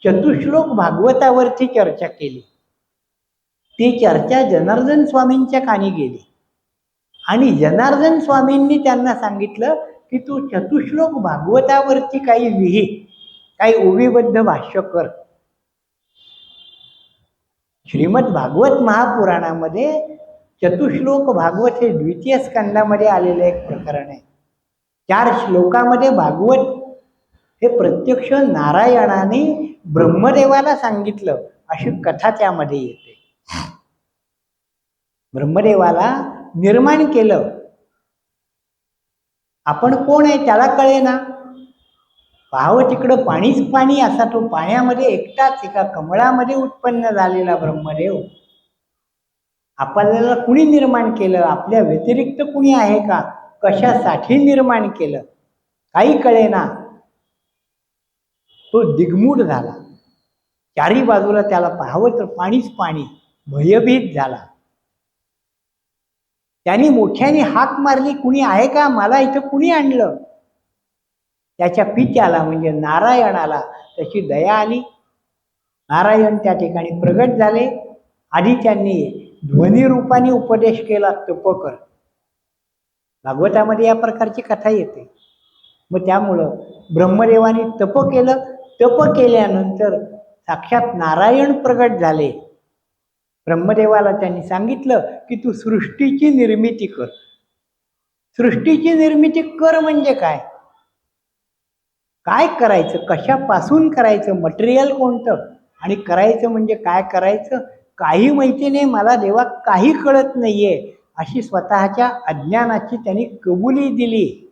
चतुश्लोक भागवतावरती चर्चा केली. ती चर्चा जनार्दन स्वामींच्या कानी गेली आणि जनार्दन स्वामींनी त्यांना सांगितलं की तू चतुश्लोक भागवतावरती काही लिही, काही ओवीबद्ध भाष्य कर. श्रीमद भागवत महापुराणामध्ये चतुश्लोक भागवत हे द्वितीय स्कंदामध्ये आलेलं एक प्रकरण आहे. 4 श्लोकामध्ये भागवत हे प्रत्यक्ष नारायणाने ब्रह्मदेवाला सांगितलं अशी कथा त्यामध्ये येते. ब्रह्मदेवाला निर्माण केलं. आपण कोण आहे त्याला कळेना. पाहावं तिकडं पाणीच पाणी असा तो पाण्यामध्ये एकटाच एका कमळामध्ये उत्पन्न झालेला ब्रह्मदेव. आपल्याला कुणी निर्माण केलं, आपल्या व्यतिरिक्त कुणी आहे का, कशासाठी निर्माण केलं काही कळेना. तो दिग्मूढ झाला. चारी बाजूला त्याला पाहावं तर पाणीच पाणी, भयभीत झाला. त्यांनी मोठ्याने हाक मारली, कुणी आहे का, मला इथं कुणी आणलं. त्याच्या पित्याला म्हणजे नारायणाला त्याची दया आली. नारायण त्या ठिकाणी प्रगट झाले. आधी त्यांनी ध्वनी रूपाने उपदेश केला, तप कर. भागवतामध्ये या प्रकारची कथा येते. मग त्यामुळं ब्रह्मदेवाने तप केलं. तप केल्यानंतर साक्षात नारायण प्रगट झाले. ब्रह्मदेवाला त्यांनी सांगितलं की तू सृष्टीची निर्मिती कर. सृष्टीची निर्मिती कर म्हणजे काय, काय करायचं, कशापासून करायचं, मटेरियल कोणतं, आणि करायचं म्हणजे काय करायचं काही माहिती नाही, मला देवा काही कळत नाहीये, अशी स्वतःच्या अज्ञानाची त्यांनी कबुली दिली.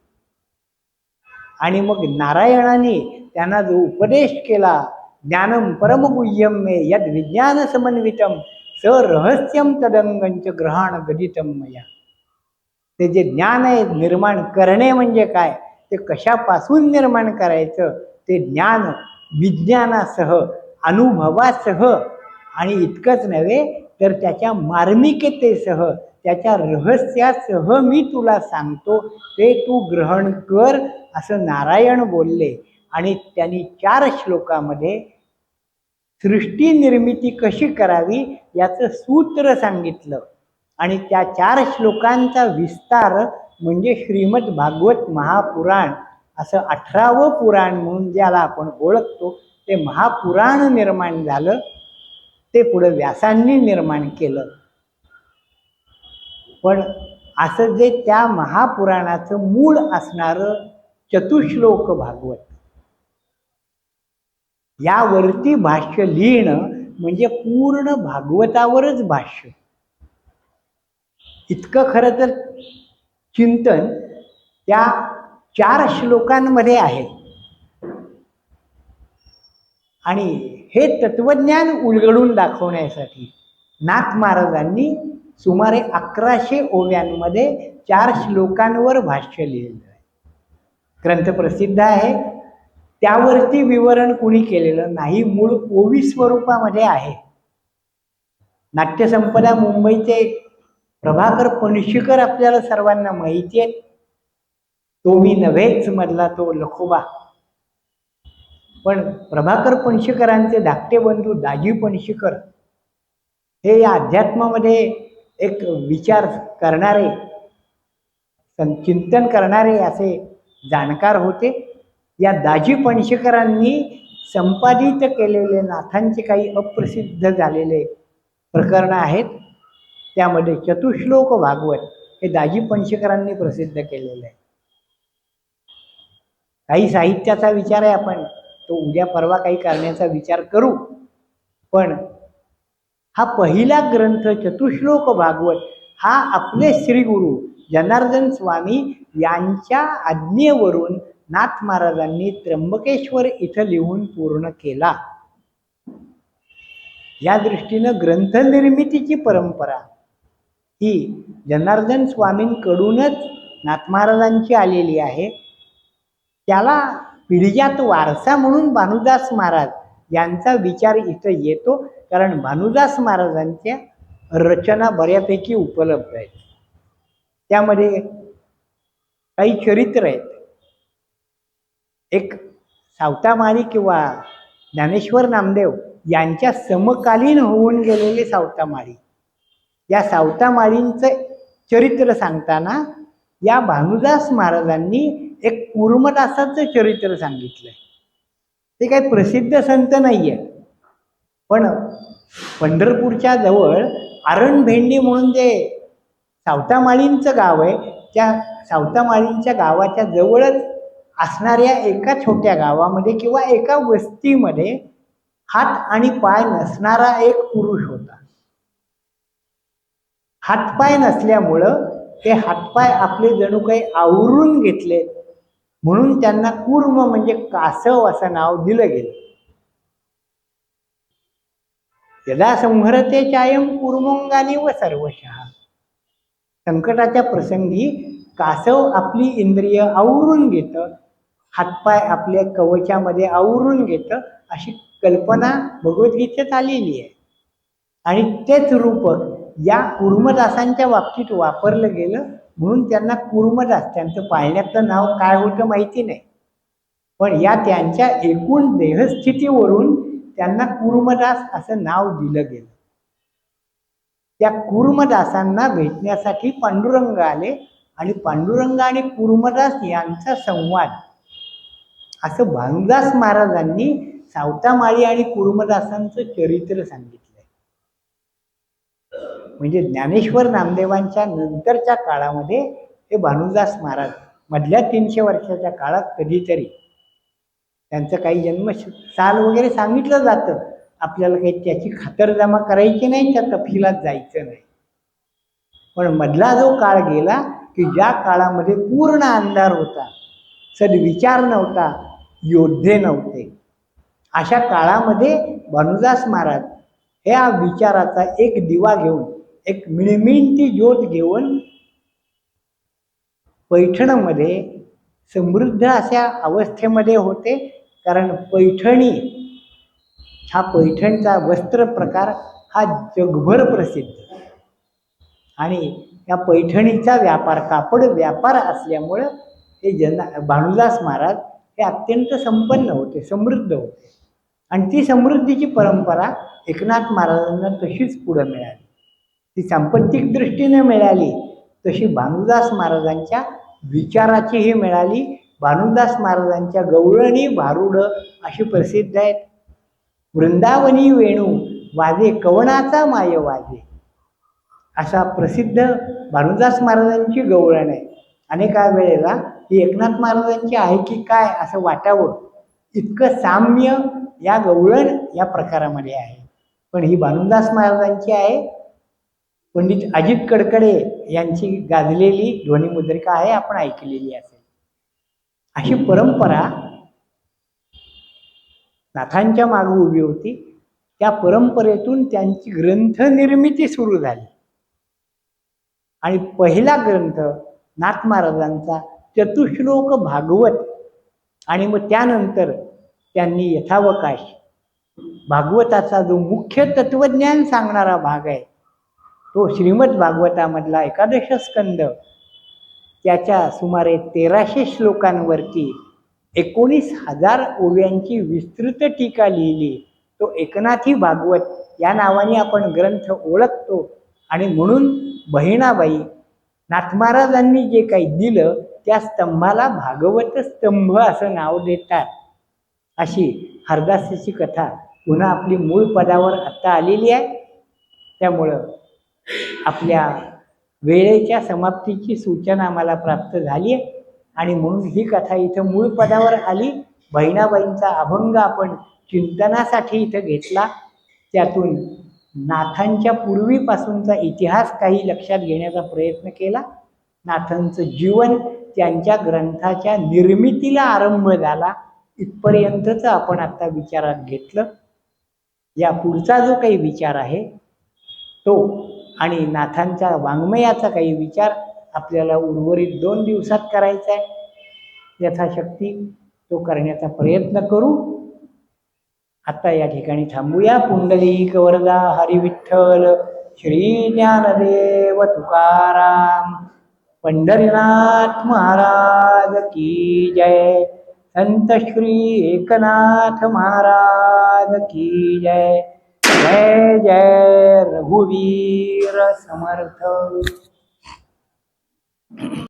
आणि मग नारायणाने त्यांना जो उपदेश केला, ज्ञानम परमगुह्यम मे यद विज्ञान समन्वितम स रहस्यम तदंगंच ग्रहण गदितम मया. ते जे ज्ञान आहे, निर्माण करणे म्हणजे काय, ते कशापासून निर्माण करायचं ते ज्ञान विज्ञानासह, अनुभवासह, आणि इतकंच नव्हे तर त्याच्या मार्मिकतेसह, त्याच्या रहस्यासह मी तुला सांगतो, ते तू ग्रहण कर, असं नारायण बोलले. आणि त्यांनी 4 श्लोकामध्ये सृष्टी निर्मिती कशी करावी याचं सूत्र सांगितलं. आणि त्या 4 श्लोकांचा विस्तार म्हणजे श्रीमद भागवत महापुराण, असं 18वं पुराण म्हणून ज्याला आपण ओळखतो ते महापुराण निर्माण झालं. ते पुढे व्यासांनी निर्माण केलं. पण असं जे त्या महापुराणाचं मूळ असणारं चतुश्लोक भागवत, यावरती भाष्य लिहिणं म्हणजे पूर्ण भागवतावरच भाष्य. इतकं खरं तर चिंतन त्या 4 श्लोकांमध्ये आहे. आणि हे तत्वज्ञान उलगडून दाखवण्यासाठी नाथ महाराजांनी सुमारे 1100 ओव्यांमध्ये 4 श्लोकांवर भाष्य लिहिलेलं आहे. ग्रंथ प्रसिद्ध आहे. त्यावरती विवरण कुणी केलेलं नाही, मूळ ओवी स्वरूपामध्ये आहे. नाट्यसंपदा मुंबईचे प्रभाकर पणशीकर आपल्याला सर्वांना माहिती आहे. तो मी नव्हेच मधला तो लखोबा. पण प्रभाकर पणशीकरांचे धाकटे बंधू दाजी पणशीकर हे या अध्यात्मामध्ये एक विचार करणारे, चिंतन करणारे असे जाणकार होते. या दाजी पणशीकरांनी संपादित केलेले नाथांचे काही अप्रसिद्ध झालेले प्रकरणं आहेत. त्यामध्ये चतुश्लोक भागवत हे दाजी पणशीकरांनी प्रसिद्ध केलेलं आहे. काही साहित्याचा विचार आहे, आपण तो उद्या परवा काही करण्याचा विचार करू. पण हा पहिला ग्रंथ चतुश्लोक भागवत हा आपले श्रीगुरु जनार्दन स्वामी यांच्या आज्ञेवरून नाथ महाराजांनी त्र्यंबकेश्वर इथं लिहून पूर्ण केला. या दृष्टीनं ग्रंथनिर्मितीची परंपरा ही जनार्दन स्वामींकडूनच नाथ महाराजांची आलेली आहे. त्याला पिढीजात वारसा म्हणून भानुदास महाराज यांचा विचार इथं येतो, कारण भानुदास महाराजांच्या रचना बऱ्यापैकी उपलब्ध आहेत. त्यामध्ये काही चरित्र आहेत. एक सावतामाळी किंवा ज्ञानेश्वर नामदेव यांच्या समकालीन होऊन गेलेले सावतामाळी, या सावतामाळींचं चरित्र सांगताना या भानुदास महाराजांनी एक कूर्मदासाचं चरित्र सांगितलंय. ते काही प्रसिद्ध संत नाहीये, पण पंढरपूरच्या जवळ आरणभेंडी म्हणून जे सावतामाळींचं गाव आहे, त्या सावतामाळींच्या गावाच्या जवळच असणाऱ्या एका छोट्या गावामध्ये किंवा एका वस्तीमध्ये हात आणि पाय नसणारा एक पुरुष होता. हातपाय नसल्यामुळं ते हातपाय आपले जणू काही आवरून घेतले, म्हणून त्यांना कूर्म म्हणजे कासव असं नाव दिलं गेलं. यदा संहरते चायम कूर्मोंगानी व सर्वशः, संकटाच्या प्रसंगी कासव आपली इंद्रिय आवरून घेतं, हातपाय आपल्या कवचामध्ये आवरून घेतं, अशी कल्पना भगवद्गीतेत आलेली आहे. आणि तेच रूप या कूर्मदासांच्या बाबतीत वापरलं गेलं, म्हणून त्यांना कूर्मदास, त्यांचं पाळण्याचं नाव काय होतं माहिती नाही, पण या त्यांच्या एकूण देहस्थितीवरून त्यांना कूर्मदास असं नाव दिलं गेलं. त्या कूर्मदासांना भेटण्यासाठी पांडुरंग आले आणि पांडुरंग आणि कूर्मदास यांचा संवाद असं भानुदास महाराजांनी सावतामाळी आणि कूर्मदासांचं चरित्र सांगितलंय. म्हणजे ज्ञानेश्वर नामदेवांच्या नंतरच्या काळामध्ये हे भानुदास महाराज मधल्या 300 वर्षाच्या काळात कधीतरी त्यांचं काही जन्म साल वगैरे सांगितलं जातं. आपल्याला काही त्याची खातरजमा करायची नाही, त्या तपशिलात जायचं नाही. पण मधला जो काळ गेला की ज्या काळामध्ये पूर्ण अंधार होता, सद्विचार नव्हता, योद्धे नव्हते, अशा काळामध्ये भानुदास महाराज ह्या विचाराचा एक दिवा घेऊन, एक मिळमिळती ज्योत घेऊन पैठणमध्ये समृद्ध अशा अवस्थेमध्ये होते. कारण पैठणी हा पैठणचा वस्त्र प्रकार हा जगभर प्रसिद्ध, आणि या पैठणीचा व्यापार, कापड व्यापार असल्यामुळं हे भानुदास महाराज हे अत्यंत संपन्न होते, समृद्ध होते. आणि ती समृद्धीची परंपरा एकनाथ महाराजांना तशीच पुढं मिळाली. ती सांपत्तिक दृष्टीने मिळाली, तशी भानुदास महाराजांच्या विचाराचीही मिळाली. भानुदास महाराजांच्या गवळणी भारुडं अशी प्रसिद्ध आहेत. वृंदावनी वेणू वाजे कवणाचा माय वाजे, असा प्रसिद्ध भानुदास महाराजांची गवळण आहे. अनेका वेळेला ही एकनाथ महाराजांची आहे की काय असं वाटावं, इतकं साम्य या गवळण या प्रकारामध्ये आहे. पण ही भानुदास महाराजांची आहे. पंडित अजित कडकडे यांची गाजलेली ध्वनिमुद्रिका आहे, आपण ऐकलेली असेल. अशी परंपरा नाथांच्या मागे उभी होती. त्या परंपरेतून त्यांची ग्रंथ निर्मिती सुरू झाली. आणि पहिला ग्रंथ नाथ महाराजांचा चतुश्लोक भागवत, आणि मग त्यानंतर त्यांनी यथावकाश भागवताचा जो मुख्य तत्वज्ञान सांगणारा भाग आहे, तो श्रीमद भागवतामधला 11 स्कंद, त्याच्या सुमारे 1300 श्लोकांवरती 19,000 ओव्यांची विस्तृत टीका लिहिली. तो एकनाथी भागवत या नावाने आपण ग्रंथ ओळखतो. आणि म्हणून बहिणाबाई नाथ महाराजांनी जे काही दिलं त्या स्तंभाला भागवत स्तंभ असं नाव देतात. अशी हरदासाची कथा पुन्हा आपली मूळ पदावर आत्ता आलेली आहे. त्यामुळं आपल्या वेळेच्या समाप्तीची सूचना आम्हाला प्राप्त झाली आहे, आणि म्हणून ही कथा इथं मूळ पदावर आली. बहिणाबाईंचा अभंग आपण चिंतनासाठी इथं घेतला. त्यातून नाथांच्या पूर्वीपासूनचा इतिहास काही लक्षात घेण्याचा प्रयत्न केला. नाथांचं जीवन, त्यांच्या ग्रंथाच्या निर्मितीला आरंभ झाला, इथपर्यंतच आपण आता विचारात घेतलं. या पुढचा जो काही विचार आहे तो, आणि नाथांच्या वाङ्मयाचा काही विचार आपल्याला उर्वरित 2 दिवसात करायचा आहे. यथाशक्ती तो करण्याचा प्रयत्न करू. आता या ठिकाणी थांबूया. पुंडलिक वरदा हरी विठ्ठल, श्री ज्ञानदेव तुकाराम. पंढरीनाथ महाराज की जय. संत श्री एकनाथ महाराज की जय. जय जय रघुवीर समर्थ.